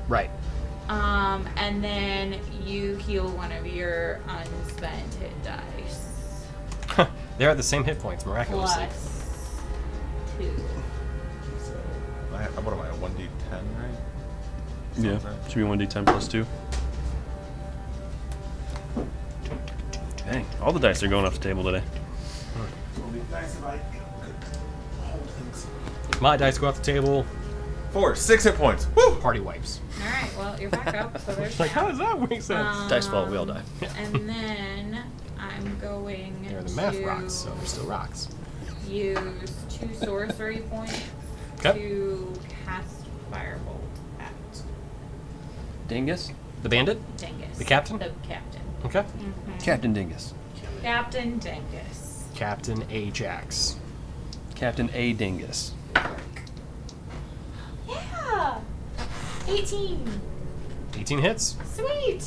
Right. And then you heal one of your unspent hit dice. They're at the same hit points, miraculously. Plus 2. So, what am I, a 1d10, right? Yeah. Should be 1d10 plus 2. Dang. All the dice are going off the table today. It would be nice if I could hold things. My dice go off the table. 6 hit points. Woo! Party wipes. Alright, well, you're back up, so there's Like, that. how does that make sense? Dice fall, we all die. And then I'm going They're the math to rocks, so they're still rocks. use 2 sorcery points Okay. to cast Firebolt at Dingus? The bandit? Dingus. The captain? The captain. Okay. Mhm. Captain Dingus. Captain Dingus. Captain Ajax. Captain A. Dingus. Yeah! 18! 18 hits. Sweet!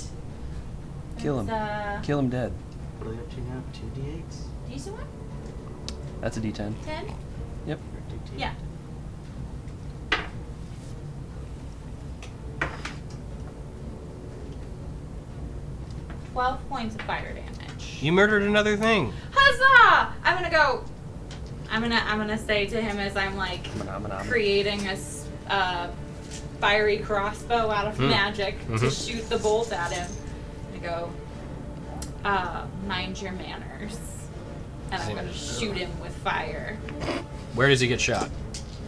Kill him. It's, Kill him dead. What are you up to now? 2d8s? decent one? That's a D10. 10? Yep. Or 2d10? Yeah. $12 points of fire damage. You murdered another thing. Huzzah! I'm gonna say to him as I'm like creating a fiery crossbow out of magic to shoot the bolt at him. I go, mind your manners. And I'm gonna shoot him with fire. Where does he get shot?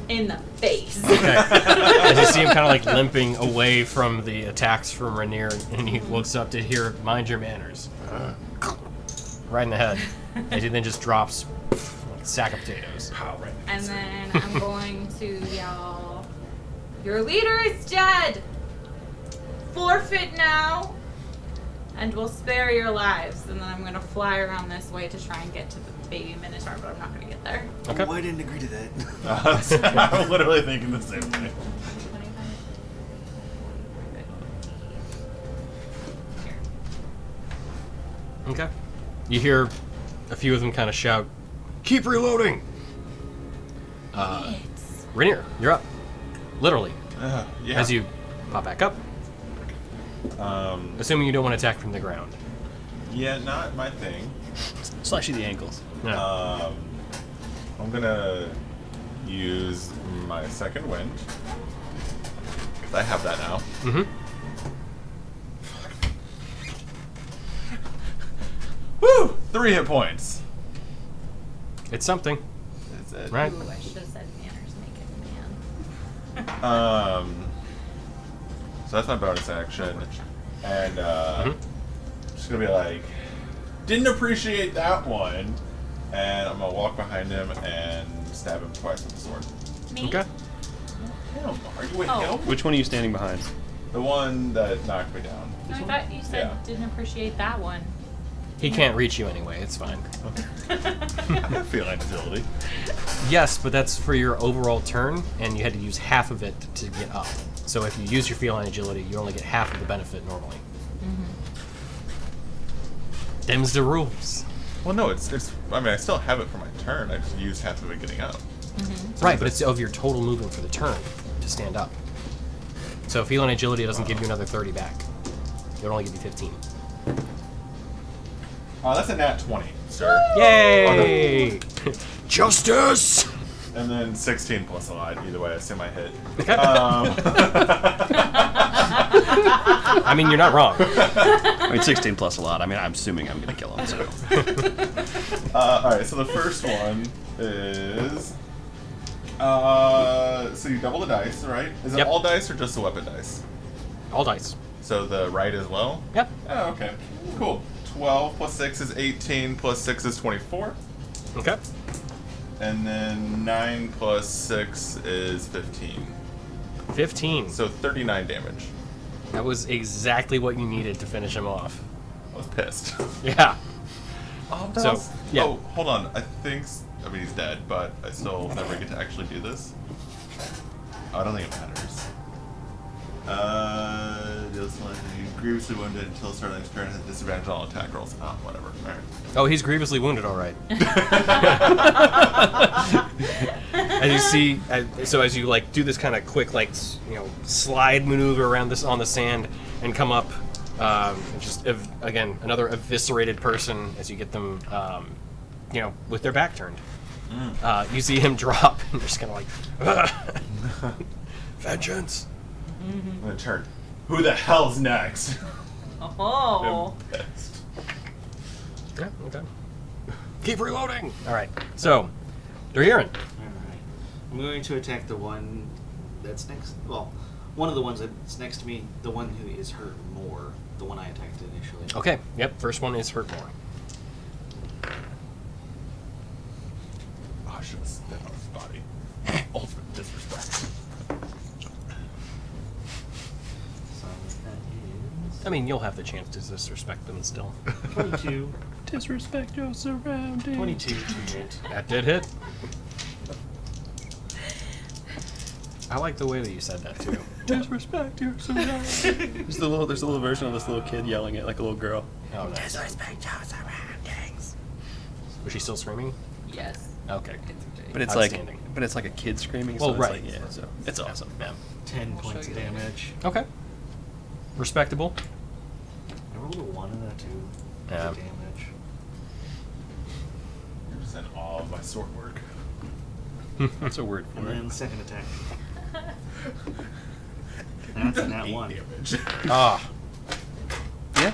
In the face. Okay. As you see him kind of like limping away from the attacks from Rainier, and he looks up to hear, mind your manners. Right in the head. As he then just drops like a sack of potatoes. Right. And then I'm going to yell, your leader is dead! Forfeit now! And we'll spare your lives. And then I'm going to fly around this way to try and get to the baby Minotaur, but I'm not going to get there. Okay. Oh, I didn't agree to that. I'm literally thinking the same thing. 25. Here. Okay. You hear a few of them kind of shout, keep reloading! It's Rainier, you're up. Literally. Yeah. As you pop back up, assuming you don't want to attack from the ground. Yeah, not my thing. Slash you the ankles. No. I'm gonna use my second wind. Because I have that now. Mm-hmm. Woo! 3 hit points. It's something, That's it. right? Ooh, I should have said manners make it man. So that's my bonus action. And just gonna be like, didn't appreciate that one. And I'm gonna walk behind him and stab him twice with the sword. Me? Okay. Him? Are you with Oh. him? Which one are you standing behind? The one that knocked me down. I thought you said Yeah. didn't appreciate that one. He can't reach you anyway, it's fine. I have feline agility. Yes, but that's for your overall turn, and you had to use half of it to get up. So if you use your feline agility, you only get half of the benefit normally. Them's the rules. Well, no, it's. I mean, I still have it for my turn. I just used half of it getting up. Right, but it's of your total movement for the turn to stand up. So feline agility doesn't give you another 30 back. It'll only give you 15. Oh, that's a nat 20, sir. Yay! Justice! And then 16 plus a lot. Either way, I assume I hit. Okay. I mean, you're not wrong. I mean, 16 plus a lot. I mean, I'm assuming I'm going to kill him, so. Alright, so the first one is... so you double the dice, right? Is it Yep. all dice or just the weapon dice? All dice. So the right as well? Yep. Oh, okay. Cool. 12 plus 6 is 18, plus 6 is 24. Okay. And then 9 plus 6 is 15. 15. So 39 damage. That was exactly what you needed to finish him off. I was pissed. Yeah. Oh, So, yeah. Oh, hold on. I think... I mean, he's dead, but I still never get to actually do this. I don't think it matters. Deals one grievously wounded until starting next turn has disadvantage on all attack rolls. Oh, whatever. Alright. Oh, he's grievously wounded, all right. As you see, as you like do this kind of quick, like slide maneuver around this on the sand and come up, just again another eviscerated person as you get them, with their back turned. You see him drop, and you're just kind of like, vengeance. I'm gonna turn. Who the hell's next? Oh. I'm pissed. Yeah. Okay. Keep reloading. All right. So, Duhiran. Alright. I'm going to attack the one that's next. Well, one of the ones that's next to me, the one who is hurt more, the one I attacked initially. Okay. Yep. First one is hurt more. Oh, I should have stepped on his body. Ultimate disrespect. So that is I mean, you'll have the chance to disrespect them still. 22. Disrespect your surroundings. 22 to hit. That did hit. I like the way that you said that too. Disrespect your surroundings. There's a little version of this little kid yelling at like a little girl. Oh, nice. Disrespect your surroundings. Was she still screaming? Yes. Okay. But it's Outstanding. like a kid screaming. Well, So right. it's like, yeah, so it's awesome. Yeah. 10 I'll points show of you. damage. Okay. Respectable. I rolled a 1 and a 2 Yeah. for damage. You're just in awe of my sword work. That's a word for And it. then second attack. That's a nat 1. Damage. Ah. Yeah.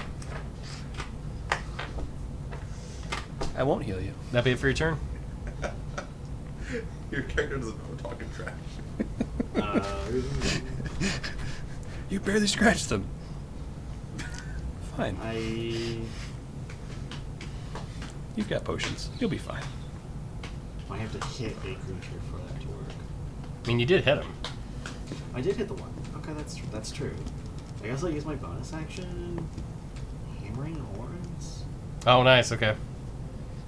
I won't heal you. That be it for your turn? Your character doesn't know talking trash. You barely scratched them. Fine. You've got potions. You'll be fine. I have to hit a creature for that to work. I mean, you did hit him. I did hit the one. Okay, that's true. I guess I'll use my bonus action. Hammering horns. Oh, nice. Okay.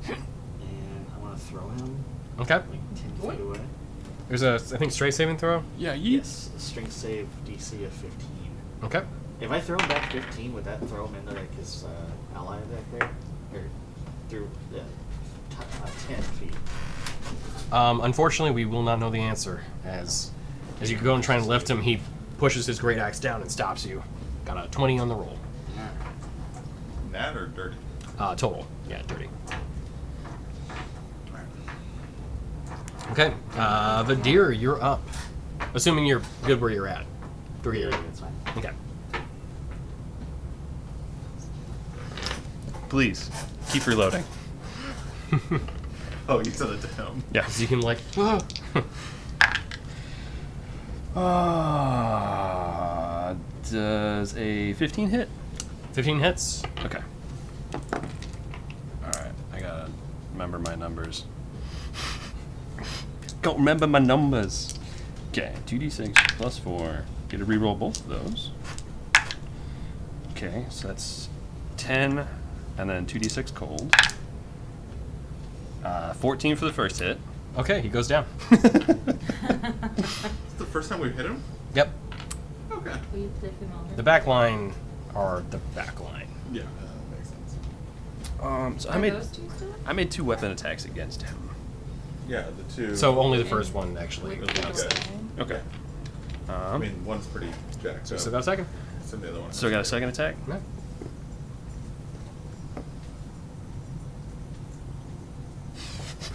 And I want to throw him Okay. like 10 feet away. There's a, I think, straight saving throw. Yeah, Yes, a strength save DC of 15. Okay. If I throw him back 15, would that throw him into like his ally back there? Or through 10 feet? Unfortunately, we will not know the answer. As you go and try and lift him, he pushes his great axe down and stops you. Got a 20 on the roll. Nat or dirty? Total. Yeah, 30. Okay. Vadir, you're up. Assuming you're good where you're at. Vadir. That's fine. Okay. Please keep reloading. Oh, you said it to him. Yeah. So you can like. Does a 15 hit? 15 hits. Okay. Alright, I gotta remember my numbers. Don't remember my numbers. Okay, 2d6 plus 4. Get to reroll both of those. Okay, so that's 10, and then 2d6 cold. 14 for the first hit. Okay, he goes down. It's the first time we've hit him? Yep. Okay. Will you flip him over? The back line are the back line. Yeah, that makes sense. So Are those two still? I made 2 weapon attacks against him. Yeah, the two. So only the first one actually. With Okay. the Okay. door? Okay. I mean, one's pretty jacked So up. still got a second. So the other one. So I got a second attack? Yeah.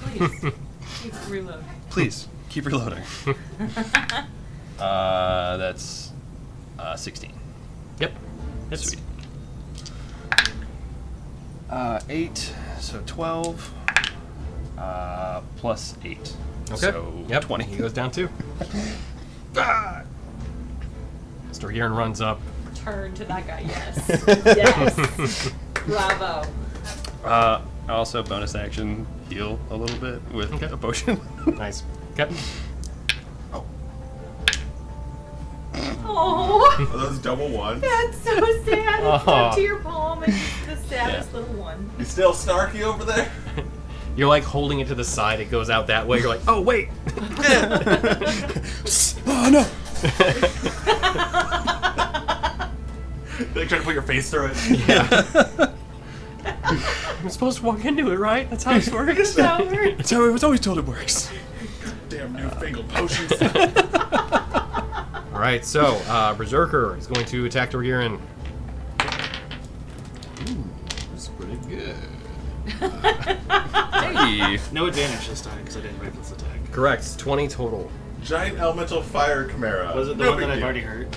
Please. Keep reloading. Please, keep reloading. That's 16. Yep. Hits. Sweet. 8, so 12. Plus 8. Okay. So yep. 20. He goes down too. Ah! Storgiran runs up. Turn to that guy. Yes. Yes. Bravo. I also bonus action heal a little bit with Okay. a potion. Nice. Okay. Oh, Are those double ones? that's so sad. It's Oh. up to your palm, and it's the saddest Yeah. little one. You still snarky over there? You're like holding it to the side. It goes out that way. You're like, oh wait. Oh no! Like trying to put your face through it. Yeah. I'm supposed to walk into it, right? That's how this works. That's how I was always told it works. Damn newfangled potions. All right. So Berserker is going to attack Storgiran. That's pretty good. Hey. No advantage this time because I didn't reckless attack. Correct. 20 total. Giant elemental fire chimera. Was it the No one big that I've deal. already hurt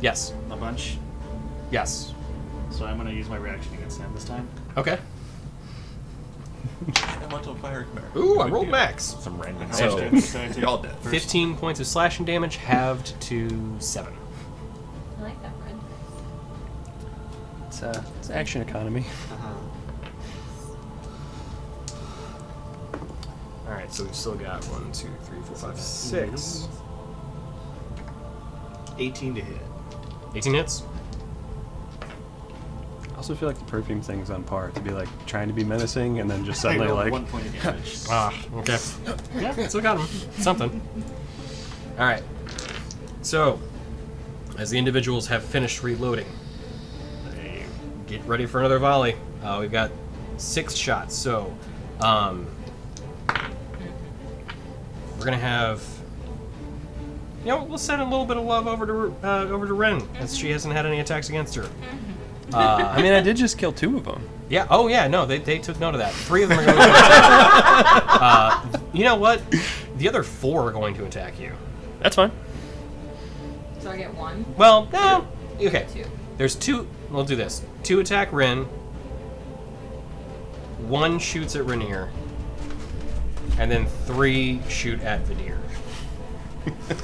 Yes. a bunch? Yes. So I'm gonna use my reaction against him this time. Okay. Giant elemental fire chimera. Ooh, No I big rolled deal. max. Some random How So- much damage did I take Y'all dead. first? 15 points of slashing damage, halved to 7. I like that, Fred. It's action economy. Uh-huh. All right. So we've still got 1, 2, 3, 4, 5, 6. 18 to hit. 18 hits. I also feel like the perfume thing's on par to be like trying to be menacing and then just I suddenly rolled like 1 point of damage. Ah, okay. Yeah, still got him. Something. All right. So, as the individuals have finished reloading, they get ready for another volley. We've got 6 shots, so we're gonna have. You know, we'll send a little bit of love over to Ren, as she hasn't had any attacks against her. I mean, I did just kill 2 of them. Yeah. Oh, yeah. No, they took note of that. 3 of them are going to attack. You know what? The other 4 are going to attack you. That's fine. So I get 1, Well, no. Okay. 2. There's 2. We'll do this. 2 attack Rin. 1 shoots at Rainier. And then 3 shoot at Vidir.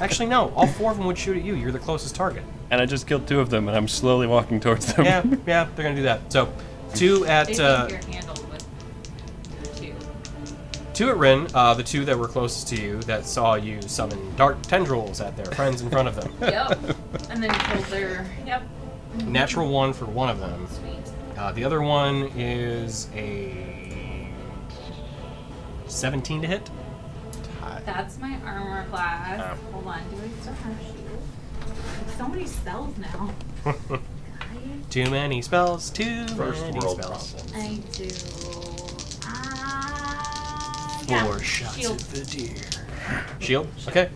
Actually, no. All 4 of them would shoot at you. You're the closest target. And I just killed 2 of them and I'm slowly walking towards them. Yeah, yeah. They're going to do that. So, 2 at... They think you're handled with 2. 2 at Rin, the 2 that were closest to you that saw you summon dark tendrils at their friends in front of them. Yep. And then you killed their. Yep. Natural 1 for one of them. Sweet. The other one is a 17 to hit. That's my armor class. Oh. Hold on. Do I still have shield? So many spells now. Too many spells, too First many world spells. problems. I do. 4 shots Shield. of the deer. Shield? Okay.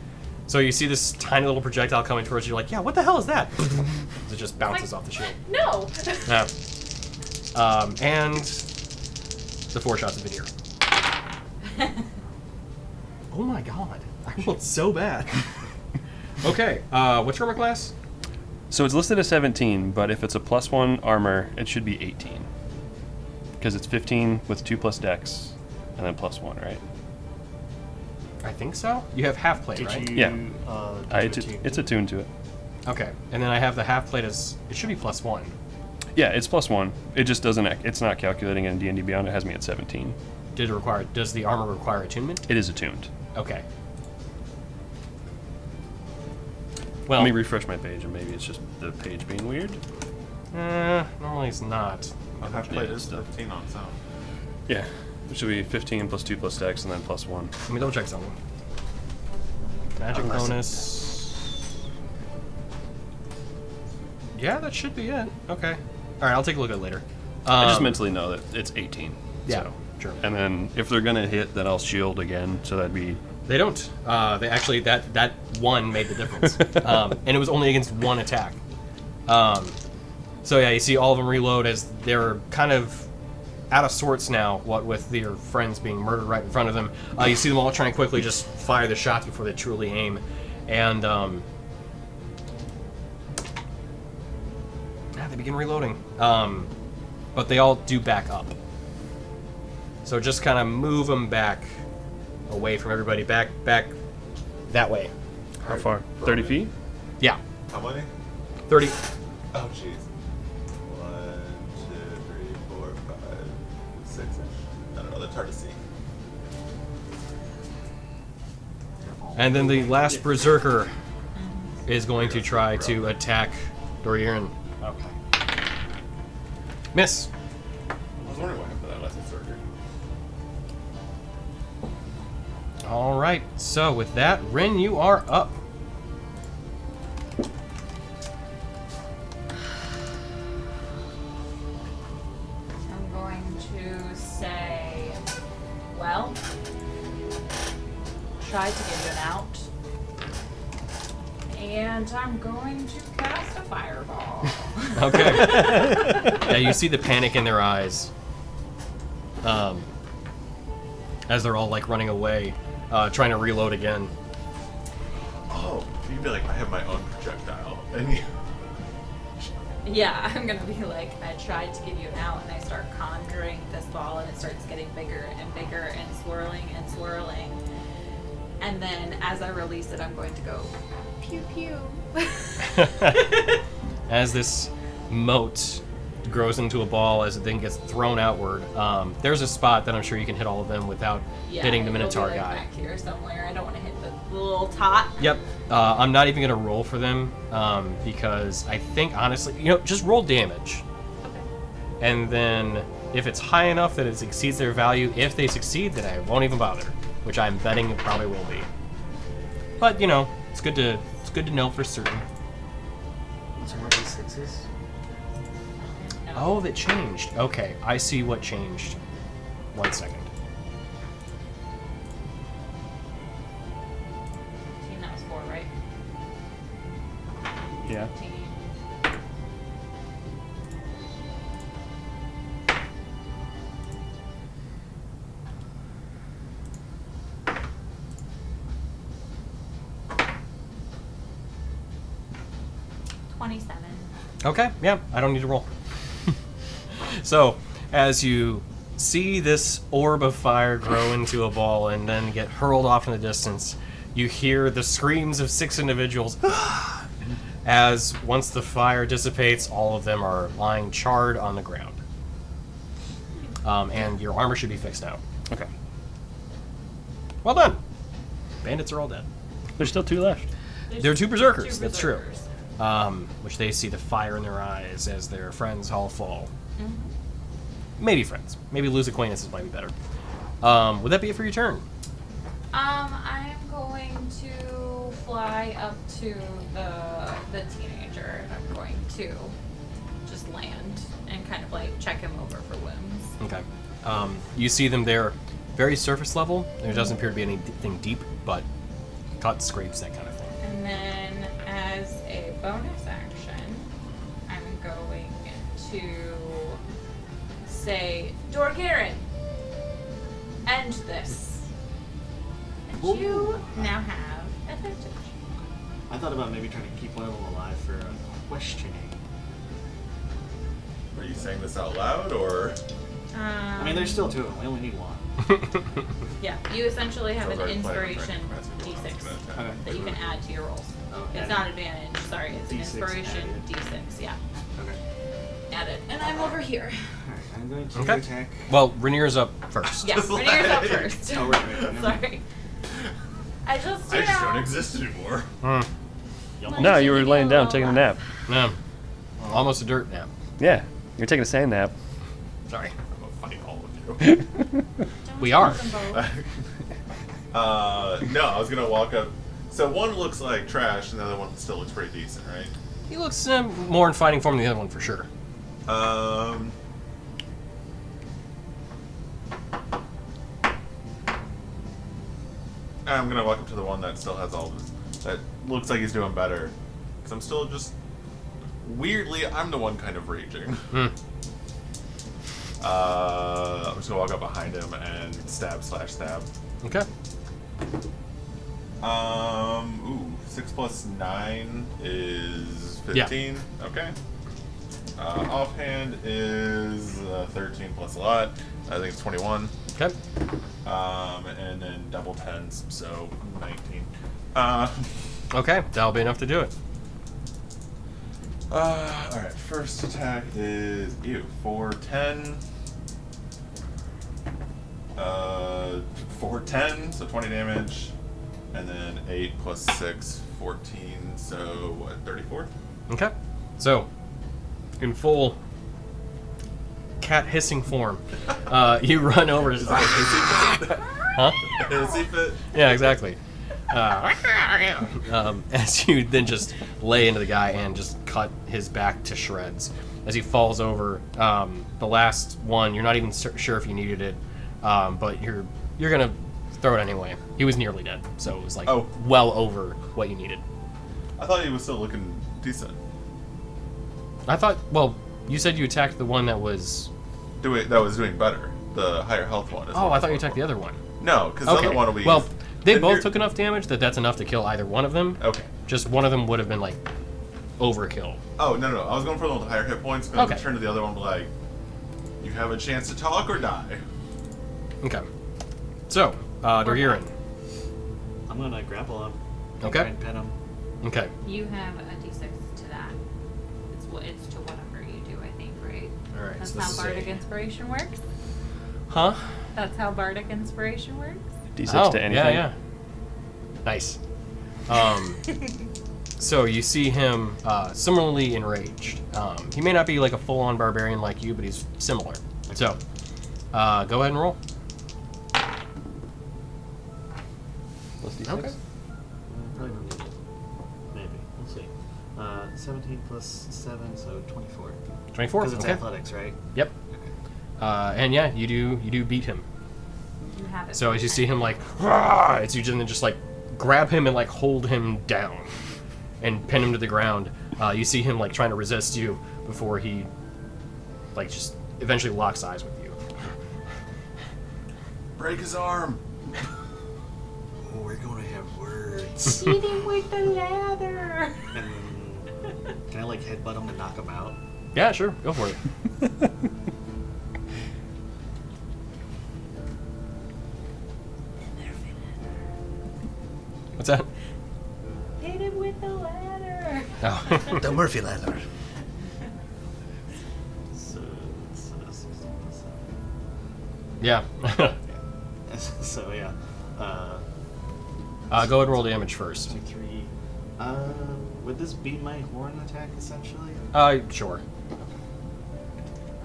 So you see this tiny little projectile coming towards you, you're like, yeah, what the hell is that? It just bounces off the shield. No. Yeah. And the 4 shots of the deer. Oh my god. I rolled so bad. Okay, what's your armor class? So it's listed as 17, but if it's a +1 armor, it should be 18. Because it's 15 with 2 plus dex, and then +1, right? I think so. You have half plate, Did right? you? Yeah. Do It's attuned to it. Okay, and then I have the half plate as it should be +1. Yeah, it's +1. It just doesn't. It's not calculating in D&D Beyond. It has me at 17. Does the armor require attunement? It is attuned. Okay. Well, Let me refresh my page, and maybe it's just the page being weird. normally it's not. I'll have to Yeah, play it's this done. 15 on sound. Yeah, it should be 15 plus 2 plus dex, and then +1. Let me double check something. Magic Unless- bonus. Yeah, that should be it. Okay. All right, I'll take a look at it later. I just mentally know that it's 18. Yeah, So. sure. And then if they're gonna hit, then I'll shield again. So that'd be They don't. They actually that one made the difference, and it was only against 1 attack. So yeah, you see all of them reload as they're kind of out of sorts now. What with their friends being murdered right in front of them, you see them all trying to quickly just fire the shots before they truly aim, and they begin reloading. But they all do back up. So just kind of move them back away from everybody. Back that way. How far? 30 feet? Yeah. How many? 30. Oh, jeez. 1, 2, 3, 4, 5, 6 ish. I don't know. That's hard to see. And then the last berserker is going to try to attack Dorian. Okay. Miss. I was wondering what happened to that last berserker. All right. So with that, Rin, you are up. I'm going to say, well, try to give you an out. And I'm going to cast a fireball. Okay. Yeah, you see the panic in their eyes. As they're all like running away, trying to reload again. Oh, you'd be like, I have my own projectile. And you... Yeah, I'm gonna be like, I tried to give you an out, and I start conjuring this ball, and it starts getting bigger and bigger and swirling and swirling. And then as I release it, I'm going to go pew pew. As this moat grows into a ball, as it then gets thrown outward, there's a spot that I'm sure you can hit all of them without hitting the it'll Minotaur be, like, guy. back here somewhere. I don't want to hit the little tot. Yep. I'm not even going to roll for them because I think, honestly, just roll damage. Okay. And then if it's high enough that it exceeds their value, if they succeed, then I won't even bother, which I'm betting it probably will be. But, it's good to know for certain. Some more D6s. No. Oh, that changed. Okay, I see what changed. 1 second. That was 4, right? Yeah. 15. Okay, yeah, I don't need to roll. So, as you see this orb of fire grow into a ball and then get hurled off in the distance, you hear the screams of 6 individuals as once the fire dissipates, all of them are lying charred on the ground. And your armor should be fixed now. Okay. Well done. Bandits are all dead. There's still 2 left. There are 2 berserkers, that's true. Which they see the fire in their eyes as their friends all fall. Mm-hmm. Maybe friends. Maybe lose acquaintances might be better. Would that be it for your turn? I'm going to fly up to the teenager, and I'm going to just land and kind of like check him over for wounds. Okay. You see them there, very surface level. There doesn't appear to be anything deep, but cut, scrapes, that kind of thing. And then as a bonus action, I'm going to say, Dorgaren, end this. And you now have advantage. I thought about maybe trying to keep one of them alive for questioning. Are you saying this out loud, or? I mean, there's still 2 of them. We only need 1. Yeah, you essentially have So I was an already planning on inspiration trying to convince D6 people not to Okay. that you can add to your rolls. Oh, It's add not it. advantage, sorry, it's an D6 inspiration added. D6, yeah. Okay. Add it. And I'm over here. Alright, I'm going to Okay. attack. Well, Rainier's up first. Yeah, Just Rainier's up like- first. Oh, right, never mind. Sorry. I just, you I just know, don't exist anymore. like, No, you were give laying a down little taking a laugh. nap. No. Almost a dirt nap. Yeah, you're taking a sand nap. Sorry. I'm gonna fight all of you. Don't We are. kill them both. No, I was gonna walk up. So one looks like trash, and the other one still looks pretty decent, right? He looks more in fighting form than the other one for sure. I'm gonna walk up to the one that still has all this. That looks like he's doing better. Because I'm still just. Weirdly, I'm the one kind of raging. Hmm. I'm just gonna walk up behind him and stab / stab. Okay. Ooh, 6 + 9 is 15. Okay. Offhand is 13 plus a lot. I think it's 21. Okay. And then double tens, so 19. Okay, that'll be enough to do it. Alright, first attack is 410. 410, so 20 damage. And then 8 plus 6, 14, so what, 34? Okay. So, in full cat hissing form, you run over. Huh? Is he fit? Yeah, exactly. As you then just lay into the guy and just cut his back to shreds. As he falls over, the last one, you're not even sure if you needed it, but you're gonna throw it anyway. He was nearly dead, so it was like well over what you needed. I thought he was still looking decent. I thought, well, you said you attacked the one that was doing better. The higher health one. Oh, I thought you attacked the other one. No, because the other one will be. Well, they then both you're- took enough damage that's enough to kill either one of them. Okay. Just one of them would have been like overkill. Oh, no. I was going for the one with higher hit points, but I Okay. was turn to the other one and be like, you have a chance to talk or die. Okay. So, Dorgirin. I'm gonna grapple him. Okay. Try and pin him. Okay. You have a d6 to that. It's to whatever you do, I think, right? All right. That's so how this is Bardic Inspiration works? Huh? That's how Bardic Inspiration works? D6 to anything. Yeah. Nice. So you see him similarly enraged. He may not be like a full-on barbarian like you, but he's similar. So, go ahead and roll. Plus D6. Okay. Probably don't need it. Maybe. We'll see. 17 plus 7, so 24. 24. Because it's Okay. athletics, right? Yep. And yeah, you do beat him. You have it. So as you see him like, "Rah!" It's you just like grab him and like hold him down and pin him to the ground. You see him like trying to resist you before he like just eventually locks eyes with you. Break his arm. Oh, we're gonna have words. Beat him with the ladder! And can I like headbutt him and knock him out? Yeah, sure, go for it. What's that? Hit him with the ladder! Oh. The Murphy ladder. So, 16 plus Yeah. 7. So yeah. Go ahead and roll damage first. 2, 3. Would this be my horn attack essentially? Sure.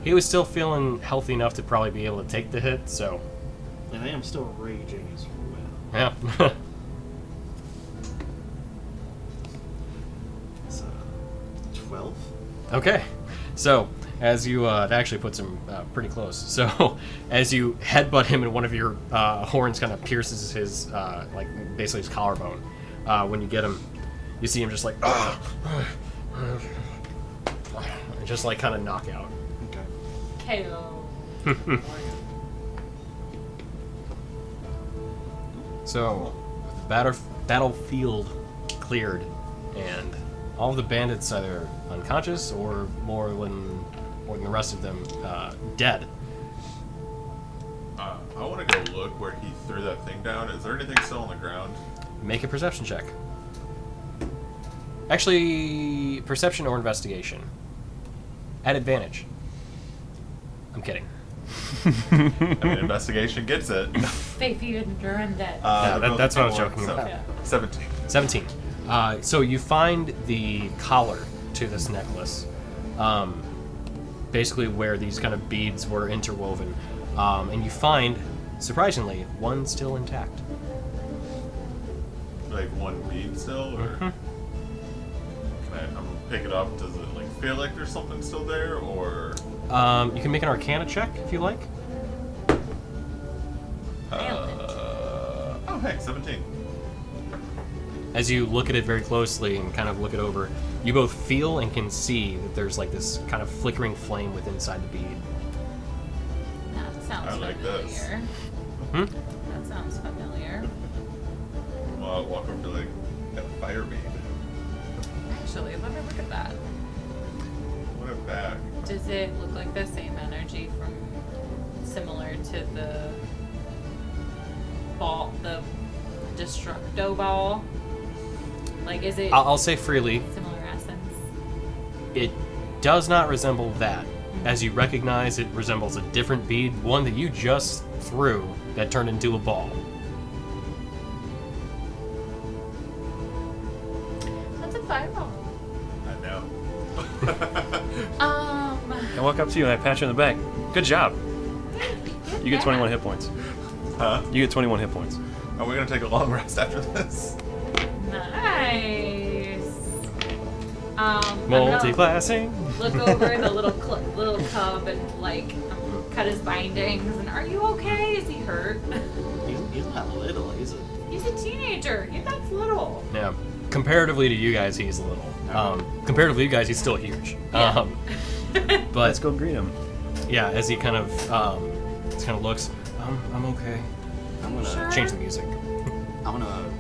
He was still feeling healthy enough to probably be able to take the hit, so And I am still raging as well. yeah. So 12. Okay, so as you, that actually puts him pretty close. So as you headbutt him and one of your horns kind of pierces his, like basically his collarbone, when you get him, you see him just like, and just like kind of knock out. Okay. KO. So, battlefield cleared, and all of the bandits either unconscious or more than the rest of them dead. I want to go look where he threw that thing down. Is there anything still on the ground? Make a perception check. Actually, perception or investigation. At advantage. I'm kidding. I mean, investigation gets it. Faith even you're undead. That's what I was joking so, about. Yeah. 17. 17. So you find the collar to this necklace, basically where these kind of beads were interwoven, and you find, surprisingly, one still intact. Like one bead still, or can I'm gonna pick it up? Does it like feel like there's something still there, or? You can make an Arcana check if you like. Oh, hey, 17. As you look at it very closely and kind of look it over, you both feel and can see that there's like this kind of flickering flame within inside the bead. That sounds I like familiar. this. Hmm? That sounds familiar. Well, I'll walk over to like that fire bead. Actually, let me look at that. Whatever. back. Does it look like the same energy from similar to the ball, the Destructo ball? Like, is it I'll say freely, similar essence? it does not resemble that. As you recognize, it resembles a different bead, one that you just threw that turned into a ball. That's a fireball. I know. I walk up to you and I pat you on the back. Good job. You get 21 hit points. Huh? You get 21 hit points. Are we gonna take a long rest after this? Nice. Multi-classing. Look over the little cub and like cut his bindings. And are you okay? Is he hurt? He's not little, is it? He's a teenager. That's little. Yeah. Comparatively to you guys, he's little. Comparatively to you guys, he's still huge. Yeah. But Let's go greet him. yeah, as he kind of looks, I'm okay. I'm gonna Sure. Change the music. I'm gonna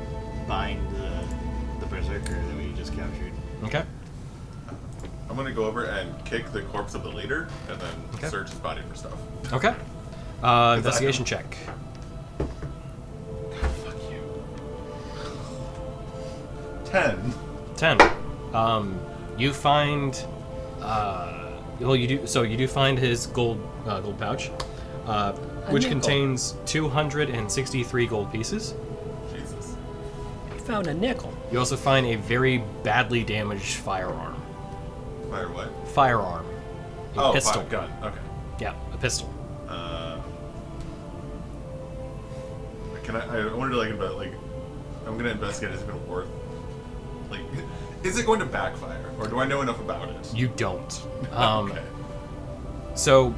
bind the berserker that we just captured. Okay. I'm gonna go over and kick the corpse of the leader and then Okay. search his body for stuff. Okay. Investigation check. Fuck you. 10. 10. You find. Well, you do. So you do find his gold pouch, which nickel. contains 263 gold pieces. Jesus. I found a nickel. You also find a very badly damaged firearm. Fire what? Firearm. A pistol. Gun. Okay. Yeah, a pistol. Can I wanted to like I'm gonna investigate. Is it even worth? Like, is it going to backfire, or do I know enough about it? You don't. Okay. So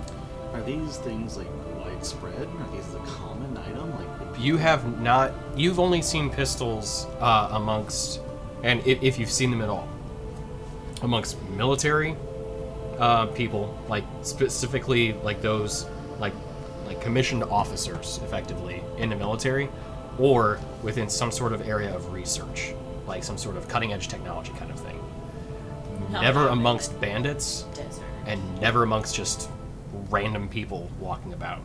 Are these things like widespread? Are these a common item? Like you have not. You've only seen pistols amongst, and if you've seen them at all, amongst military people, like specifically like those like commissioned officers, effectively in the military, or within some sort of area of research, like some sort of cutting edge technology kind of thing. Never amongst bandits, Desert. and never amongst just random people walking about.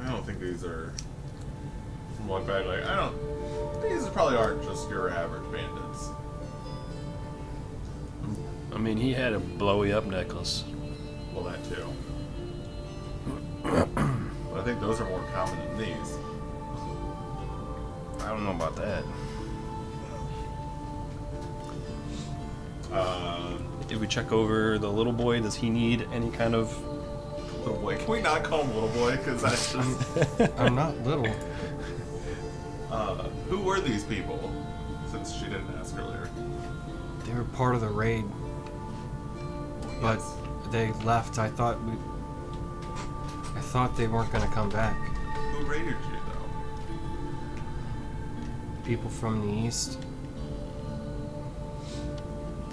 I don't think these are. From one bag, like I don't. These probably aren't just your average bandits. I mean, he had a blowy up necklace. Well, that too. But I think those are more common than these. I don't know about that. Did we check over the little boy? Does he need any kind of... Little boy. Can we not call him little boy? Because that's just. I'm not little. Who were these people? Since she didn't ask earlier. They were part of the raid, but Yes. they left. I thought they weren't going to come back. Who raided you, though? People from the east.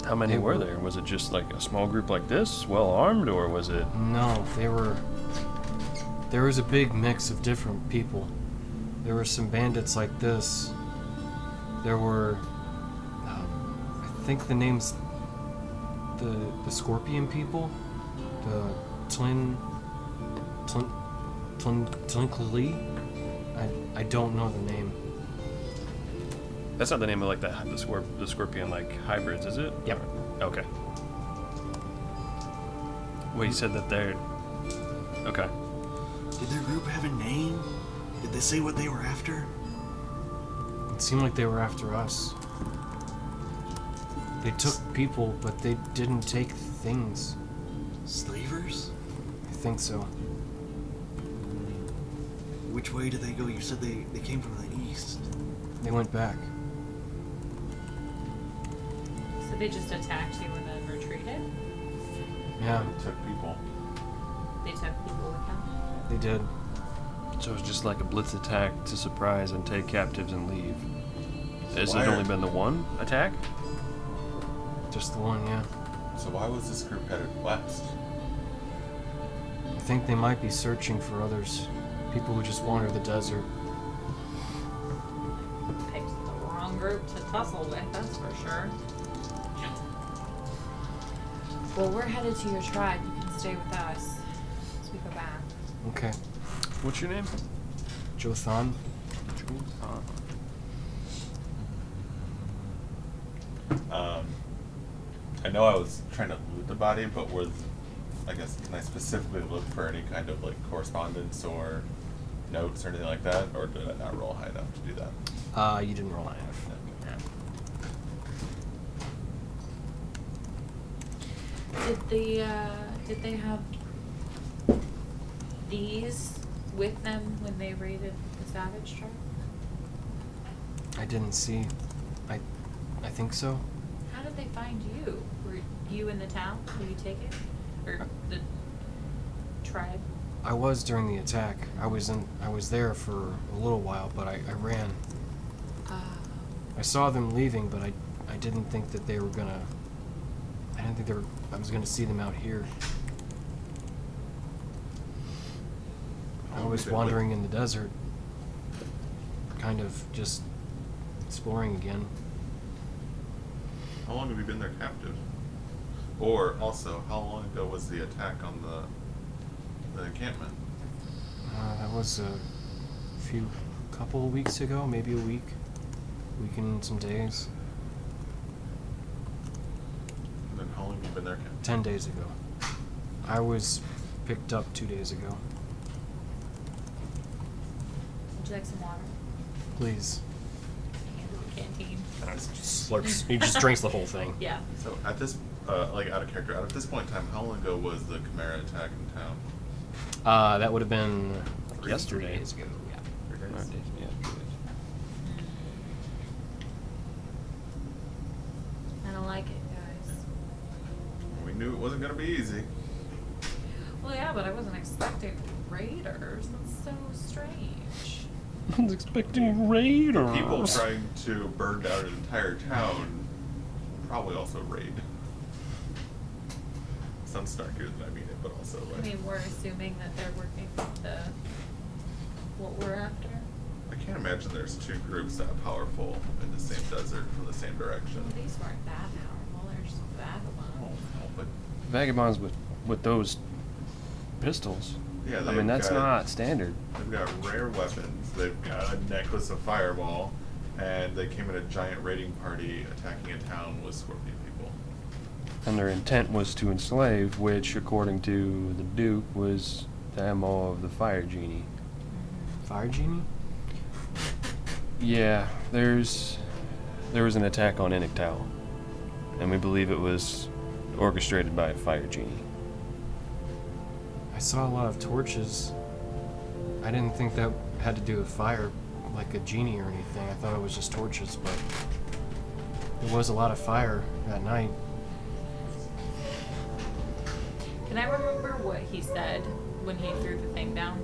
How many They were were- there? Was it just like a small group like this, well armed, or was it... No, there was a big mix of different people. There were some bandits like this. There were, I think the name's the Scorpion people, the Tlinkly. I don't know the name. That's not the name of like the scorpion like hybrids, is it? Yep. Okay. Well, you said that they're... Okay. did their group have a name? Did they say what they were after? It seemed like they were after us. They took people, but they didn't take things. Slavers? I think so. Which way did they go? You said they came from the east. They went back. So they just attacked you and then retreated? Yeah, They took people. They took people with them? they did. So it's just like a blitz attack to surprise and take captives and leave. Has Why it are- only been the one attack? Just the one, yeah. So why was this group headed west? I think they might be searching for others. People who just wander the desert. Picked the wrong group to tussle with, that's for sure. Well, we're headed to your tribe. You can stay with us as we go back. Okay. What's your name? Jothan. I know I was trying to loot the body, but I guess, can I specifically look for any kind of like correspondence or notes or anything like that, or did I not roll high enough to do that? You didn't roll high enough. Yeah. Did they have these with them when they raided the Savage tribe? I didn't see. I think so. How did they find you? Were you in the town? Did you take it? Or the tribe? I was during the attack. I was there for a little while, but I ran. I saw them leaving, but I didn't think that they were gonna. I didn't think I was gonna see them out here. I was wandering in the desert, kind of just exploring again. How long have you been there captive? Or also, how long ago was the attack on the encampment? That was a couple of weeks ago, maybe a week and some days. And then how long have you been there captive? 10 days ago. I was picked up 2 days ago. Would you like some water? Please. Canteen. Slurps. He just drinks the whole thing. Yeah. So at this, like out of character, at this point in time, how long ago was the Chimera attack in town? That would have been Yesterday. 3 days ago. Yeah. 3 days? Yeah, 3 days. I don't like it, guys. We knew it wasn't going to be easy. Well, yeah, but I wasn't expecting raiders. That's so strange. I was expecting raiders. People trying to burn down an entire town probably also raid. Sounds snarkier than I mean it, but also I right. mean, we're assuming that they're working with what we're after. I can't imagine there's two groups that powerful in the same desert from the same direction. Well, these weren't that powerful. They're just Oh, vagabonds. no, but Vagabonds with those pistols. yeah, I mean, that's got, not standard. They've got rare weapons. They've got a necklace of fireball, and they came in a giant raiding party attacking a town with scorpion people. And their intent was to enslave, which, according to the Duke, was the MO of the Fire Genie. Fire Genie? Yeah, there was an attack on Inictal, and we believe it was orchestrated by a Fire Genie. I saw a lot of torches. I didn't think that had to do with fire, like a genie or anything. I thought it was just torches, but there was a lot of fire that night. Can I remember what he said when he threw the thing down?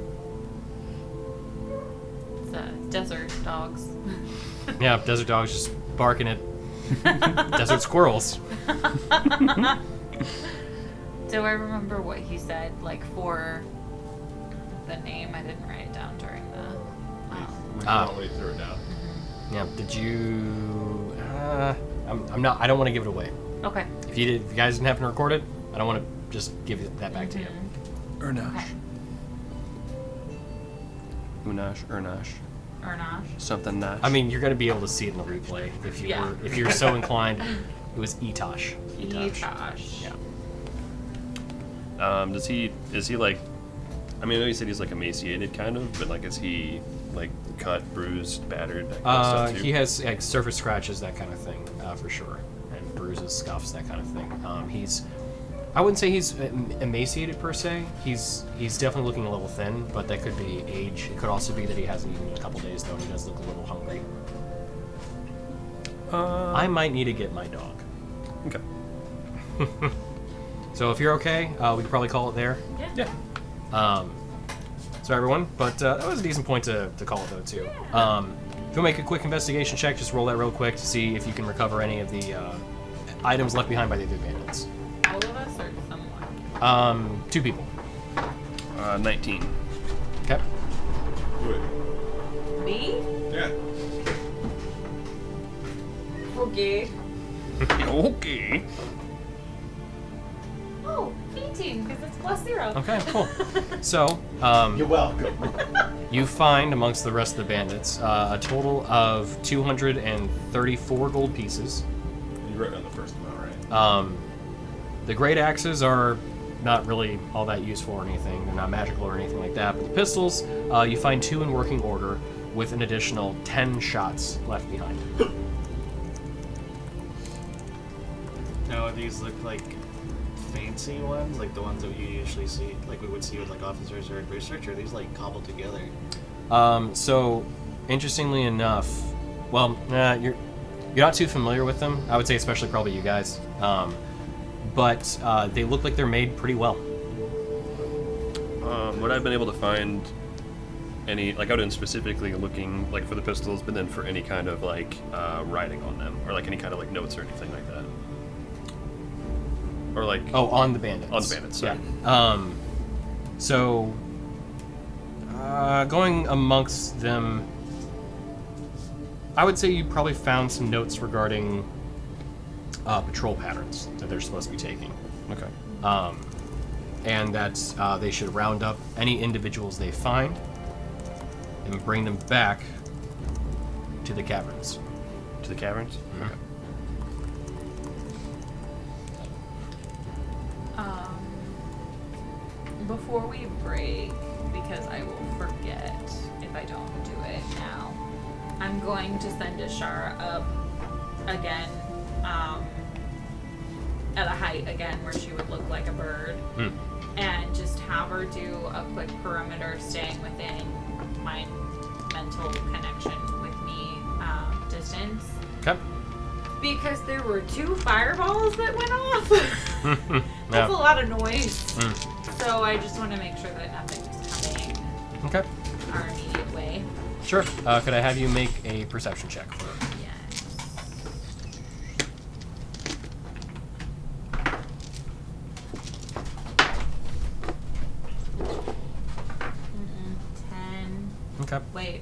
It's desert dogs. Yeah, desert dogs just barking at desert squirrels. Do I remember what he said, like, for the name? I didn't write it down during the... We probably threw it down. Yeah, did you... I don't want to give it away. Okay. If you guys didn't happen to record it, I don't want to just give that back to you. Urnash. Okay. Urnash. Urnash. Something Nash. I mean, you're going to be able to see it in the replay if you're so inclined. It was Etosh. Etosh. Yeah. Is he like, I mean, I know you said he's like emaciated kind of, but like, is he like cut, bruised, battered, that kind of stuff too? He has like surface scratches, that kind of thing, for sure, and bruises, scuffs, that kind of thing. I wouldn't say he's emaciated per se. He's definitely looking a little thin, but that could be age. It could also be that he hasn't eaten in a couple days, though, and he does look a little hungry. I might need to get my dog. Okay. So if you're okay, we could probably call it there. Yeah. So everyone, but that was a decent point to call it though too. If you'll make a quick investigation check, just roll that real quick to see if you can recover any of the items left behind by the other bandits. All of us or someone? 2 people. 19. Okay. Do it. Me? Yeah. Okay. Okay. Oh, 18, because it's +0. Okay, cool. So, You're welcome. you find amongst the rest of the bandits a total of 234 gold pieces. You wrote down the first amount, right? The great axes are not really all that useful or anything. They're not magical or anything like that. But the pistols, you find 2 in working order with an additional 10 shots left behind. Now, these look like fancy ones, like the ones that you usually see, like we would see with like officers or research, or are these like cobbled together? So, interestingly enough, well, you're not too familiar with them. I would say, especially probably you guys. But they look like they're made pretty well. Would I've been able to find any, like, I've been specifically looking, like, for the pistols, but then for any kind of, like, writing on them, or, like, any kind of, like, notes or anything like that? Or, like... Oh, on the bandits. On the bandits, sorry. Yeah. So, going amongst them, I would say you probably found some notes regarding patrol patterns that they're supposed to be taking. Okay. And that they should round up any individuals they find and bring them back to the caverns. To the caverns? Mm-hmm. Okay. Before we break, because I will forget if I don't do it now, I'm going to send Ashara up again, at a height again where she would look like a bird, and just have her do a quick perimeter, staying within my mental connection with me distance. Okay. Because there were 2 fireballs that went off. That's a lot of noise. So I just want to make sure that nothing's coming Okay. our immediate way. Sure. Could I have you make a perception check? Yes. 10. Okay. Wait.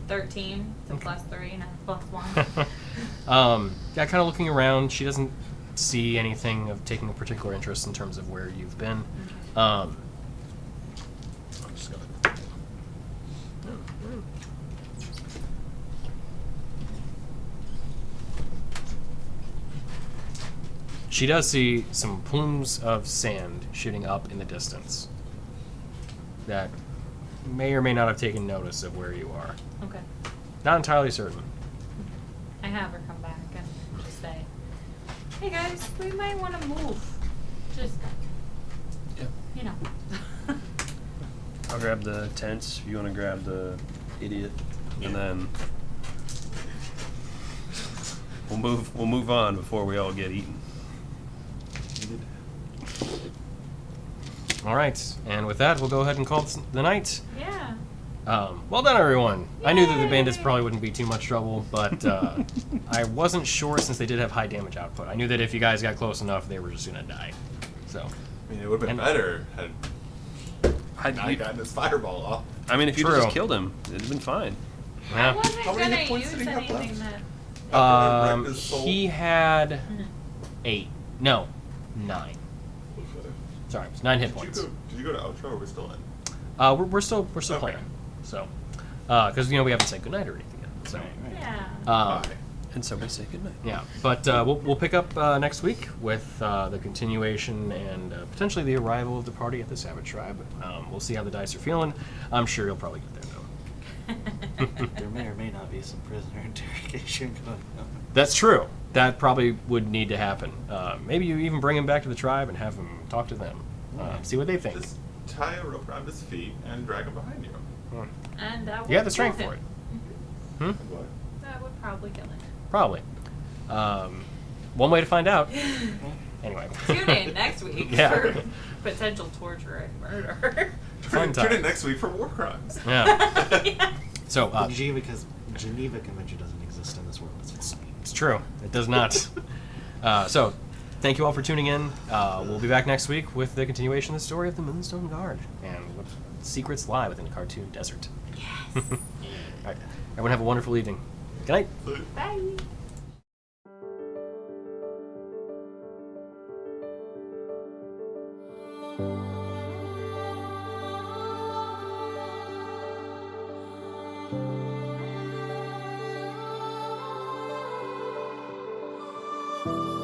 13. So Okay. +3, not +1. Yeah, kind of looking around, she doesn't see anything of taking a particular interest in terms of where you've been. I'm just gonna... She does see some plumes of sand shooting up in the distance that may or may not have taken notice of where you are. Okay. Not entirely certain. I have her come back and just say, hey guys, we might want to move. Just, you know. I'll grab the tents if you want to grab the idiot, and then we'll move on before we all get eaten. All right, and with that, we'll go ahead and call this the night. Yeah. Well done, everyone. I knew that the bandits Yay! probably wouldn't be too much trouble, but I wasn't sure since they did have high damage output. I knew that if you guys got close enough, they were just gonna die. So, I mean, it would have been And- better had not gotten this fireball off. I mean, if you True. just killed him, it'd have been fine. I yeah. wasn't How many gonna hit points use did he have anything left? that. After I wrecked his soul? He had 8. No, 9. Sorry, it was 9 hit points. Did you go to outro or are we still in? We're still Okay. playing. So, because we haven't said goodnight or anything yet. So, Yeah. um, Bye. And so we say goodnight. yeah. But we'll pick up next week with the continuation and potentially the arrival of the party at the Savage Tribe. We'll see how the dice are feeling. I'm sure you'll probably get there though. There may or may not be some prisoner interrogation going on. That's true. That probably would need to happen. Maybe you even bring him back to the tribe and have him talk to them. See what they think. Just tie a rope around his feet and drag him behind you. And that would You have the strength kill for it. him. Hmm? What? That would probably kill him. Probably. One way to find out. Anyway. Tune in next week Yeah. for potential torture and murder. Fun Tune in time. next week for war crimes. Yeah. Yeah. So, The Geneva Convention doesn't exist in this world. It's fine. it's true. It does not. So, thank you all for tuning in. We'll be back next week with the continuation of the story of the Moonstone Guard and what secrets lie within Kartu Desert. Yes. All right. Everyone have a wonderful evening. Good night. Bye. you